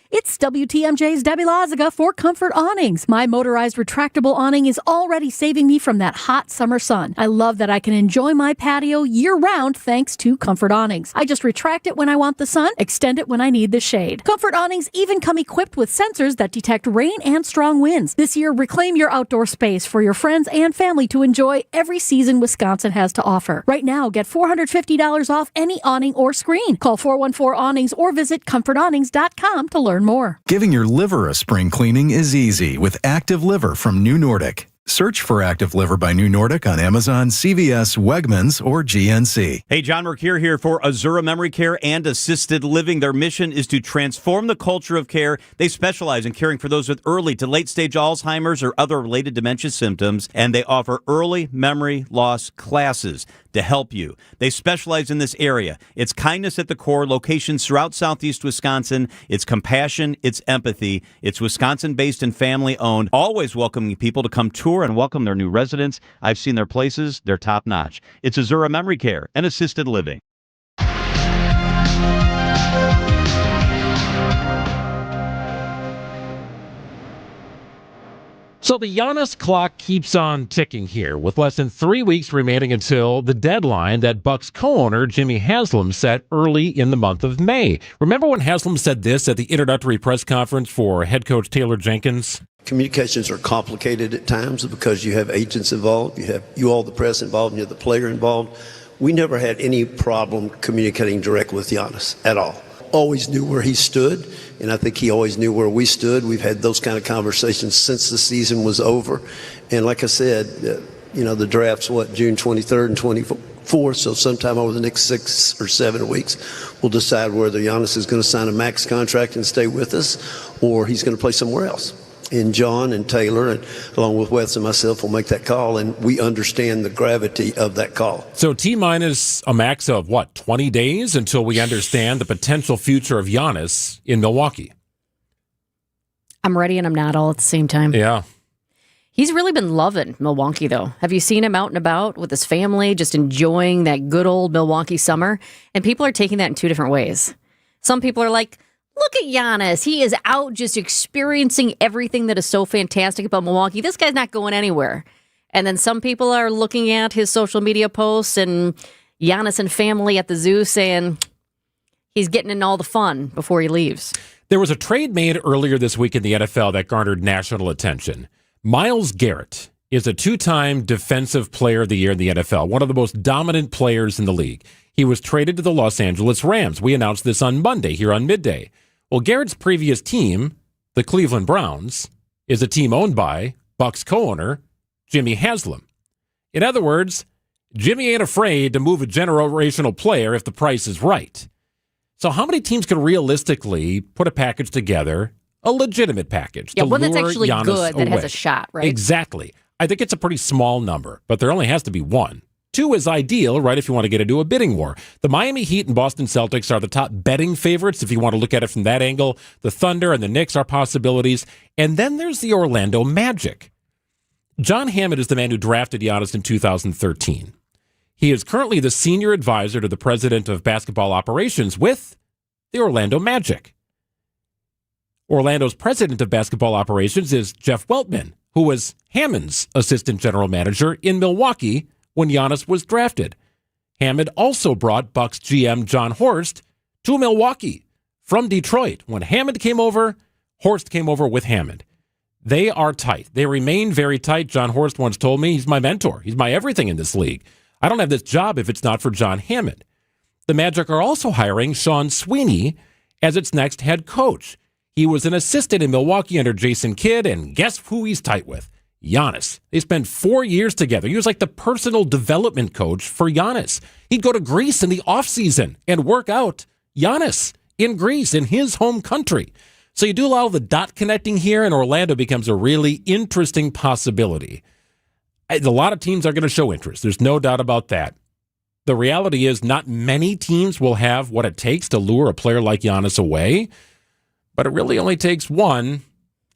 It's WTMJ's Debbie Loziga for Comfort Awnings. My motorized retractable awning is already saving me from that hot summer sun. I love that I can enjoy my patio year-round thanks to Comfort Awnings. I just retract it when I want the sun, extend it when I need the shade. Comfort Awnings even come equipped with sensors that detect rain and strong winds. This year, reclaim your outdoor space for your friends and family to enjoy every season Wisconsin has to offer. Right now, get $450 off any awning or screen. Call 414-AWNINGS or visit comfortawnings.com to learn more. Giving your liver a spring cleaning is easy with Active Liver from New Nordic. Search for Active Liver by New Nordic on Amazon, CVS, Wegmans, or GNC. Hey, John Mercure here for Azura Memory Care and Assisted Living. Their mission is to transform the culture of care. They specialize in caring for those with early to late-stage Alzheimer's or other related dementia symptoms, and they offer early memory loss classes to help you. They specialize in this area. It's kindness at the core, locations throughout southeast Wisconsin. It's compassion, it's empathy. It's Wisconsin-based and family-owned, always welcoming people to come tour and welcome their new residents. I've seen their places. They're top-notch. It's Azura Memory Care and Assisted Living. So the Giannis clock keeps on ticking here, with less than 3 weeks remaining until the deadline that Bucks co-owner Jimmy Haslam set early in the month of May. Remember when Haslam said this at the introductory press conference for head coach Taylor Jenkins? Communications are complicated at times because you have agents involved, you all the press involved, and you have the player involved. We never had any problem communicating directly with Giannis at all. Always knew where he stood, and I think he always knew where we stood. We've had those kind of conversations since the season was over. And like I said, the draft's June 23rd and 24th, so sometime over the next 6 or 7 weeks, we'll decide whether Giannis is going to sign a max contract and stay with us, or he's going to play somewhere else. And John and Taylor, and along with Wes and myself, will make that call, and we understand the gravity of that call. So T-minus a max of, 20 days until we understand the potential future of Giannis in Milwaukee? I'm ready and I'm not all at the same time. Yeah. He's really been loving Milwaukee, though. Have you seen him out and about with his family, just enjoying that good old Milwaukee summer? And people are taking that in two different ways. Some people are like, look at Giannis. He is out just experiencing everything that is so fantastic about Milwaukee. This guy's not going anywhere. And then some people are looking at his social media posts and Giannis and family at the zoo saying he's getting in all the fun before he leaves. There was a trade made earlier this week in the NFL that garnered national attention. Myles Garrett is a 2-time Defensive Player of the Year in the NFL, one of the most dominant players in the league. He was traded to the Los Angeles Rams. We announced this on Monday here on Midday. Well, Garrett's previous team, the Cleveland Browns, is a team owned by Bucks co-owner Jimmy Haslam. In other words, Jimmy ain't afraid to move a generational player if the price is right. So how many teams can realistically put a package together, a legitimate package, to one that's lure actually Giannis good, that away? has a shot, right? Exactly. I think it's a pretty small number, but there only has to be one. 2 is ideal, right, if you want to get into a bidding war. The Miami Heat and Boston Celtics are the top betting favorites, if you want to look at it from that angle. The Thunder and the Knicks are possibilities. And then there's the Orlando Magic. John Hammond is the man who drafted Giannis in 2013. He is currently the senior advisor to the president of basketball operations with the Orlando Magic. Orlando's president of basketball operations is Jeff Weltman, who was Hammond's assistant general manager in Milwaukee when Giannis was drafted. Hammond also brought Bucks GM John Horst to Milwaukee from Detroit. When Hammond came over, Horst came over with Hammond. They are tight. They remain very tight. John Horst once told me, he's my mentor. He's my everything in this league. I don't have this job if it's not for John Hammond. The Magic are also hiring Sean Sweeney as its next head coach. He was an assistant in Milwaukee under Jason Kidd, and guess who he's tight with? Giannis. They spent 4 years together. He was like the personal development coach for Giannis. He'd go to Greece in the offseason and work out Giannis in Greece, in his home country. So you do a lot of the dot connecting here, and Orlando becomes a really interesting possibility. A lot of teams are going to show interest. There's no doubt about that. The reality is not many teams will have what it takes to lure a player like Giannis away, but it really only takes one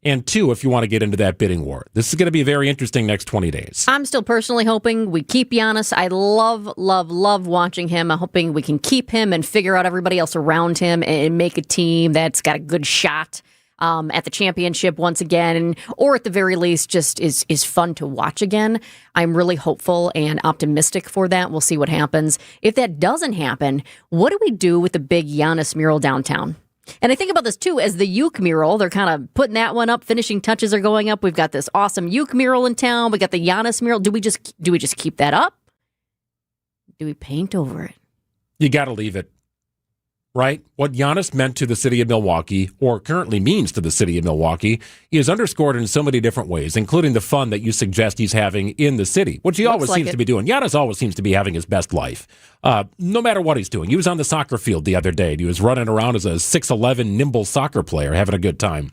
and two if you want to get into that bidding war. This is going to be very interesting next 20 days. I'm still personally hoping we keep Giannis. I love watching him. I'm hoping we can keep him and figure out everybody else around him and make a team that's got a good shot at the championship once again, or at the very least just is fun to watch again. I'm really hopeful and optimistic for that. We'll see what happens. If that doesn't happen, what do we do with the big Giannis mural downtown? And I think about this, too, as the Uke mural. They're kind of putting that one up. Finishing touches are going up. We've got this awesome Uke mural in town. We got the Giannis mural. Do we just keep that up? Do we paint over it? You got to leave it, right? What Giannis meant to the city of Milwaukee, or currently means to the city of Milwaukee, is underscored in so many different ways, including the fun that you suggest he's having in the city, which he always seems to be doing. Giannis always seems to be having his best life, no matter what he's doing. He was on the soccer field the other day, and he was running around as a 6'11", nimble soccer player, having a good time.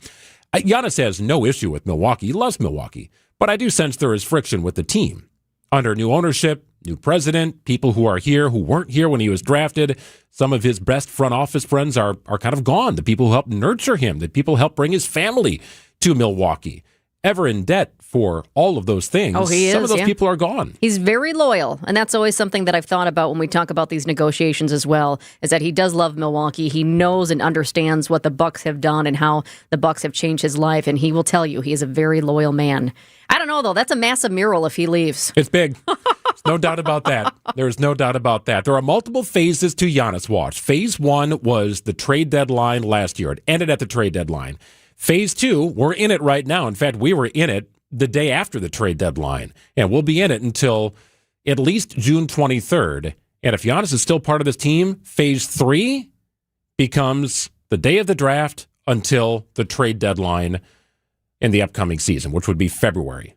Giannis has no issue with Milwaukee. He loves Milwaukee, but I do sense there is friction with the team. Under new ownership, new president, people who are here who weren't here when he was drafted. Some of his best front office friends are kind of gone. The people who helped nurture him, the people who helped bring his family to Milwaukee. Ever in debt for all of those things. Oh, he is, some of those people are gone. He's very loyal, and that's always something that I've thought about when we talk about these negotiations as well, is that he does love Milwaukee. He knows and understands what the Bucks have done and how the Bucks have changed his life, and he will tell you he is a very loyal man. I don't know, though. That's a massive mural if he leaves. It's big. There's no doubt about that. There's no doubt about that. There are multiple phases to Giannis watch. Phase 1 was the trade deadline last year. It ended at the trade deadline. Phase 2, we're in it right now. In fact, we were in it the day after the trade deadline. And we'll be in it until at least June 23rd. And if Giannis is still part of this team, Phase 3 becomes the day of the draft until the trade deadline in the upcoming season, which would be February.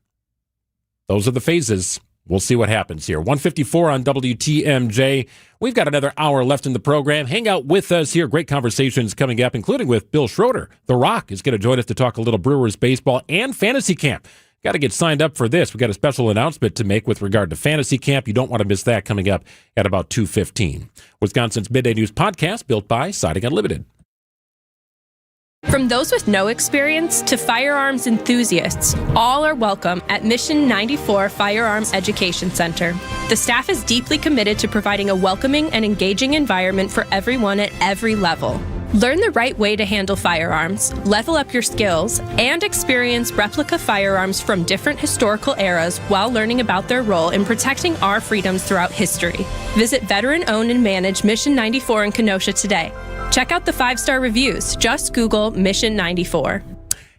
Those are the phases. We'll see what happens here. 154 on WTMJ. We've got another hour left in the program. Hang out with us here. Great conversations coming up, including with Bill Schroeder. The Rock is going to join us to talk a little Brewers baseball and fantasy camp. Got to get signed up for this. We've got a special announcement to make with regard to fantasy camp. You don't want to miss that coming up at about 2:15. Wisconsin's Midday News podcast built by Siding Unlimited. From those with no experience to firearms enthusiasts, all are welcome at Mission 94 Firearms Education Center. The staff is deeply committed to providing a welcoming and engaging environment for everyone at every level. Learn the right way to handle firearms, level up your skills, and experience replica firearms from different historical eras while learning about their role in protecting our freedoms throughout history. Visit veteran-owned and managed Mission 94 in Kenosha today. Check out the 5-star reviews. Just Google Mission 94.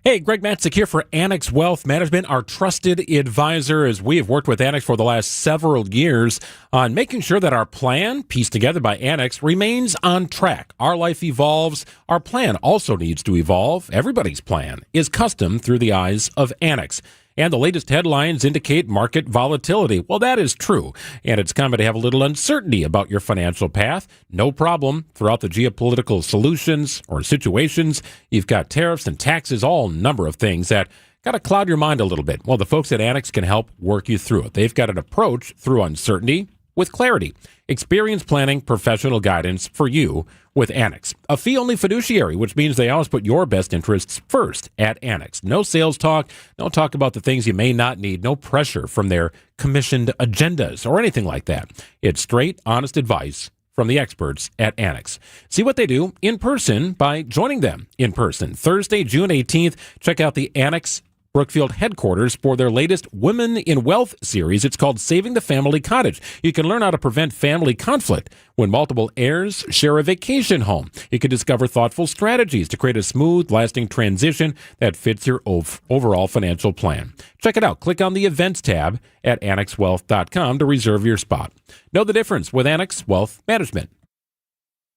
Hey, Greg Matzik here for Annex Wealth Management, our trusted advisor, as we have worked with Annex for the last several years on making sure that our plan, pieced together by Annex, remains on track. Our life evolves. Our plan also needs to evolve. Everybody's plan is custom through the eyes of Annex. And the latest headlines indicate market volatility. Well, that is true. And it's common to have a little uncertainty about your financial path. No problem. Throughout the geopolitical solutions or situations, you've got tariffs and taxes, all number of things that got to cloud your mind a little bit. Well, the folks at Annex can help work you through it. They've got an approach through uncertainty with clarity. Experience planning, professional guidance for you with Annex. A fee-only fiduciary, which means they always put your best interests first at Annex. No sales talk, no talk about the things you may not need, no pressure from their commissioned agendas or anything like that. It's straight, honest advice from the experts at Annex. See what they do in person by joining them in person. Thursday, June 18th, check out the Annex Brookfield headquarters for their latest Women in Wealth series. It's called Saving the Family Cottage. You can learn how to prevent family conflict when multiple heirs share a vacation home. You can discover thoughtful strategies to create a smooth, lasting transition that fits your overall financial plan. Check it out. Click on the events tab at annexwealth.com to reserve your spot. Know the difference with Annex Wealth Management.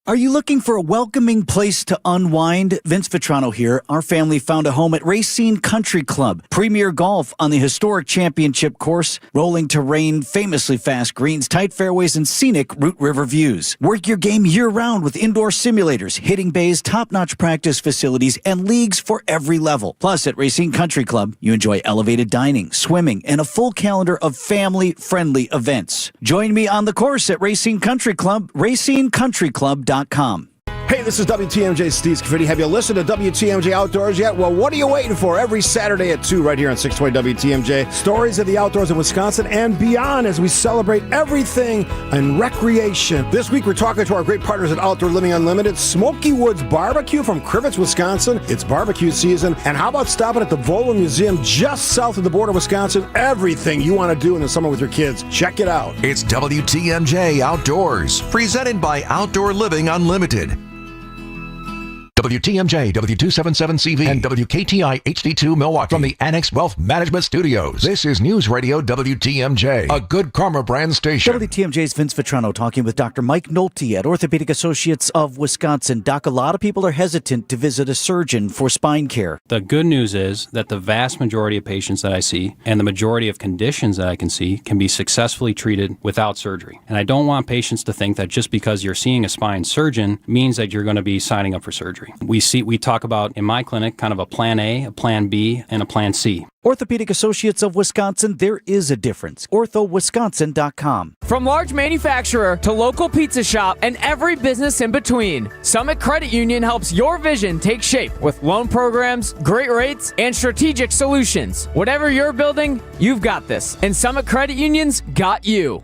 Are you looking for a welcoming place to unwind? Vince Vitrano here. Our family found a home at Racine Country Club. Premier golf on the historic championship course, rolling terrain, famously fast greens, tight fairways, and scenic Root River views. Work your game year-round with indoor simulators, hitting bays, top-notch practice facilities, and leagues for every level. Plus, at Racine Country Club, you enjoy elevated dining, swimming, and a full calendar of family-friendly events. Join me on the course at Racine Country Club, racinecountryclub.com. Hey, this is WTMJ Steve Scaffidi. Have you listened to WTMJ Outdoors yet? Well, what are you waiting for? Every Saturday at 2 right here on 620 WTMJ. Stories of the outdoors in Wisconsin and beyond as we celebrate everything in recreation. This week, we're talking to our great partners at Outdoor Living Unlimited, Smoky Woods Barbecue from Crivets, Wisconsin. It's barbecue season. And how about stopping at the Volo Museum just south of the border of Wisconsin? Everything you want to do in the summer with your kids. Check it out. It's WTMJ Outdoors, presented by Outdoor Living Unlimited. WTMJ, W277CV, and WKTI HD2 Milwaukee from the Annex Wealth Management Studios. This is News Radio WTMJ, a Good Karma brand station. WTMJ's Vince Vitrano talking with Dr. Mike Nolte at Orthopedic Associates of Wisconsin. Doc, a lot of people are hesitant to visit a surgeon for spine care. The good news is that the vast majority of patients that I see and the majority of conditions that I can see can be successfully treated without surgery. And I don't want patients to think that just because you're seeing a spine surgeon means that you're going to be signing up for surgery. We talk about, in my clinic, kind of a plan A, a plan B, and a plan C. Orthopedic Associates of Wisconsin, there is a difference. OrthoWisconsin.com. From large manufacturer to local pizza shop and every business in between, Summit Credit Union helps your vision take shape with loan programs, great rates, and strategic solutions. Whatever you're building, you've got this. And Summit Credit Union's got you.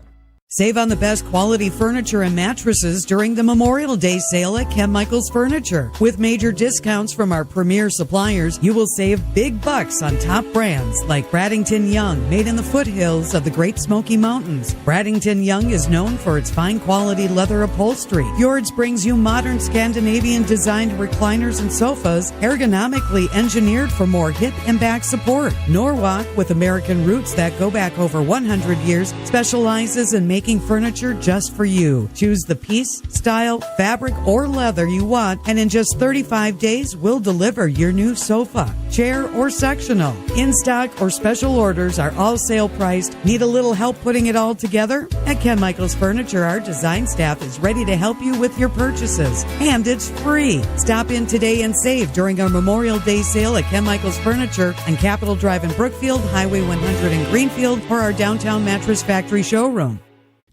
Save on the best quality furniture and mattresses during the Memorial Day sale at Ken Michaels Furniture. With major discounts from our premier suppliers, you will save big bucks on top brands like Bradington Young, made in the foothills of the Great Smoky Mountains. Bradington Young is known for its fine quality leather upholstery. Fjords brings you modern Scandinavian designed recliners and sofas, ergonomically engineered for more hip and back support. Norwalk, with American roots that go back over 100 years, specializes in making furniture just for you. Choose the piece, style, fabric, or leather you want, and in just 35 days, we'll deliver your new sofa, chair, or sectional. In stock or special orders are all sale priced. Need a little help putting it all together? At Ken Michaels Furniture, our design staff is ready to help you with your purchases. And it's free. Stop in today and save during our Memorial Day sale at Ken Michaels Furniture on Capitol Drive in Brookfield, Highway 100 in Greenfield, or our downtown Mattress Factory showroom.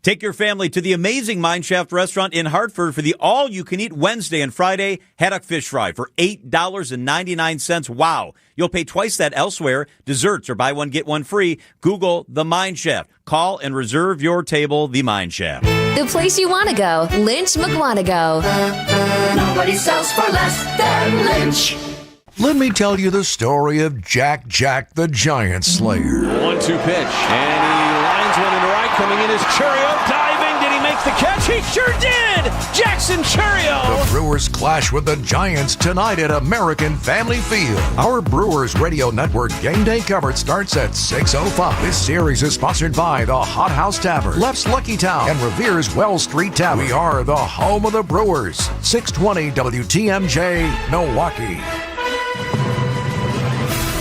Take your family to the amazing Mineshaft restaurant in Hartford for the all-you-can-eat Wednesday and Friday haddock fish fry for $8.99. Wow. You'll pay twice that elsewhere. Desserts or buy one, get one free. Google The Mineshaft. Call and reserve your table, The Mineshaft. The place you want to go, Lynch McWanago. Nobody sells for less than Lynch. Let me tell you the story of Jack the Giant Slayer. 1-2 pitch, and he lines one into right, coming in is Churio, diving, did he make the catch? He sure did! Jackson Churio! The Brewers clash with the Giants tonight at American Family Field. Our Brewers Radio Network game day coverage starts at 6:05. This series is sponsored by the Hot House Tavern, Left's Lucky Town, and Revere's Wells Street Tavern. We are the home of the Brewers. 620 WTMJ, Milwaukee.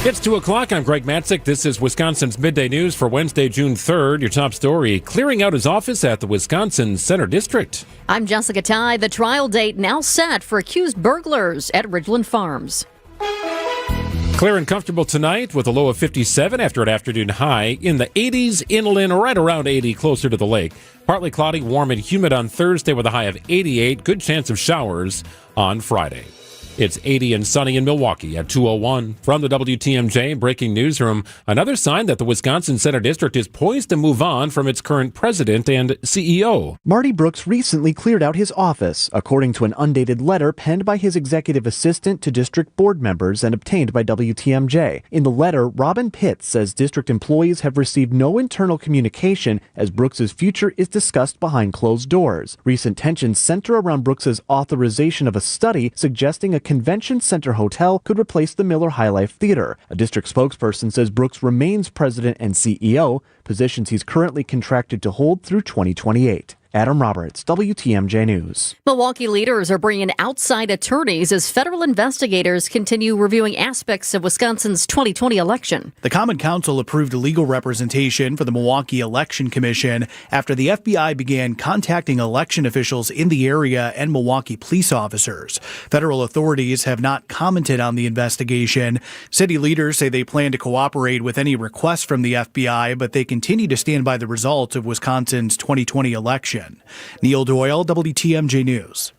It's 2 o'clock. I'm Greg Matzik. This is Wisconsin's Midday News for Wednesday, June 3rd. Your top story, clearing out his office at the Wisconsin Center District. I'm Jessica Ty. The trial date now set for accused burglars at Ridglan Farms. Clear and comfortable tonight with a low of 57 after an afternoon high. In the 80s, inland right around 80 closer to the lake. Partly cloudy, warm and humid on Thursday with a high of 88. Good chance of showers on Friday. It's 80 and sunny in Milwaukee at 2:01. From the WTMJ Breaking Newsroom, another sign that the Wisconsin Center District is poised to move on from its current president and CEO. Marty Brooks recently cleared out his office, according to an undated letter penned by his executive assistant to district board members and obtained by WTMJ. In the letter, Robin Pitts says district employees have received no internal communication as Brooks's future is discussed behind closed doors. Recent tensions center around Brooks's authorization of a study suggesting a convention center hotel could replace the Miller High Life Theater. A district spokesperson says Brooks remains president and CEO, positions he's currently contracted to hold through 2028. Adam Roberts, WTMJ News. Milwaukee leaders are bringing outside attorneys as federal investigators continue reviewing aspects of Wisconsin's 2020 election. The Common Council approved legal representation for the Milwaukee Election Commission after the FBI began contacting election officials in the area and Milwaukee police officers. Federal authorities have not commented on the investigation. City leaders say they plan to cooperate with any requests from the FBI, but they continue to stand by the results of Wisconsin's 2020 election. Neil Doyle, WTMJ News.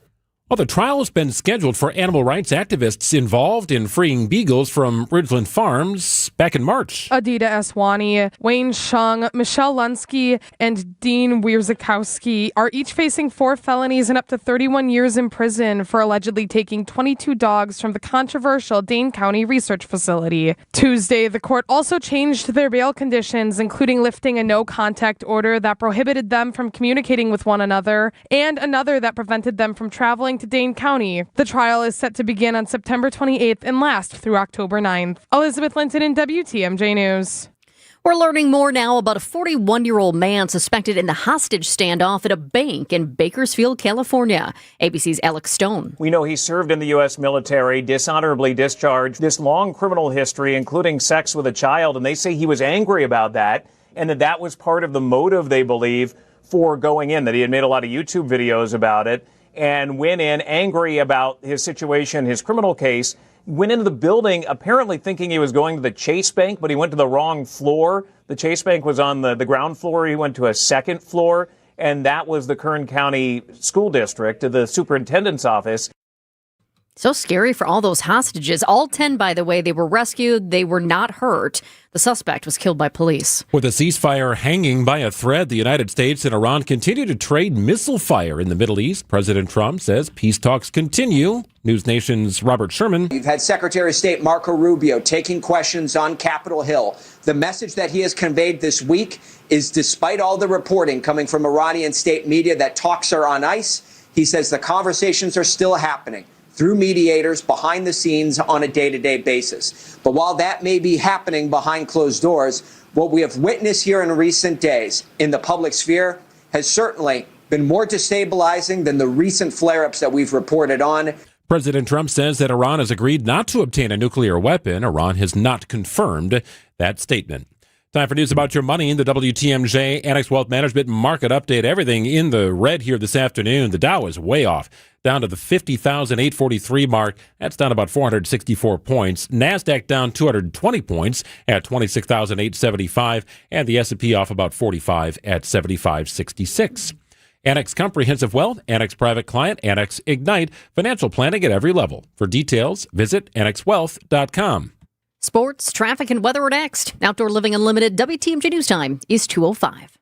Well, the trial has been scheduled for animal rights activists involved in freeing Beagles from Ridglan Farms back in March. Adita Aswani, Wayne Shung, Michelle Lunsky, and Dean Wierzakowski are each facing 4 felonies and up to 31 years in prison for allegedly taking 22 dogs from the controversial Dane County Research Facility. Tuesday, the court also changed their bail conditions, including lifting a no-contact order that prohibited them from communicating with one another and another that prevented them from traveling to Dane County. The trial is set to begin on September 28th and last through October 9th. Elizabeth Linton in WTMJ News. We're learning more now about a 41-year-old man suspected in the hostage standoff at a bank in Bakersfield, California. ABC's Alex Stone. We know he served in the U.S. military, dishonorably discharged, this long criminal history, including sex with a child, and they say he was angry about that and that was part of the motive, they believe, for going in, that he had made a lot of YouTube videos about it and went in angry about his situation, his criminal case, went into the building apparently thinking he was going to the Chase Bank, but he went to the wrong floor. The Chase Bank was on the ground floor. He went to a second floor, and that was the Kern County School District, the superintendent's office. So scary for all those hostages. All 10, by the way, they were rescued. They were not hurt. The suspect was killed by police. With a ceasefire hanging by a thread, the United States and Iran continue to trade missile fire in the Middle East. President Trump says peace talks continue. News Nation's Robert Sherman. You've had Secretary of State Marco Rubio taking questions on Capitol Hill. The message that he has conveyed this week is, despite all the reporting coming from Iranian state media that talks are on ice, he says the conversations are still happening through mediators behind the scenes on a day-to-day basis. But while that may be happening behind closed doors, what we have witnessed here in recent days in the public sphere has certainly been more destabilizing than the recent flare-ups that we've reported on. President Trump says that Iran has agreed not to obtain a nuclear weapon. Iran has not confirmed that statement. Time for news about your money in the WTMJ Annex Wealth Management Market Update. Everything in the red here this afternoon. The Dow is way off, down to the 50,843 mark. That's down about 464 points. NASDAQ down 220 points at 26,875. And the S&P off about 45 at 7566. Annex Comprehensive Wealth, Annex Private Client, Annex Ignite, financial planning at every level. For details, visit annexwealth.com. Sports, traffic, and weather are next. Outdoor Living Unlimited WTMJ News Time is 2:05.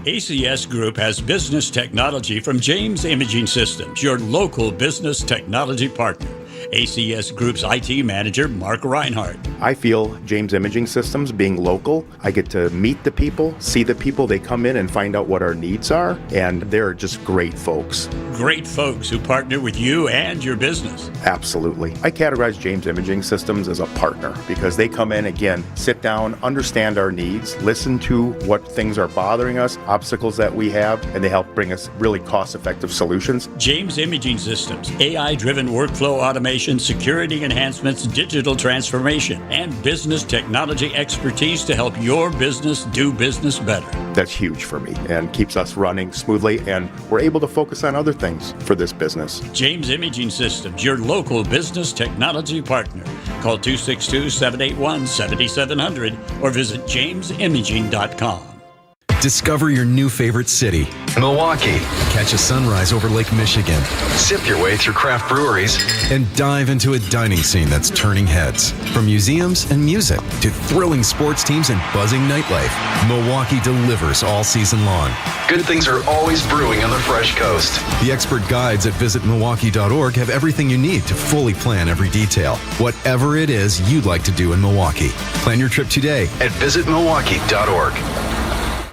ACS Group has business technology from James Imaging Systems, your local business technology partner. ACS Group's IT manager, Mark Reinhardt. I feel James Imaging Systems, being local, I get to meet the people, see the people. They come in and find out what our needs are, and they're just great folks. Great folks who partner with you and your business. Absolutely. I categorize James Imaging Systems as a partner because they come in, again, sit down, understand our needs, listen to what things are bothering us, obstacles that we have, and they help bring us really cost-effective solutions. James Imaging Systems, AI-driven workflow automation, security enhancements, digital transformation, and business technology expertise to help your business do business better. That's huge for me and keeps us running smoothly, and we're able to focus on other things for this business. James Imaging Systems, your local business technology partner. Call 262-781-7700 or visit jamesimaging.com. Discover your new favorite city, Milwaukee. Catch a sunrise over Lake Michigan. Sip your way through craft breweries. And dive into a dining scene that's turning heads. From museums and music to thrilling sports teams and buzzing nightlife, Milwaukee delivers all season long. Good things are always brewing on the Fresh Coast. The expert guides at visitmilwaukee.org have everything you need to fully plan every detail. Whatever it is you'd like to do in Milwaukee. Plan your trip today at visitmilwaukee.org.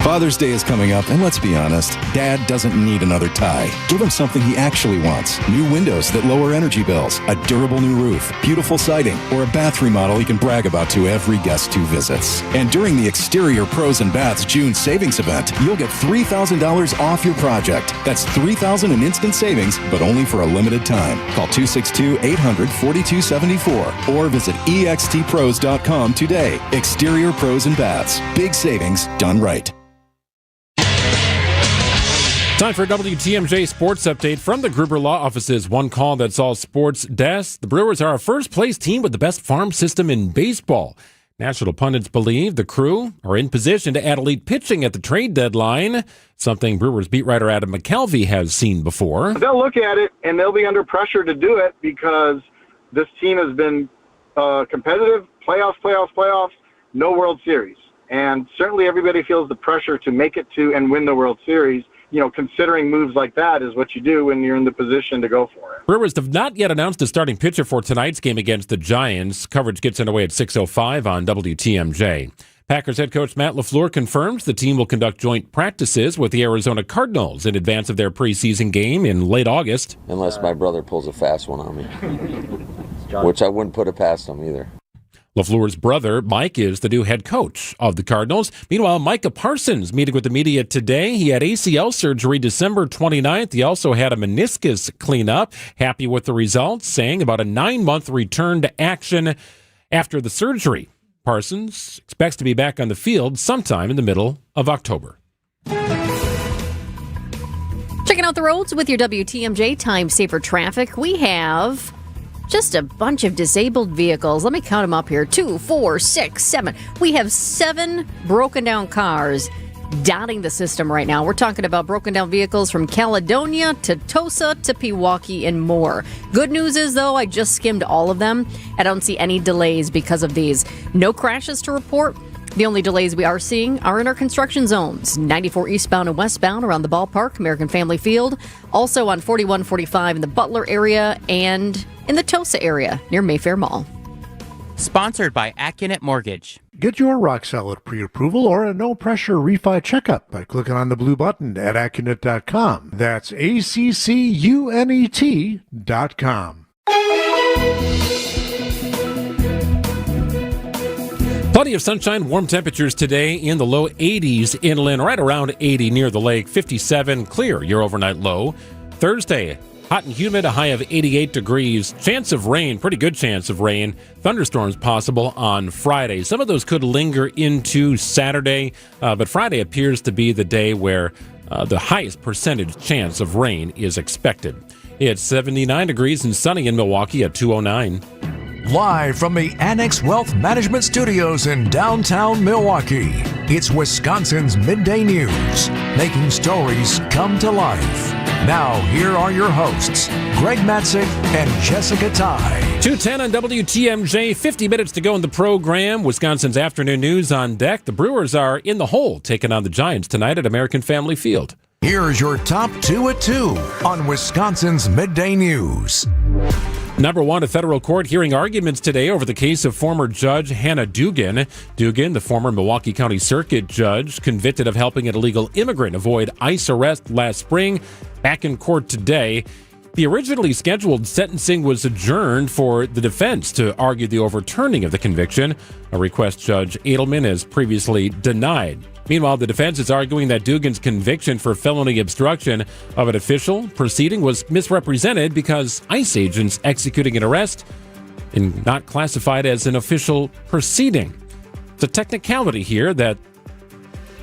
Father's Day is coming up, and let's be honest, Dad doesn't need another tie. Give him something he actually wants. New windows that lower energy bills, a durable new roof, beautiful siding, or a bath remodel he can brag about to every guest who visits. And during the Exterior Pros and Baths June savings event, you'll get $3,000 off your project. That's $3,000 in instant savings, but only for a limited time. Call 262-800-4274 or visit extpros.com today. Exterior Pros and Baths. Big savings done right. Time for a WTMJ Sports Update from the Gruber Law Office's One Call That's All Sports desk. The Brewers are a first-place team with the best farm system in baseball. National pundits believe the Crew are in position to add elite pitching at the trade deadline, something Brewers beat writer Adam McCalvey has seen before. They'll look at it, and they'll be under pressure to do it because this team has been competitive, playoffs, no World Series. And certainly everybody feels the pressure to make it to and win the World Series. You know, considering moves like that is what you do when you're in the position to go for it. Brewers have not yet announced a starting pitcher for tonight's game against the Giants. Coverage gets underway at 6:05 on WTMJ. Packers head coach Matt LaFleur confirms the team will conduct joint practices with the Arizona Cardinals in advance of their preseason game in late August. Unless my brother pulls a fast one on me, which I wouldn't put it past him either. LaFleur's brother, Mike, is the new head coach of the Cardinals. Meanwhile, Micah Parsons meeting with the media today. He had ACL surgery December 29th. He also had a meniscus cleanup. Happy with the results, saying about a 9-month return to action after the surgery. Parsons expects to be back on the field sometime in the middle of October. Checking out the roads with your WTMJ Time Saver Traffic. We have just a bunch of disabled vehicles. Let me count them up here. 2, 4, 6, 7. We have 7 broken down cars dotting the system right now. We're talking about broken down vehicles from Caledonia to Tosa to Pewaukee and more. Good news is, though, I just skimmed all of them. I don't see any delays because of these. No crashes to report. The only delays we are seeing are in our construction zones. 94 eastbound and westbound around the ballpark, American Family Field. Also on 4145 in the Butler area and in the Tosa area near Mayfair Mall. Sponsored by Accunet Mortgage. Get your rock solid pre-approval or a no-pressure refi checkup by clicking on the blue button at Accunet.com. That's ACCUNET.com. Plenty of sunshine, warm temperatures today in the low 80s inland, right around 80 near the lake. 57 clear, your overnight low. Thursday, hot and humid, a high of 88 degrees. Chance of rain, pretty good chance of rain. Thunderstorms possible on Friday. Some of those could linger into Saturday, but Friday appears to be the day where the highest percentage chance of rain is expected. It's 79 degrees and sunny in Milwaukee at 209. Live from the Annex Wealth Management Studios in downtown Milwaukee, it's Wisconsin's Midday News, making stories come to life. Now, here are your hosts, Greg Matzik and Jessica Ty. 2:10 on WTMJ, 50 minutes to go in the program. Wisconsin's afternoon news on deck. The Brewers are in the hole, taking on the Giants tonight at American Family Field. Here's your top 2 at 2 on Wisconsin's Midday News. Number 1, a federal court hearing arguments today over the case of former Judge Hannah Dugan. Dugan, the former Milwaukee County Circuit judge, convicted of helping an illegal immigrant avoid ICE arrest last spring, back in court today. The originally scheduled sentencing was adjourned for the defense to argue the overturning of the conviction, a request Judge Edelman has previously denied. Meanwhile, the defense is arguing that Dugan's conviction for felony obstruction of an official proceeding was misrepresented because ICE agents executing an arrest and not classified as an official proceeding. It's a technicality here that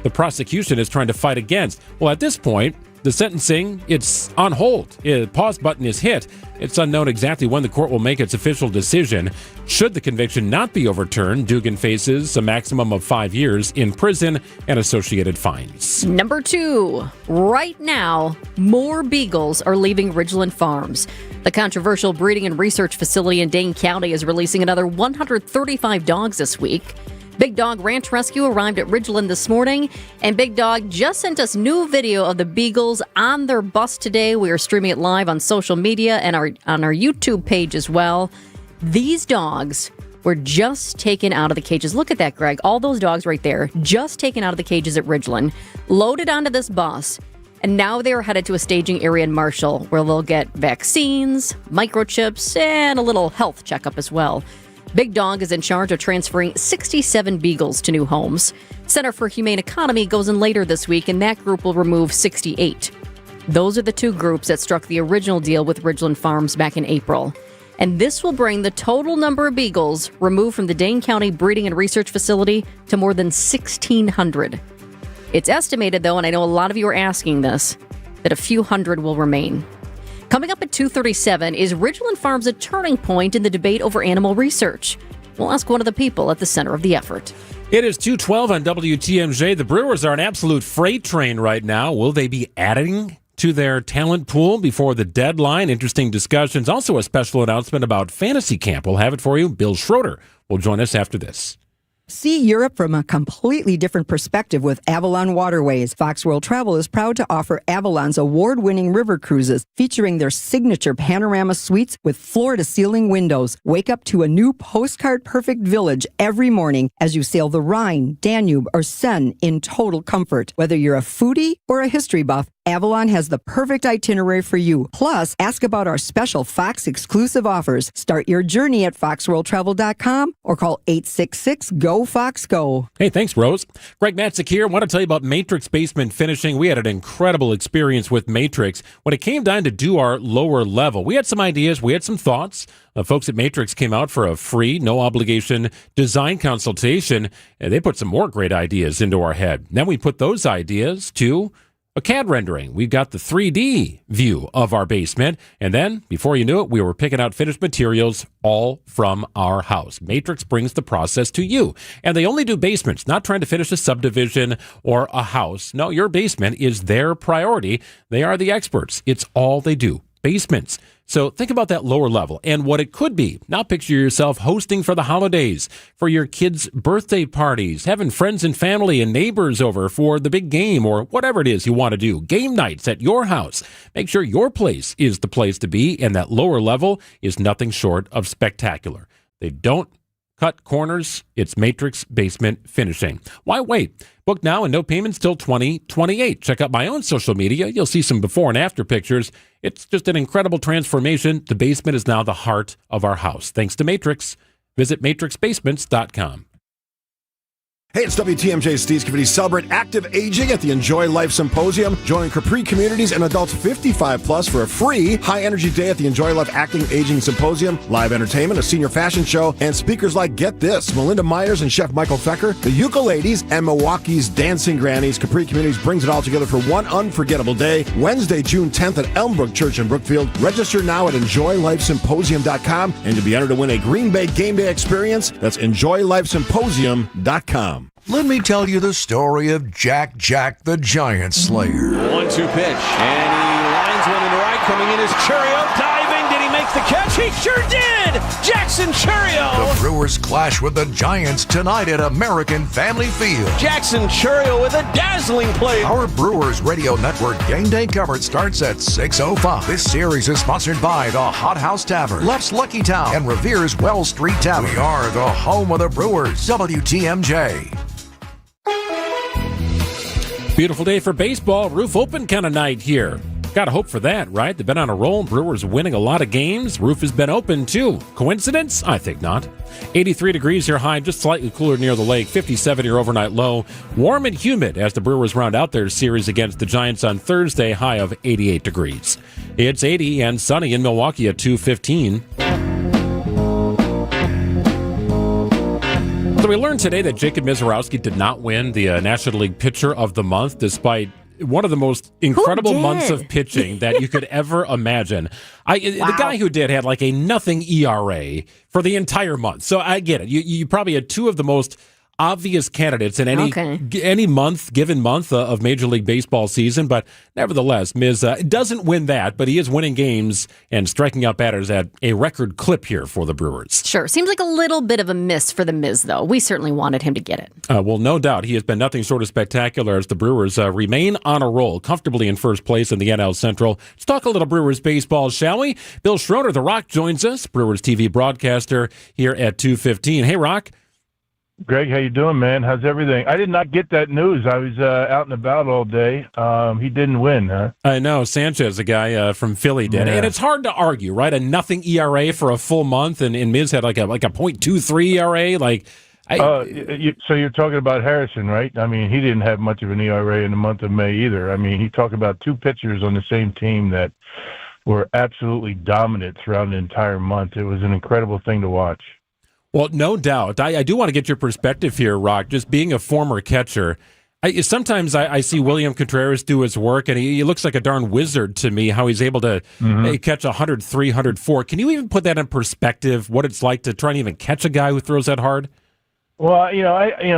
the prosecution is trying to fight against. Well, at this point, the sentencing, it's on hold. The pause button is hit. It's unknown exactly when the court will make its official decision. Should the conviction not be overturned, Dugan faces a maximum of 5 years in prison and associated fines. Number 2, right now, more Beagles are leaving Ridglan Farms. The controversial breeding and research facility in Dane County is releasing another 135 dogs this week. Big Dog Ranch Rescue arrived at Ridglan this morning, and Big Dog just sent us new video of the Beagles on their bus today. We are streaming it live on social media and on our YouTube page as well. These dogs were just taken out of the cages. Look at that, Greg. All those dogs right there, just taken out of the cages at Ridglan, loaded onto this bus, and now they are headed to a staging area in Marshall where they'll get vaccines, microchips, and a little health checkup as well. Big Dog is in charge of transferring 67 Beagles to new homes. Center for Humane Economy goes in later this week, and that group will remove 68. Those are the two groups that struck the original deal with Ridglan Farms back in April. And this will bring the total number of Beagles removed from the Dane County Breeding and Research Facility to more than 1,600. It's estimated, though, and I know a lot of you are asking this, that a few hundred will remain. Coming up at 2:37, is Ridglan Farms a turning point in the debate over animal research? We'll ask one of the people at the center of the effort. It is 2:12 on WTMJ. The Brewers are an absolute freight train right now. Will they be adding to their talent pool before the deadline? Interesting discussions. Also a special announcement about Fantasy Camp. We'll have it for you. Bill Schroeder will join us after this. See Europe from a completely different perspective with Avalon Waterways. Fox World Travel is proud to offer Avalon's award-winning river cruises featuring their signature panorama suites with floor-to-ceiling windows. Wake up to a new postcard-perfect village every morning as you sail the Rhine, Danube, or Seine in total comfort. Whether you're a foodie or a history buff, Avalon has the perfect itinerary for you. Plus, ask about our special Fox exclusive offers. Start your journey at foxworldtravel.com or call 866-GO-FOX-GO. Hey, thanks, Rose. Greg Matzik here. I want to tell you about Matrix Basement Finishing. We had an incredible experience with Matrix. When it came time to do our lower level, we had some ideas, we had some thoughts. Folks at Matrix came out for a free, no-obligation design consultation, and they put some more great ideas into our head. Then we put those ideas to a CAD rendering. We've got the 3D view of our basement. And then, before you knew it, we were picking out finished materials all from our house. Matrix brings the process to you. And they only do basements, not trying to finish a subdivision or a house. No, your basement is their priority. They are the experts. It's all they do. Basements. So think about that lower level and what it could be. Now picture yourself hosting for the holidays, for your kids' birthday parties, having friends and family and neighbors over for the big game or whatever it is you want to do. Game nights at your house. Make sure your place is the place to be, and that lower level is nothing short of spectacular. They don't cut corners. It's Matrix Basement Finishing. Why wait? Book now and no payments till 2028. Check out my own social media. You'll see some before and after pictures. It's just an incredible transformation. The basement is now the heart of our house. Thanks to Matrix. Visit matrixbasements.com. Hey, it's WTMJ's Steve Scavidi. Celebrate active aging at the Enjoy Life Symposium. Join Capri Communities and adults 55 plus for a free high-energy day at the Enjoy Life Active Aging Symposium. Live entertainment, a senior fashion show, and speakers like, get this, Melinda Myers and Chef Michael Fecker, the Ukuleles, and Milwaukee's Dancing Grannies. Capri Communities brings it all together for one unforgettable day, Wednesday, June 10th at Elmbrook Church in Brookfield. Register now at EnjoyLifeSymposium.com, and to be entered to win a Green Bay game day experience, that's EnjoyLifeSymposium.com. Let me tell you the story of Jack the Giant Slayer. 1-2 pitch, and he lines one into right. Coming in is Churio, diving. Did he make the catch? He sure did! Jackson Churio! The Brewers clash with the Giants tonight at American Family Field. Jackson Churio with a dazzling play. Our Brewers Radio Network game day coverage starts at 6:05. This series is sponsored by the Hot House Tavern, Left's Lucky Town, and Revere's Wells Street Tavern. We are the home of the Brewers. WTMJ. Beautiful day for baseball. Roof open kind of night here. Got to hope for that, right? They've been on a roll. Brewers winning a lot of games. Roof has been open, too. Coincidence? I think not. 83 degrees here high, just slightly cooler near the lake. 57 your overnight low. Warm and humid as the Brewers round out their series against the Giants on Thursday, high of 88 degrees. It's 80 and sunny in Milwaukee at 2:15. So we learned today that Jacob Misiorowski did not win the National League Pitcher of the Month, despite one of the most incredible months of pitching that you could ever imagine. The guy who did had like a nothing ERA for the entire month. So I get it. You probably had two of the most obvious candidates in any given month of Major League Baseball season. But nevertheless, Miz doesn't win that, but he is winning games and striking out batters at a record clip here for the Brewers. Sure. Seems like a little bit of a miss for the Miz, though. We certainly wanted him to get it. Well, no doubt. He has been nothing short of spectacular as the Brewers remain on a roll, comfortably in first place in the NL Central. Let's talk a little Brewers baseball, shall we? Bill Schroeder, The Rock, joins us, Brewers TV broadcaster here at 2:15. Hey, Rock. Greg, how you doing, man? How's everything? I did not get that news. I was out and about all day. He didn't win, huh? I know. Sanchez, a guy from Philly, did. Yeah. And it's hard to argue, right? A nothing ERA for a full month, and Miz had like a .23 ERA. So you're talking about Harrison, right? I mean, he didn't have much of an ERA in the month of May either. I mean, he talked about two pitchers on the same team that were absolutely dominant throughout the entire month. It was an incredible thing to watch. Well, no doubt. I do want to get your perspective here, Rock. Just being a former catcher, sometimes I see William Contreras do his work, and he looks like a darn wizard to me, how he's able to catch 103, 104. Can you even put that in perspective, what it's like to try and even catch a guy who throws that hard? Well,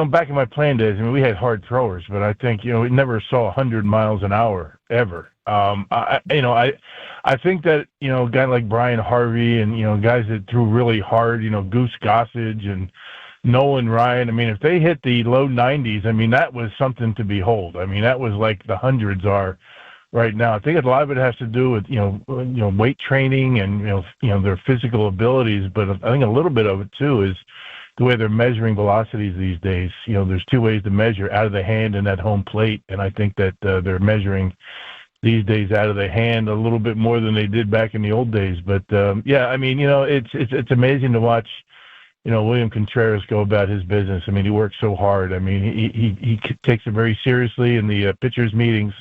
back in my playing days, I mean, we had hard throwers, but I think, we never saw 100 miles an hour ever. I think that, a guy like Brian Harvey and, guys that threw really hard, Goose Gossage and Nolan Ryan, I mean, if they hit the low 90s, I mean, that was something to behold. I mean, that was like the hundreds are right now. I think a lot of it has to do with, weight training and, their physical abilities, but I think a little bit of it too is the way they're measuring velocities these days. There's two ways to measure: out of the hand and at home plate. And I think that they're measuring these days out of the hand a little bit more than they did back in the old days. But I mean, it's amazing to watch, William Contreras go about his business. I mean, he works so hard. I mean, he takes it very seriously in the pitchers' meetings.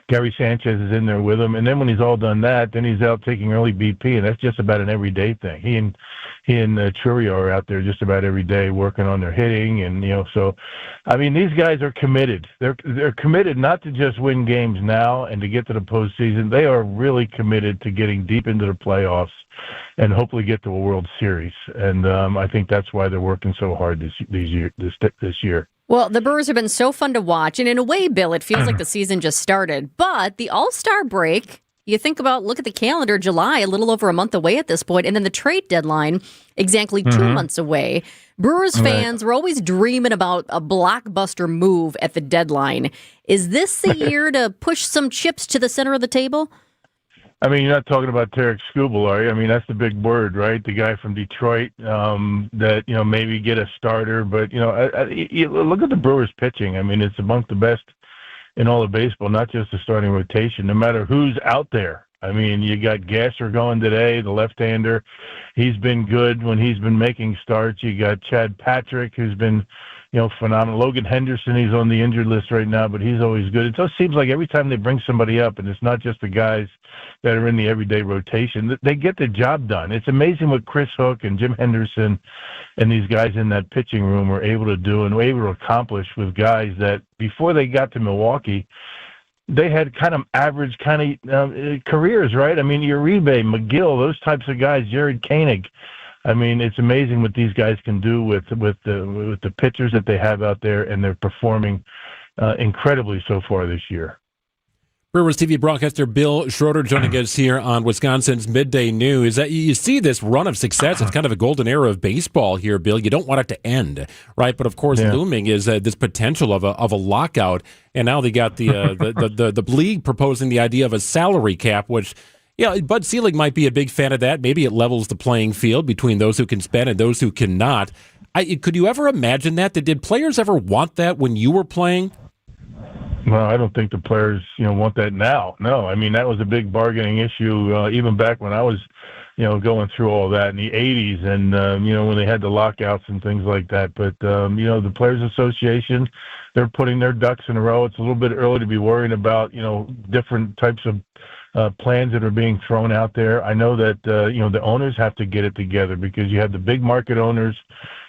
Gary Sanchez is in there with him, and then when he's all done that, then he's out taking early BP, and that's just about an everyday thing. He and Trurio are out there just about every day working on their hitting, and so I mean, these guys are committed. They're committed not to just win games now and to get to the postseason. They are really committed to getting deep into the playoffs and hopefully get to a World Series. And I think that's why they're working so hard this year. Well, the Brewers have been so fun to watch, and in a way, Bill, it feels like the season just started. But the All-Star break, look at the calendar, July, a little over a month away at this point, and then the trade deadline, exactly 2 months away. Brewers fans were always dreaming about a blockbuster move at the deadline. Is this the year to push some chips to the center of the table? I mean, you're not talking about Tarek Skubal, are you? I mean, that's the big word, right? The guy from Detroit that, maybe get a starter. But, look at the Brewers pitching. I mean, it's among the best in all of baseball, not just the starting rotation, no matter who's out there. I mean, you got Gasser going today, the left-hander. He's been good when he's been making starts. You got Chad Patrick, who's been, phenomenal. Logan Henderson, he's on the injured list right now, but he's always good. It just seems like every time they bring somebody up, and it's not just the guys that are in the everyday rotation, they get the job done. It's amazing what Chris Hook and Jim Henderson and these guys in that pitching room were able to do and were able to accomplish with guys that before they got to Milwaukee, they had kind of average careers, right? I mean, Uribe, McGill, those types of guys, Jared Koenig. I mean, it's amazing what these guys can do with the pitchers that they have out there, and they're performing incredibly so far this year. Brewers TV broadcaster Bill Schroeder joining us here on Wisconsin's Midday News. You see this run of success. It's kind of a golden era of baseball here, Bill. You don't want it to end, right? But of course, looming is this potential of a lockout. And now they got the league proposing the idea of a salary cap, which, Bud Selig might be a big fan of that. Maybe it levels the playing field between those who can spend and those who cannot. Could you ever imagine that? Did players ever want that when you were playing? Well, I don't think the players, want that now. No, I mean, that was a big bargaining issue even back when I was, going through all that in the 80s and, when they had the lockouts and things like that. But, the Players Association, they're putting their ducks in a row. It's a little bit early to be worrying about, different types of plans that are being thrown out there. I know that, the owners have to get it together because you have the big market owners,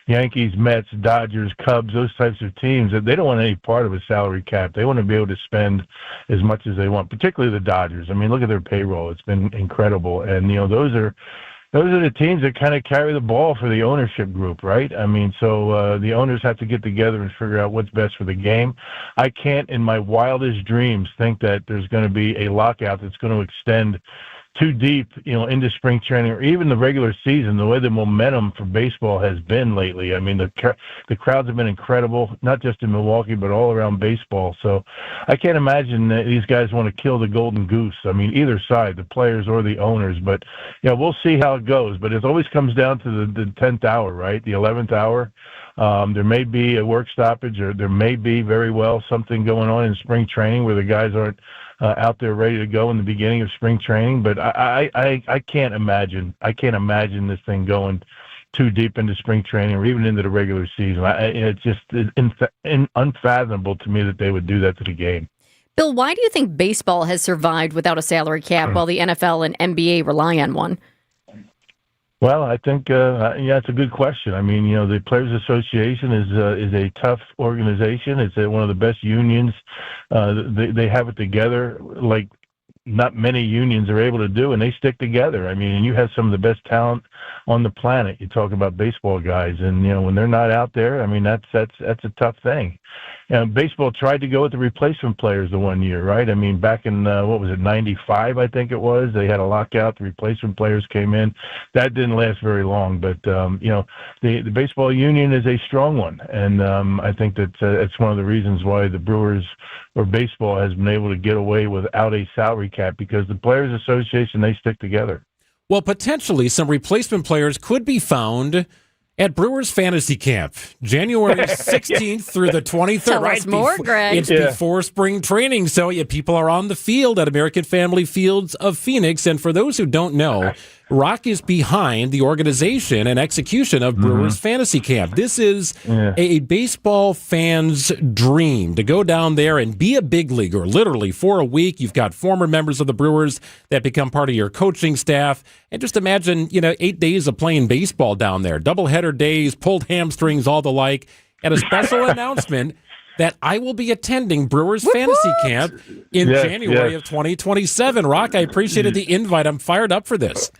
Yankees, Mets, Dodgers, Cubs, those types of teams, that they don't want any part of a salary cap. They want to be able to spend as much as they want, particularly the Dodgers. I mean, look at their payroll. It's been incredible. And, those are, those are the teams that kind of carry the ball for the ownership group, right? I mean, so the owners have to get together and figure out what's best for the game. I can't, in my wildest dreams, think that there's going to be a lockout that's going to extend too deep, into spring training or even the regular season, the way the momentum for baseball has been lately. I mean, the crowds have been incredible, not just in Milwaukee, but all around baseball. So I can't imagine that these guys want to kill the golden goose. I mean, either side, the players or the owners. But, we'll see how it goes. But it always comes down to the 10th hour, right? The 11th hour. There may be a work stoppage, or there may be very well something going on in spring training where the guys aren't out there ready to go in the beginning of spring training. But I can't imagine. I can't imagine this thing going too deep into spring training or even into the regular season. It's just unfathomable to me that they would do that to the game. Bill, why do you think baseball has survived without a salary cap while the NFL and NBA rely on one? Well, I think it's a good question. I mean, the Players Association is a tough organization. It's one of the best unions. They have it together like not many unions are able to do, and they stick together. I mean, and you have some of the best talent on the planet. You talk about baseball guys, and when they're not out there, I mean, that's a tough thing. Baseball tried to go with the replacement players the one year, right? I mean, back in, 95, I think it was, they had a lockout. The replacement players came in. That didn't last very long, but, the baseball union is a strong one. And I think that it's one of the reasons why the Brewers or baseball has been able to get away without a salary cap, because the Players Association, they stick together. Well, potentially some replacement players could be found at Brewers Fantasy Camp, January 16th through the 23rd. Tell us more, Greg. It's before spring training, so people are on the field at American Family Fields of Phoenix. And for those who don't know, Rock is behind the organization and execution of Brewers Fantasy Camp. This is a baseball fan's dream, to go down there and be a big leaguer, literally, for a week. You've got former members of the Brewers that become part of your coaching staff. And just imagine, 8 days of playing baseball down there, doubleheader days, pulled hamstrings, all the like, and a special announcement that I will be attending Brewers Fantasy Camp in January of 2027. Rock, I appreciated the invite. I'm fired up for this.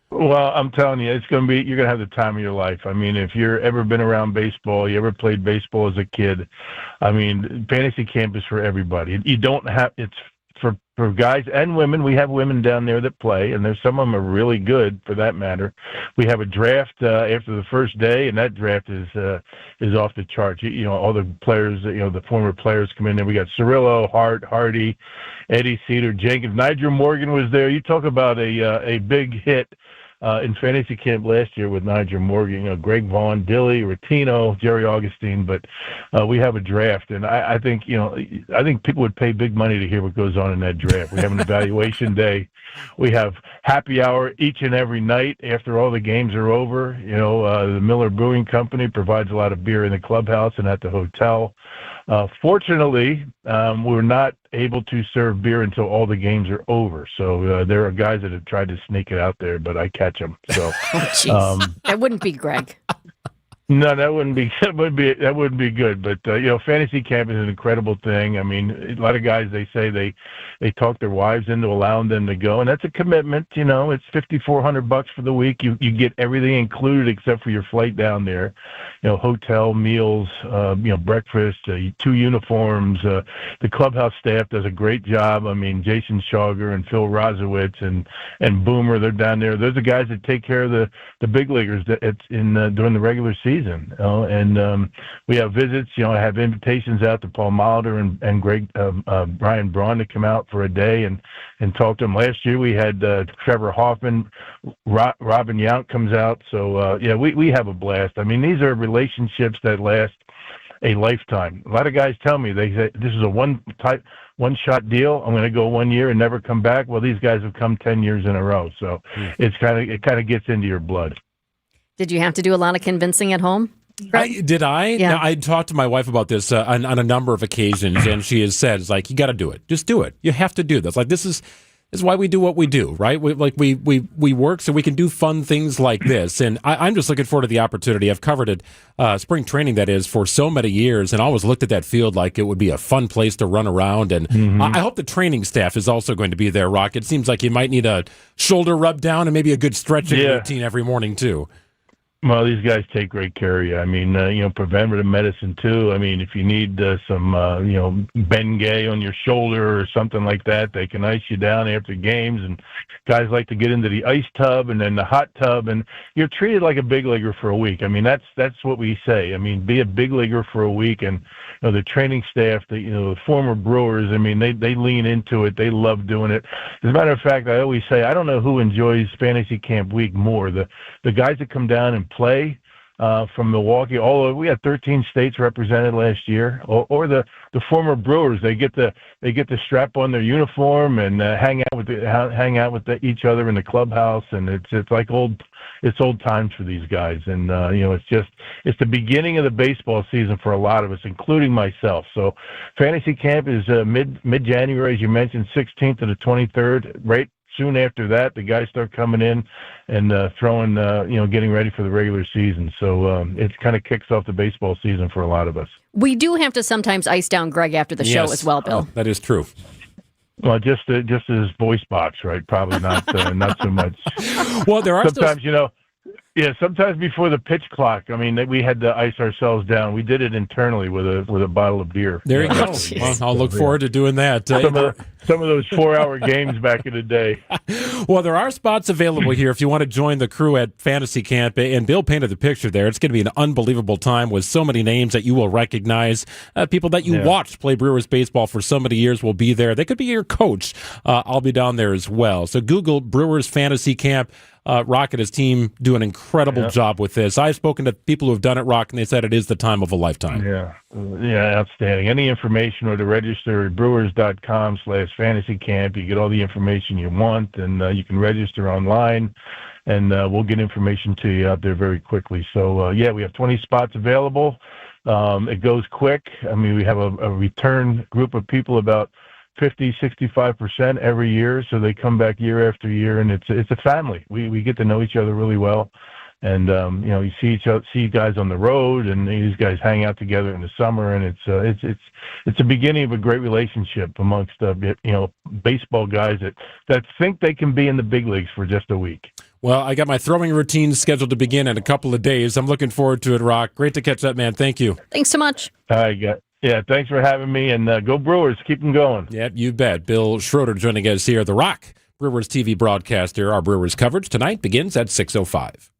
Well, I'm telling you, you're going to have the time of your life. I mean, if you're ever been around baseball, you ever played baseball as a kid, I mean, fantasy camp is for everybody. You don't have, it's for guys and women. We have women down there that play, and there's some of them are really good for that matter. We have a draft after the first day, and that draft is off the charts. All the players, the former players come in there. We got Cirillo, Hart, Hardy, Eddie Cedar, Jenkins, Nigel Morgan was there. You talk about a big hit in fantasy camp last year with Nigel Morgan, Greg Vaughn, Dilly, Rattino, Jerry Augustine, but we have a draft, and I think people would pay big money to hear what goes on in that draft. We have an evaluation day. We have happy hour each and every night after all the games are over. The Miller Brewing Company provides a lot of beer in the clubhouse and at the hotel. Fortunately, we're not able to serve beer until all the games are over. So there are guys that have tried to sneak it out there, but I catch them. So that wouldn't be Greg. No, that wouldn't be good. But fantasy camp is an incredible thing. I mean, a lot of guys, they say they talk their wives into allowing them to go, and that's a commitment. It's $5,400 for the week. You get everything included except for your flight down there. Hotel, meals, breakfast, 2 uniforms. The clubhouse staff does a great job. I mean, Jason Schauger and Phil Rozowitz and Boomer, they're down there. Those are guys that take care of the big leaguers during the regular season. And we have visits. I have invitations out to Paul Molitor and Brian Braun to come out for a day and talk to them. Last year we had Trevor Hoffman, Robin Yount comes out. So we have a blast. I mean, these are relationships that last a lifetime. A lot of guys tell me, they say this is a one-shot deal. I'm going to go 1 year and never come back. Well, these guys have come 10 years in a row. So it kind of gets into your blood. Did you have to do a lot of convincing at home? Did I? Yeah. Now, I talked to my wife about this on a number of occasions, and she has said, "It's like, you got to do it. Just do it. You have to do this. Like, this is is why we do what we do, right? We work so we can do fun things like this. And I'm just looking forward to the opportunity. I've covered it, spring training, that is, for so many years, and always looked at that field like it would be a fun place to run around. And I hope the training staff is also going to be there, Rock. It seems like you might need a shoulder rub down and maybe a good stretching routine every morning, too. Well, these guys take great care of you. I mean, preventative medicine too. I mean, if you need some, Bengay on your shoulder or something like that, they can ice you down after games. And guys like to get into the ice tub and then the hot tub, and you're treated like a big leaguer for a week. I mean, that's what we say. I mean, be a big leaguer for a week, and the training staff, the former Brewers. I mean, they lean into it. They love doing it. As a matter of fact, I always say I don't know who enjoys fantasy camp week more, the guys that come down and play from Milwaukee. Although we had 13 states represented last year, or the former Brewers. They get to strap on their uniform and hang out with each other in the clubhouse, and it's like old times for these guys. And it's the beginning of the baseball season for a lot of us, including myself. So fantasy camp is mid-January, as you mentioned, 16th to the 23rd. Right soon after that, the guys start coming in and throwing, getting ready for the regular season. So it kind of kicks off the baseball season for a lot of us. We do have to sometimes ice down Greg after the show as well, Bill. That is true. Well, just his voice box, right? Probably not so much. Well, there are sometimes, sometimes before the pitch clock. I mean, we had to ice ourselves down. We did it internally with a bottle of beer. There you go. Well, I'll look forward to doing that. Some of those 4-hour games back in the day. Well, there are spots available here if you want to join the crew at Fantasy Camp. And Bill painted the picture there. It's going to be an unbelievable time with so many names that you will recognize. People that you watched play Brewers baseball for so many years will be there. They could be your coach. I'll be down there as well. So Google Brewers Fantasy Camp. Rock and his team do an incredible job with this. I've spoken to people who have done it, Rock, and they said it is the time of a lifetime. Yeah, outstanding. Any information or to register at brewers.com/fantasy camp. You get all the information you want, and you can register online, and we'll get information to you out there very quickly. So, we have 20 spots available. It goes quick. I mean, we have a return group of people, about 50-65% every year, so they come back year after year, and it's a family. We get to know each other really well, and you see guys on the road, and these guys hang out together in the summer, and it's the beginning of a great relationship amongst baseball guys that think they can be in the big leagues for just a week. Well, I got my throwing routine scheduled to begin in a couple of days. I'm looking forward to it, Rock. Great to catch up, man. Thank you. Thanks so much. Yeah, thanks for having me, and go Brewers. Keep them going. Yep, you bet. Bill Schroeder joining us here. The Rock, Brewers TV broadcaster. Our Brewers coverage tonight begins at 6:05.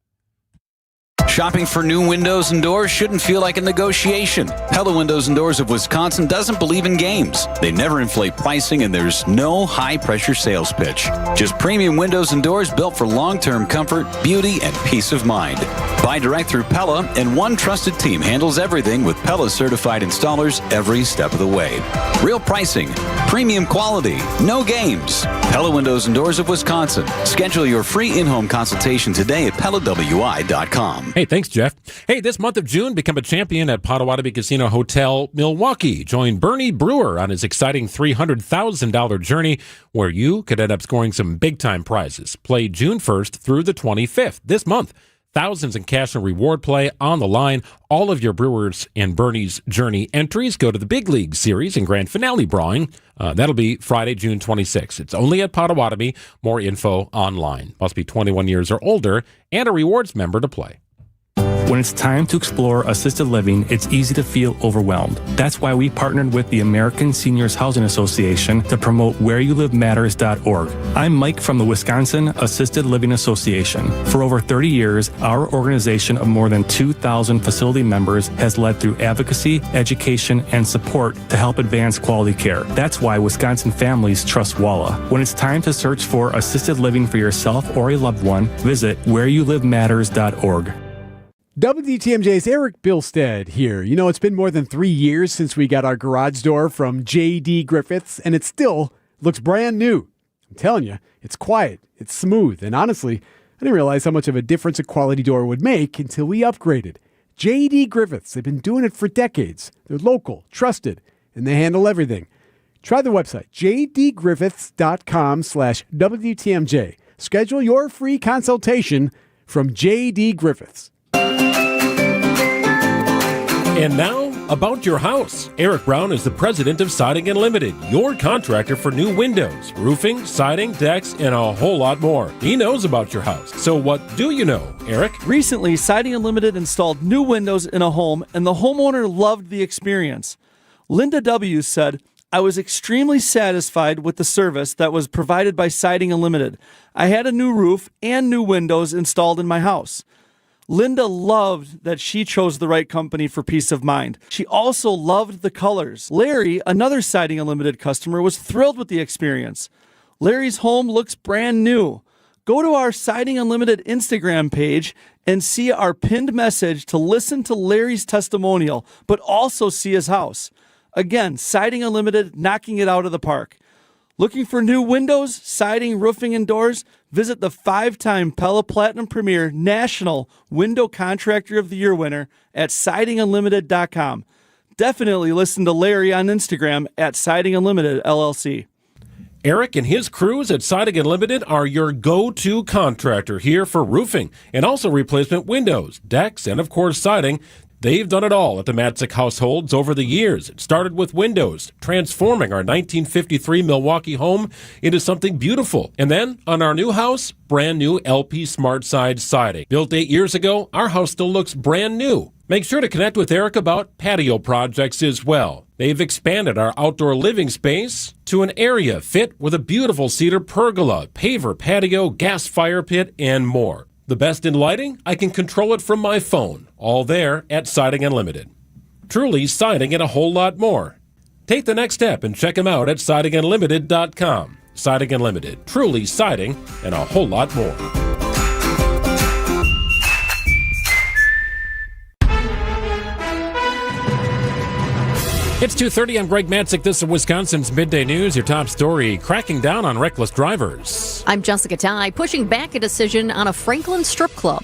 Shopping for new windows and doors shouldn't feel like a negotiation. Pella Windows and Doors of Wisconsin doesn't believe in games. They never inflate pricing, and there's no high-pressure sales pitch. Just premium windows and doors built for long-term comfort, beauty, and peace of mind. Buy direct through Pella, and one trusted team handles everything with Pella-certified installers every step of the way. Real pricing, premium quality, no games. Pella Windows and Doors of Wisconsin. Schedule your free in-home consultation today at PellaWI.com. Hey, thanks, Jeff. Hey, this month of June, become a champion at Potawatomi Casino Hotel, Milwaukee. Join Bernie Brewer on his exciting $300,000 journey where you could end up scoring some big-time prizes. Play June 1st through the 25th this month. Thousands in cash and reward play on the line. All of your Brewers and Bernie's Journey entries go to the Big League Series and Grand Finale Drawing. That'll be Friday, June 26th. It's only at Potawatomi. More info online. Must be 21 years or older and a rewards member to play. When it's time to explore assisted living, it's easy to feel overwhelmed. That's why we partnered with the American Seniors Housing Association to promote whereyouLiveMatters.org. I'm Mike from the Wisconsin Assisted Living Association. For over 30 years, our organization of more than 2,000 facility members has led through advocacy, education, and support to help advance quality care. That's why Wisconsin families trust WALA. When it's time to search for assisted living for yourself or a loved one, visit whereyouLiveMatters.org. WTMJ's Eric Bilstead here. You know, it's been more than 3 years since we got our garage door from J.D. Griffiths, and it still looks brand new. I'm telling you, it's quiet, it's smooth, and honestly, I didn't realize how much of a difference a quality door would make until we upgraded. J.D. Griffiths, they've been doing it for decades. They're local, trusted, and they handle everything. Try the website, jdgriffiths.com/WTMJ. Schedule your free consultation from J.D. Griffiths. And now, about your house. Eric Brown is the president of Siding Unlimited, your contractor for new windows, roofing, siding, decks, and a whole lot more. He knows about your house. So what do you know, Eric? Recently, Siding Unlimited installed new windows in a home, and the homeowner loved the experience. Linda W. said, I was extremely satisfied with the service that was provided by Siding Unlimited. I had a new roof and new windows installed in my house. Linda loved that she chose the right company for peace of mind. She also loved the colors. Larry, another Siding Unlimited customer, was thrilled with the experience. Larry's home looks brand new. Go to our Siding Unlimited Instagram page and see our pinned message to listen to Larry's testimonial, but also see his house. Again, Siding Unlimited, knocking it out of the park. Looking for new windows, siding, roofing, and doors? Visit the 5-time Pella Platinum Premier National Window Contractor of the Year winner at sidingunlimited.com. Definitely listen to Larry on Instagram at Siding Unlimited LLC. Eric and his crews at Siding Unlimited are your go-to contractor here for roofing and also replacement windows, decks, and of course siding. They've done it all at the Matzik households over the years. It started with windows, transforming our 1953 Milwaukee home into something beautiful. And then, on our new house, brand new LP Smart Side siding. Built 8 years ago, our house still looks brand new. Make sure to connect with Eric about patio projects as well. They've expanded our outdoor living space to an area fit with a beautiful cedar pergola, paver patio, gas fire pit, and more. The best in lighting? I can control it from my phone. All there at Siding Unlimited. Truly siding and a whole lot more. Take the next step and check them out at sidingunlimited.com. Siding Unlimited. Truly siding and a whole lot more. It's 2:30. I'm Greg Matzik. This is Wisconsin's Midday News. Your top story, cracking down on reckless drivers. I'm Jessica Ty, pushing back a decision on a Franklin strip club.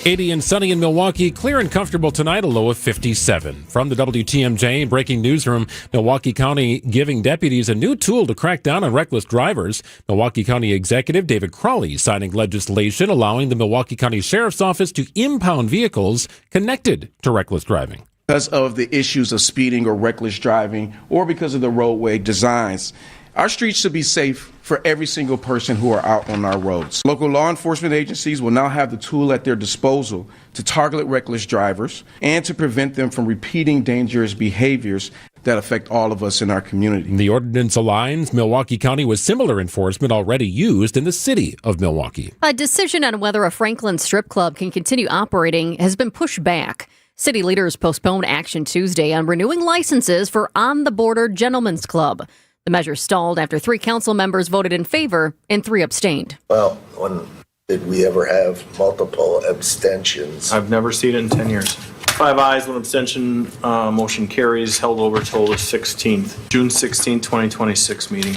80 and sunny in Milwaukee, clear and comfortable tonight, a low of 57. From the WTMJ breaking newsroom, Milwaukee County giving deputies a new tool to crack down on reckless drivers. Milwaukee County Executive David Crowley signing legislation allowing the Milwaukee County Sheriff's Office to impound vehicles connected to reckless driving. Because of the issues of speeding or reckless driving or because of the roadway designs. Our streets should be safe for every single person who are out on our roads. Local law enforcement agencies will now have the tool at their disposal to target reckless drivers and to prevent them from repeating dangerous behaviors that affect all of us in our community. The ordinance aligns Milwaukee County with similar enforcement already used in the city of Milwaukee. A decision on whether a Franklin strip club can continue operating has been pushed back. City leaders postponed action Tuesday on renewing licenses for On the Border Gentlemen's Club. The measure stalled after 3 council members voted in favor and 3 abstained. Well, when did we ever have multiple abstentions? I've never seen it in 10 years. 5 ayes, 1 abstention, motion carries, held over till the 16th, June 16, 2026 meeting.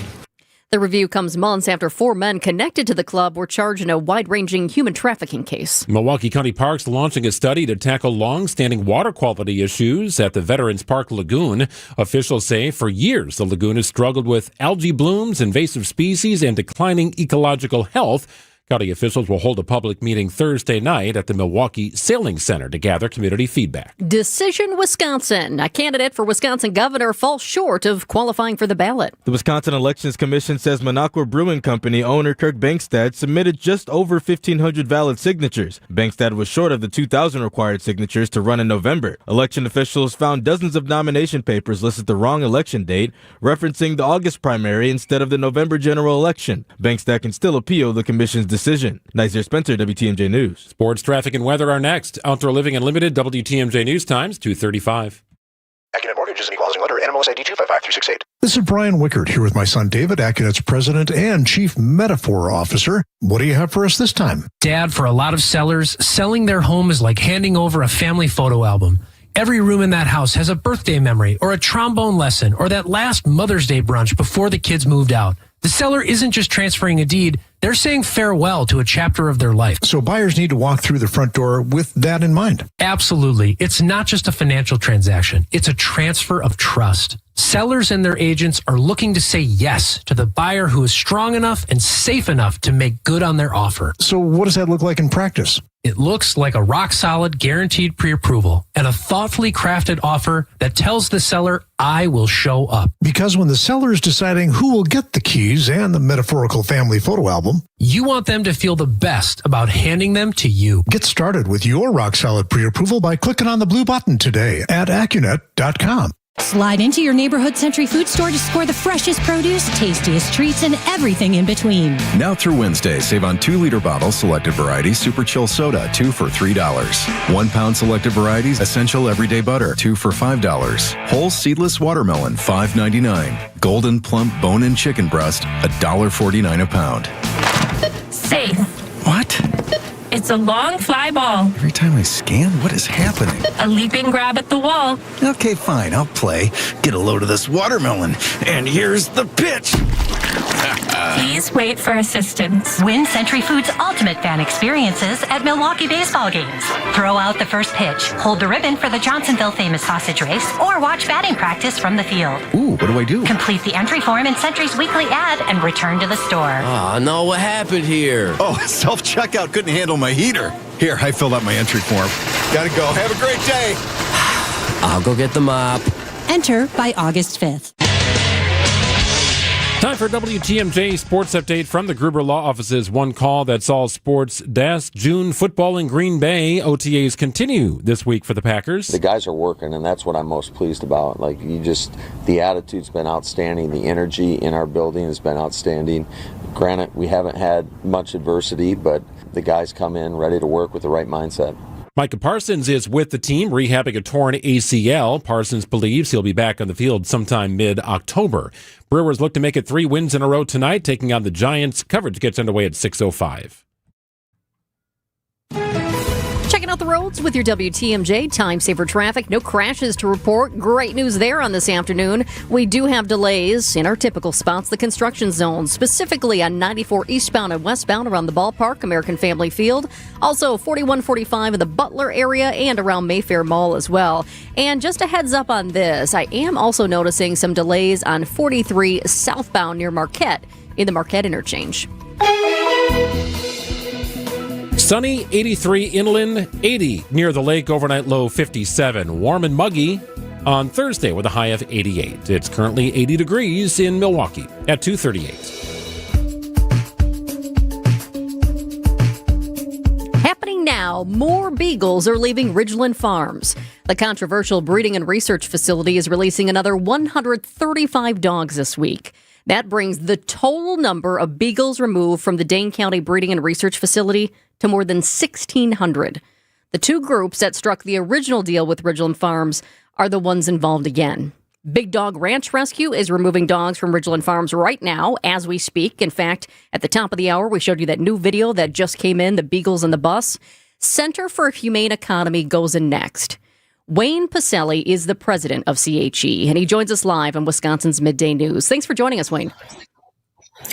The review comes months after 4 men connected to the club were charged in a wide-ranging human trafficking case. Milwaukee County Parks launching a study to tackle long-standing water quality issues at the Veterans Park Lagoon. Officials say for years the lagoon has struggled with algae blooms, invasive species, and declining ecological health. County officials will hold a public meeting Thursday night at the Milwaukee Sailing Center to gather community feedback. Decision Wisconsin. A candidate for Wisconsin governor falls short of qualifying for the ballot. The Wisconsin Elections Commission says Minocqua Brewing Company owner Kirk Bankstad submitted just over 1,500 valid signatures. Bankstad was short of the 2,000 required signatures to run in November. Election officials found dozens of nomination papers listed the wrong election date, referencing the August primary instead of the November general election. Bankstad can still appeal the commission's decision. Nizer Spencer, WTMJ News. Sports, traffic, and weather are next. Outdoor Living Unlimited, WTMJ News Times, 2:35. Accunet Mortgage is an equal housing lender. NMLS ID 255368. This is Brian Wickert here with my son David, Accunet's president and chief metaphor officer. What do you have for us this time? Dad, for a lot of sellers, selling their home is like handing over a family photo album. Every room in that house has a birthday memory or a trombone lesson or that last Mother's Day brunch before the kids moved out. The seller isn't just transferring a deed, They're saying farewell to a chapter of their life. So buyers need to walk through the front door with that in mind. Absolutely. It's not just a financial transaction. It's a transfer of trust. Sellers and their agents are looking to say yes to the buyer who is strong enough and safe enough to make good on their offer. So what does that look like in practice? It looks like a rock-solid guaranteed pre-approval and a thoughtfully crafted offer that tells the seller, I will show up. Because when the seller is deciding who will get the keys and the metaphorical family photo album, you want them to feel the best about handing them to you. Get started with your rock-solid pre-approval by clicking on the blue button today at Accunet.com. Slide into your neighborhood Century Food Store to score the freshest produce, tastiest treats, and everything in between. Now through Wednesday, save on 2-liter bottles, selected varieties, Super Chill Soda, 2 for $3. 1 pound selected varieties, Essential Everyday Butter, 2 for $5. Whole seedless watermelon, $5.99. Golden Plump Bone-in Chicken Breast, $1.49 a pound. Safe. What? It's a long fly ball. Every time I scan, what is happening? A leaping grab at the wall. Okay, fine, I'll play. Get a load of this watermelon. And here's the pitch. Please wait for assistance. Win Century Foods' ultimate fan experiences at Milwaukee baseball games. Throw out the first pitch, hold the ribbon for the Johnsonville Famous Sausage Race, or watch batting practice from the field. Ooh, what do I do? Complete the entry form in Century's weekly ad and return to the store. Oh, no, what happened here? Oh, self-checkout couldn't handle my heater. Here, I filled out my entry form. Gotta go. Have a great day. I'll go get the mop. Enter by August 5th. Time for WTMJ Sports Update from the Gruber Law Office's One Call That's All Sports Desk. June football in Green Bay. OTAs continue this week for the Packers. The guys are working, and that's what I'm most pleased about. Like, the attitude's been outstanding. The energy in our building has been outstanding. Granted, we haven't had much adversity, but the guys come in ready to work with the right mindset. Micah Parsons is with the team, rehabbing a torn ACL. Parsons believes he'll be back on the field sometime mid-October. Brewers look to make it 3 wins in a row tonight, taking on the Giants. Coverage gets underway at 6:05. Checking out the roads with your WTMJ Time Saver Traffic. No crashes to report. Great news there on this afternoon. We do have delays in our typical spots, the construction zone, specifically on 94 eastbound and westbound around the ballpark, American Family Field. Also 4145 in the Butler area and around Mayfair Mall as well. And just a heads up on this, I am also noticing some delays on 43 southbound near Marquette in the Marquette interchange. Sunny, 83 inland, 80 near the lake, overnight low 57. Warm and muggy on Thursday with a high of 88. It's currently 80 degrees in Milwaukee at 2:38. Happening now, more Beagles are leaving Ridglan Farms. The controversial breeding and research facility is releasing another 135 dogs this week. That brings the total number of Beagles removed from the Dane County Breeding and Research Facility to more than 1,600. The two groups that struck the original deal with Ridglan Farms are the ones involved again. Big Dog Ranch Rescue is removing dogs from Ridglan Farms right now as we speak. In fact, at the top of the hour, we showed you that new video that just came in, the Beagles and the bus. Center for a Humane Economy goes in next. Wayne Pacelli is the president of CHE, and he joins us live on Wisconsin's Midday News. Thanks for joining us, Wayne.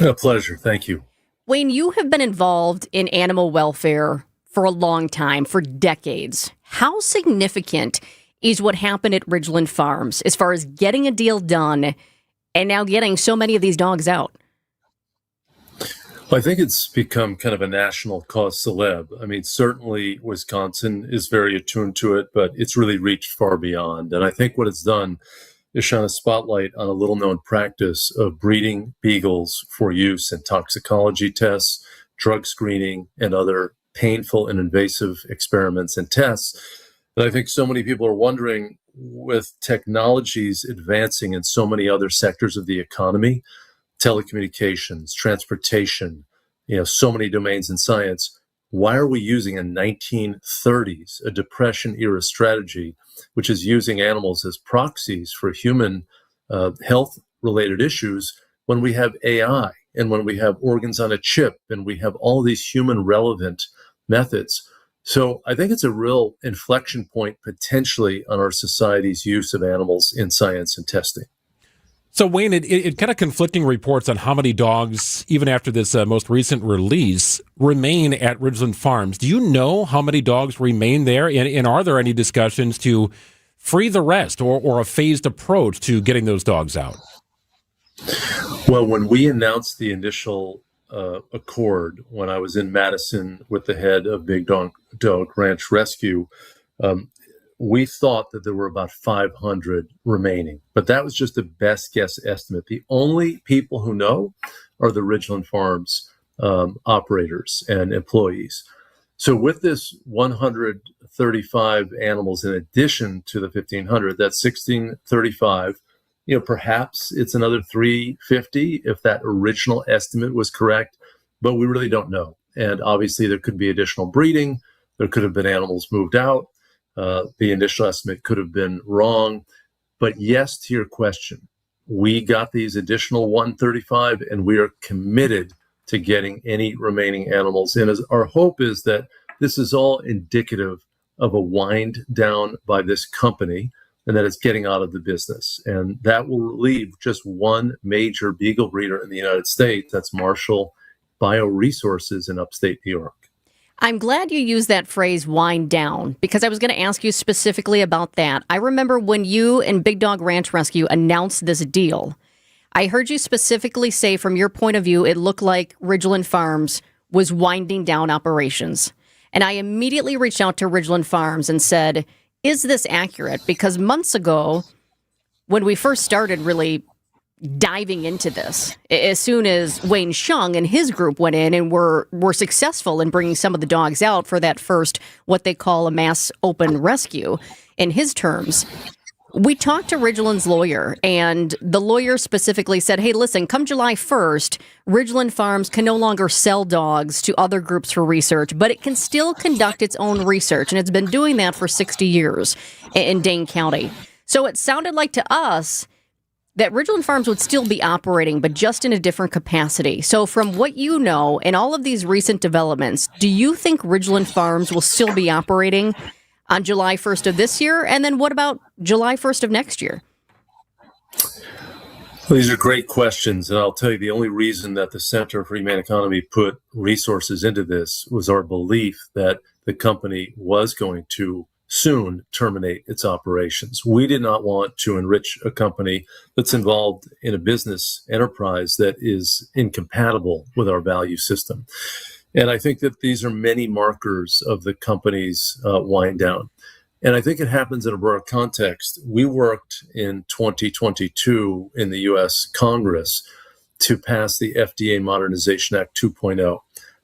A pleasure. Thank you. Wayne, you have been involved in animal welfare for a long time, for decades. How significant is what happened at Ridglan Farms as far as getting a deal done and now getting so many of these dogs out? Well, I think it's become kind of a national cause celeb. I mean, certainly Wisconsin is very attuned to it, but it's really reached far beyond. And I think what it's done is shone a spotlight on a little-known practice of breeding beagles for use in toxicology tests, drug screening, and other painful and invasive experiments and tests. And I think so many people are wondering, with technologies advancing in so many other sectors of the economy, telecommunications, transportation, so many domains in science, why are we using a 1930s, a Depression-era strategy, which is using animals as proxies for human health-related issues, when we have AI and when we have organs on a chip and we have all these human-relevant methods? So I think it's a real inflection point potentially on our society's use of animals in science and testing. So, Wayne, it kind of conflicting reports on how many dogs, even after this most recent release, remain at Ridglan Farms. Do you know how many dogs remain there? And are there any discussions to free the rest or a phased approach to getting those dogs out? Well, when we announced the initial accord, when I was in Madison with the head of Big Dog Ranch Rescue, we thought that there were about 500 remaining, but that was just a best guess estimate. The only people who know are the Ridglan Farms operators and employees. So with this 135 animals in addition to the 1,500, that's 1,635. Perhaps it's another 350 if that original estimate was correct, but we really don't know. And obviously there could be additional breeding. There could have been animals moved out. The initial estimate could have been wrong. But yes, to your question, we got these additional 135 and we are committed to getting any remaining animals in. As our hope is that this is all indicative of a wind down by this company and that it's getting out of the business. And that will leave just one major beagle breeder in the United States. That's Marshall Bioresources in upstate New York. I'm glad you used that phrase, wind down, because I was going to ask you specifically about that. I remember when you and Big Dog Ranch Rescue announced this deal, I heard you specifically say from your point of view, it looked like Ridglan Farms was winding down operations. And I immediately reached out to Ridglan Farms and said, is this accurate? Because months ago, when we first started really diving into this, as soon as Wayne Shung and his group went in and were successful in bringing some of the dogs out for that first, what they call a mass open rescue, in his terms, we talked to Ridglan's lawyer, and the lawyer specifically said, hey, listen, come July 1st, Ridglan Farms can no longer sell dogs to other groups for research, but it can still conduct its own research, and it's been doing that for 60 years in Dane County. So it sounded like to us that Ridglan Farms would still be operating, but just in a different capacity. So from what you know and all of these recent developments, do you think Ridglan Farms will still be operating on July 1st of this year? And then what about July 1st of next year? Well, these are great questions. And I'll tell you, the only reason that the Center for Humane Economy put resources into this was our belief that the company was going to soon terminate its operations. We did not want to enrich a company that's involved in a business enterprise that is incompatible with our value system. And I think that these are many markers of the company's wind down. And I think it happens in a broader context. We worked in 2022 in the U.S. Congress to pass the FDA Modernization Act 2.0.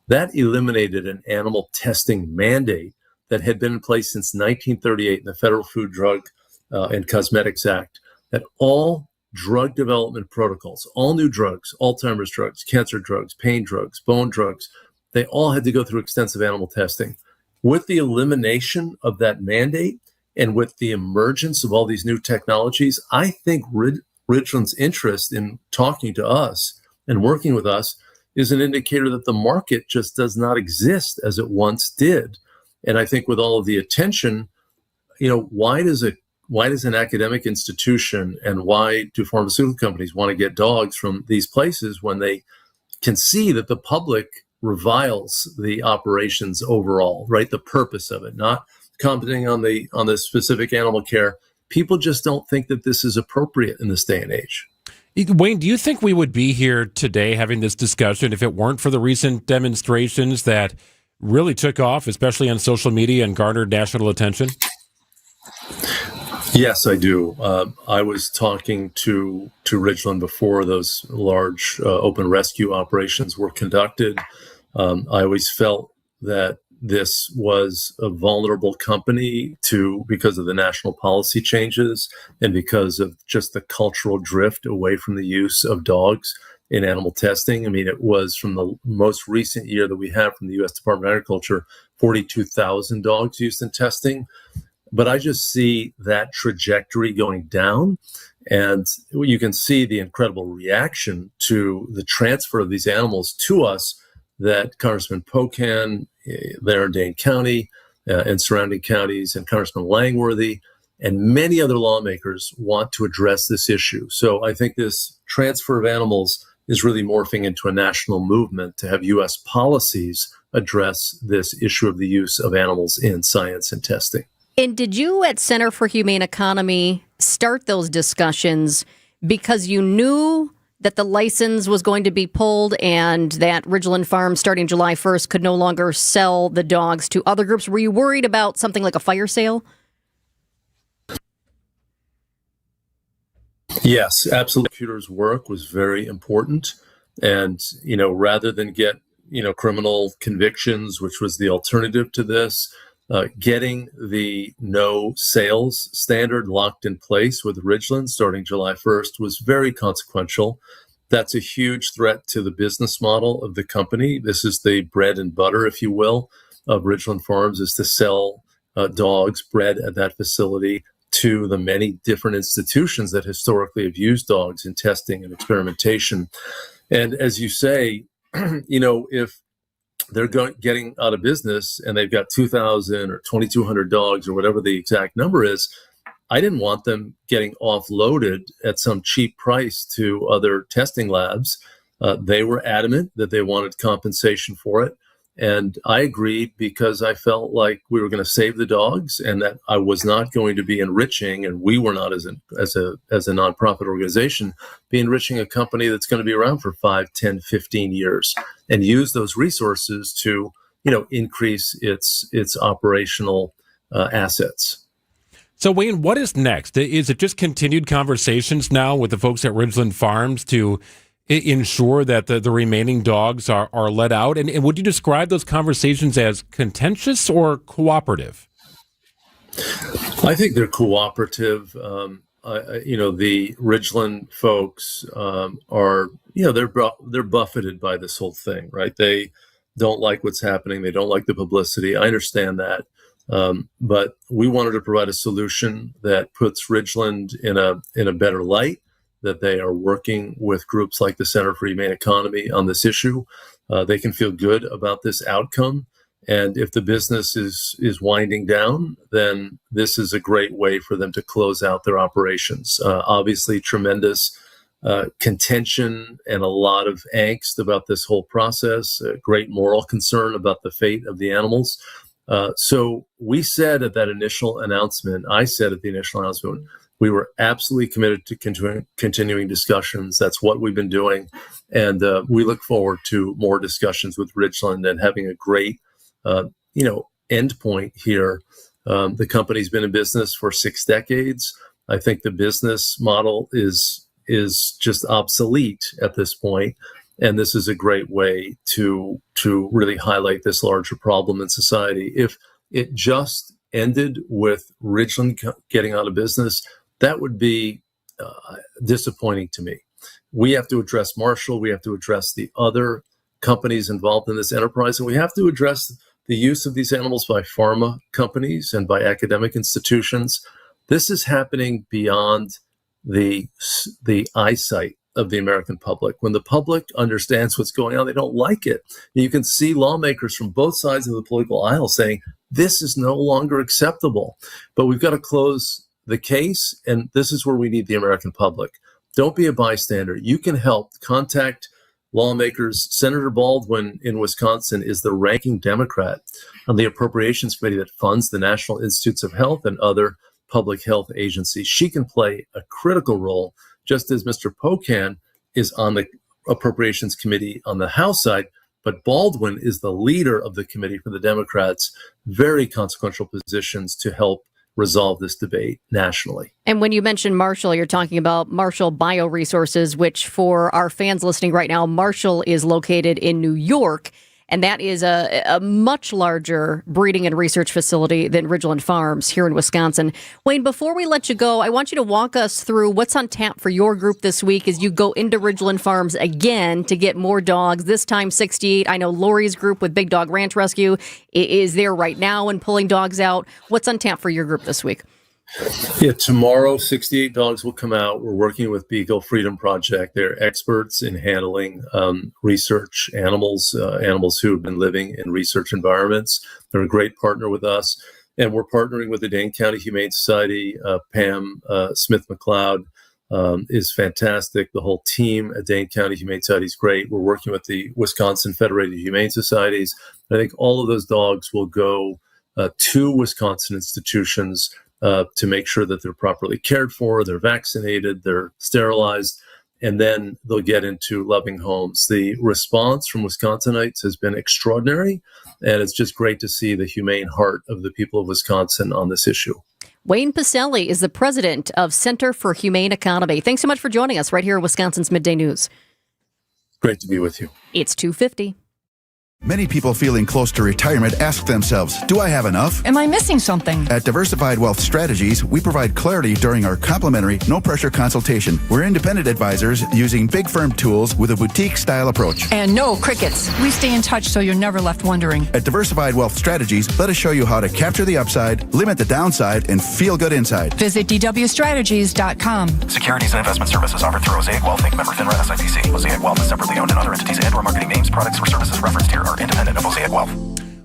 That eliminated an animal testing mandate that had been in place since 1938 in the Federal Food, Drug, and Cosmetics Act, that all drug development protocols, all new drugs, Alzheimer's drugs, cancer drugs, pain drugs, bone drugs, they all had to go through extensive animal testing. With the elimination of that mandate and with the emergence of all these new technologies, I think Ridglan's interest in talking to us and working with us is an indicator that the market just does not exist as it once did. And I think with all of the attention, why does an academic institution and why do pharmaceutical companies want to get dogs from these places when they can see that the public reviles the operations overall, right? The purpose of it, not commenting on the specific animal care. People just don't think that this is appropriate in this day and age. Wayne, do you think we would be here today having this discussion if it weren't for the recent demonstrations that really took off, especially on social media, and garnered national attention? Yes, I do. I was talking to Ridglan before those large open rescue operations were conducted. I always felt that this was a vulnerable company because of the national policy changes and because of just the cultural drift away from the use of dogs in animal testing. I mean, it was from the most recent year that we have from the U.S. Department of Agriculture, 42,000 dogs used in testing. But I just see that trajectory going down. And you can see the incredible reaction to the transfer of these animals to us that Congressman Pocan there in Dane County and surrounding counties and Congressman Langworthy And many other lawmakers want to address this issue. So I think this transfer of animals is really morphing into a national movement to have U.S. policies address this issue of the use of animals in science and testing. And did you at Center for Humane Economy start those discussions because you knew that the license was going to be pulled and that Ridglan Farm, starting July 1st, could no longer sell the dogs to other groups? Were you worried about something like a fire sale? Yes, absolutely. Prosecutor's work was very important. And, rather than get, criminal convictions, which was the alternative to this, getting the no sales standard locked in place with Ridglan starting July 1st was very consequential. That's a huge threat to the business model of the company. This is the bread and butter, if you will, of Ridglan Farms, is to sell dogs bred at that facility to the many different institutions that historically have used dogs in testing and experimentation. And as you say, if they're getting out of business and they've got 2,000 or 2,200 dogs or whatever the exact number is, I didn't want them getting offloaded at some cheap price to other testing labs. They were adamant that they wanted compensation for it. And I agreed because I felt like we were going to save the dogs and that I was not going to be enriching, and we were not as a nonprofit organization, be enriching a company that's going to be around for 5, 10, 15 years and use those resources to, increase its operational assets. So, Wayne, what is next? Is it just continued conversations now with the folks at Ridglan Farms to ensure that the remaining dogs are let out? And would you describe those conversations as contentious or cooperative? I think they're cooperative. The Ridglan folks are, they're buffeted by this whole thing, right? They don't like what's happening. They don't like the publicity. I understand that. But we wanted to provide a solution that puts Ridglan in a better light, that they are working with groups like the Center for Humane Economy on this issue. They can feel good about this outcome. And if the business is winding down, then this is a great way for them to close out their operations. Obviously, tremendous contention and a lot of angst about this whole process, great moral concern about the fate of the animals. So we said at that initial announcement, we were absolutely committed to continuing discussions. That's what we've been doing. And we look forward to more discussions with Ridglan and having a great, end point here. The company's been in business for 6 decades. I think the business model is just obsolete at this point. And this is a great way to really highlight this larger problem in society. If it just ended with Ridglan getting out of business, that would be disappointing to me. We have to address Marshall. We have to address the other companies involved in this enterprise. And we have to address the use of these animals by pharma companies and by academic institutions. This is happening beyond the eyesight of the American public. When the public understands what's going on, they don't like it. You can see lawmakers from both sides of the political aisle saying, this is no longer acceptable. But we've got to close the case, and this is where we need the American public. Don't be a bystander. You can help. Contact lawmakers. Senator Baldwin in Wisconsin is the ranking Democrat on the Appropriations Committee that funds the National Institutes of Health and other public health agencies. She can play a critical role, just as Mr. Pocan is on the Appropriations Committee on the House side, but Baldwin is the leader of the committee for the Democrats. Very consequential positions to help resolve this debate nationally. And when you mention Marshall, you're talking about Marshall Bioresources, which for our fans listening right now, Marshall is located in New York. And that is a much larger breeding and research facility than Ridglan Farms here in Wisconsin. Wayne, before we let you go, I want you to walk us through what's on tap for your group this week as you go into Ridglan Farms again to get more dogs, this time 68. I know Lori's group with Big Dog Ranch Rescue is there right now and pulling dogs out. What's on tap for your group this week? Yeah, tomorrow, 68 dogs will come out. We're working with Beagle Freedom Project. They're experts in handling research animals, animals who have been living in research environments. They're a great partner with us. And we're partnering with the Dane County Humane Society. Pam Smith-McLeod is fantastic. The whole team at Dane County Humane Society is great. We're working with the Wisconsin Federated Humane Societies. I think all of those dogs will go to Wisconsin institutions to make sure that they're properly cared for, they're vaccinated, they're sterilized, and then they'll get into loving homes. The response from Wisconsinites has been extraordinary, and it's just great to see the humane heart of the people of Wisconsin on this issue. Wayne Pacelli is the president of Center for Humane Economy. Thanks so much for joining us right here at Wisconsin's Midday News. Great to be with you. It's 2:50. Many people feeling close to retirement ask themselves, do I have enough? Am I missing something? At Diversified Wealth Strategies, we provide clarity during our complimentary, no-pressure consultation. We're independent advisors using big firm tools with a boutique-style approach. And no crickets. We stay in touch so you're never left wondering. At Diversified Wealth Strategies, let us show you how to capture the upside, limit the downside, and feel good inside. Visit dwstrategies.com. Securities and investment services offered through Mosaic Wealth Inc. Member FINRA SIPC. Mosaic Wealth is separately owned, and other entities and/or marketing names, products, or services referenced here are independent of Mosaic Wealth.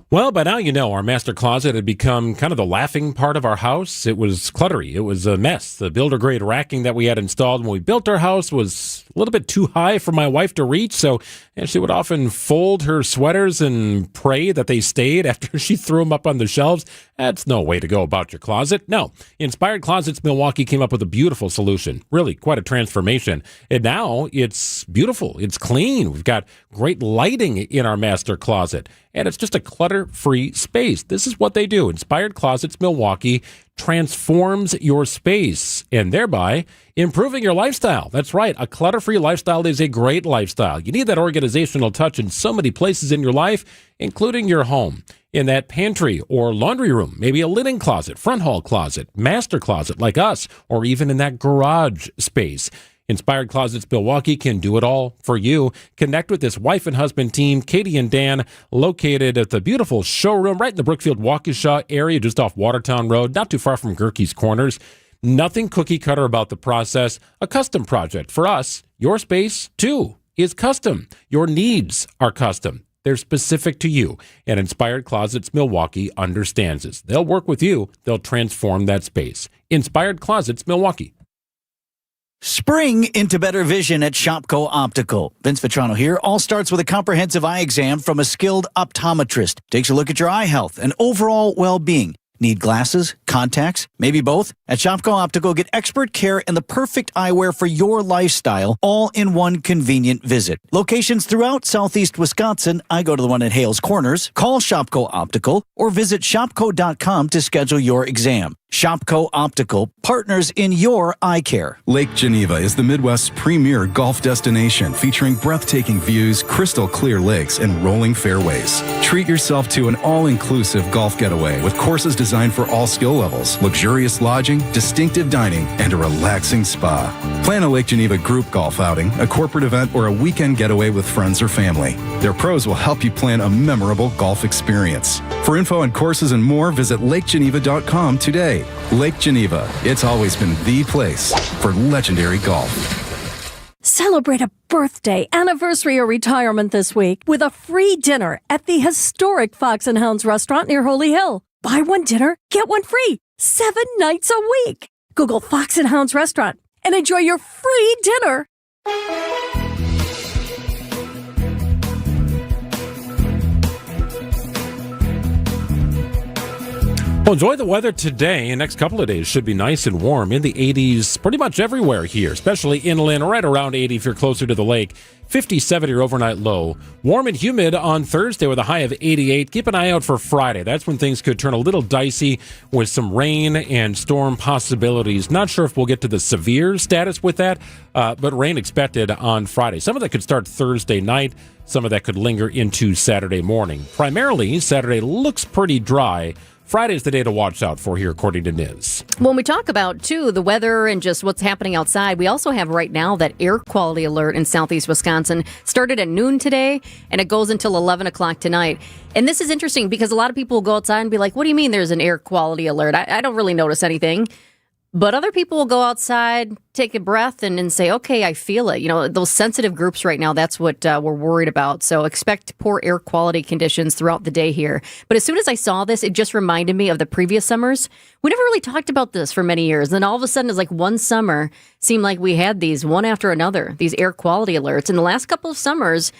Well, by now you know our master closet had become kind of the laughing part of our house. It was cluttery. It was a mess. The builder-grade racking that we had installed when we built our house was a little bit too high for my wife to reach, so she would often fold her sweaters and pray that they stayed after she threw them up on the shelves. That's no way to go about your closet. No. Inspired Closets Milwaukee came up with a beautiful solution. Really quite a transformation. And now it's beautiful. It's clean. We've got great lighting in our master closet. And it's just a clutter-free space. This is what they do. Inspired Closets Milwaukee transforms your space and thereby improving your lifestyle. That's right. A clutter-free lifestyle is a great lifestyle. You need that organizational touch in so many places in your life, including your home. In that pantry or laundry room, maybe a linen closet, front hall closet, master closet like us, or even in that garage space. Inspired Closets Milwaukee can do it all for you. Connect with this wife and husband team, Katie and Dan, located at the beautiful showroom right in the Brookfield Waukesha area, just off Watertown Road, not too far from Gerke's Corners. Nothing cookie cutter about the process. A custom project for us. Your space, too, is custom. Your needs are custom. They're specific to you, and Inspired Closets Milwaukee understands this. They'll work with you. They'll transform that space. Inspired Closets Milwaukee. Spring into better vision at Shopko Optical. Vince Vitrano here. All starts with a comprehensive eye exam from a skilled optometrist. Takes a look at your eye health and overall well-being. Need glasses, contacts, maybe both? At Shopko Optical, get expert care and the perfect eyewear for your lifestyle, all in one convenient visit. Locations throughout southeast Wisconsin. I go to the one at Hales Corners. Call Shopko Optical or visit shopko.com to schedule your exam. Shopko Optical, partners in your eye care. Lake Geneva is the Midwest's premier golf destination, featuring breathtaking views, crystal clear lakes, and rolling fairways. Treat yourself to an all-inclusive golf getaway with courses designed for all skill levels, luxurious lodging, distinctive dining, and a relaxing spa. Plan a Lake Geneva group golf outing, a corporate event, or a weekend getaway with friends or family. Their pros will help you plan a memorable golf experience. For info on courses and more, visit lakegeneva.com today. Lake Geneva, it's always been the place for legendary golf. Celebrate a birthday, anniversary, or retirement this week with a free dinner at the historic Fox and Hounds restaurant near Holy Hill. Buy one dinner, get one free, 7 nights a week. Google Fox and Hounds restaurant and enjoy your free dinner. Well, enjoy the weather today. The next couple of days should be nice and warm in the 80s pretty much everywhere here, especially inland, right around 80 if you're closer to the lake. 57 your overnight low. Warm and humid on Thursday with a high of 88. Keep an eye out for Friday. That's when things could turn a little dicey with some rain and storm possibilities. Not sure if we'll get to the severe status with that, but rain expected on Friday. Some of that could start Thursday night. Some of that could linger into Saturday morning. Primarily, Saturday looks pretty dry. Friday's the day to watch out for here, according to NIS. When we talk about, too, the weather and just what's happening outside, we also have right now that air quality alert in southeast Wisconsin. Started at noon today, and it goes until 11 o'clock tonight. And this is interesting because a lot of people will go outside and be like, what do you mean there's an air quality alert? I don't really notice anything. But other people will go outside, take a breath, and say, okay, I feel it. Those sensitive groups right now, that's what we're worried about. So expect poor air quality conditions throughout the day here. But as soon as I saw this, it just reminded me of the previous summers. We never really talked about this for many years. And then all of a sudden, it's like one summer seemed like we had these one after another, these air quality alerts. In the last couple of summers,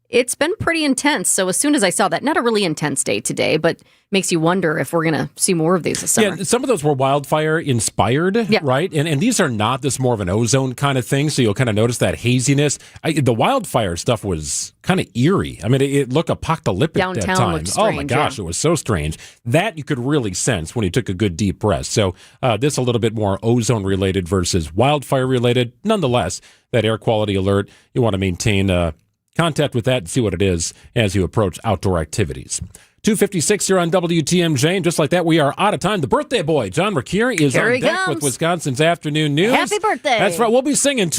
it's been pretty intense. So as soon as I saw that, not a really intense day today, but makes you wonder if we're going to see more of these this summer. Yeah, some of those were wildfire inspired, right? And these are not. This more of an ozone kind of thing. So you'll kind of notice that haziness. The wildfire stuff was kind of eerie. I mean, it looked apocalyptic Downtown at times. looked strange, oh my gosh, It was so strange. That you could really sense when you took a good deep breath. So this a little bit more ozone related versus wildfire related. Nonetheless, that air quality alert, you want to maintain contact with that and see what it is as you approach outdoor activities. 2:56 here on WTMJ, and just like that, we are out of time. The birthday boy, John McCure, is on deck with Wisconsin's Afternoon News. Happy birthday! That's right. We'll be singing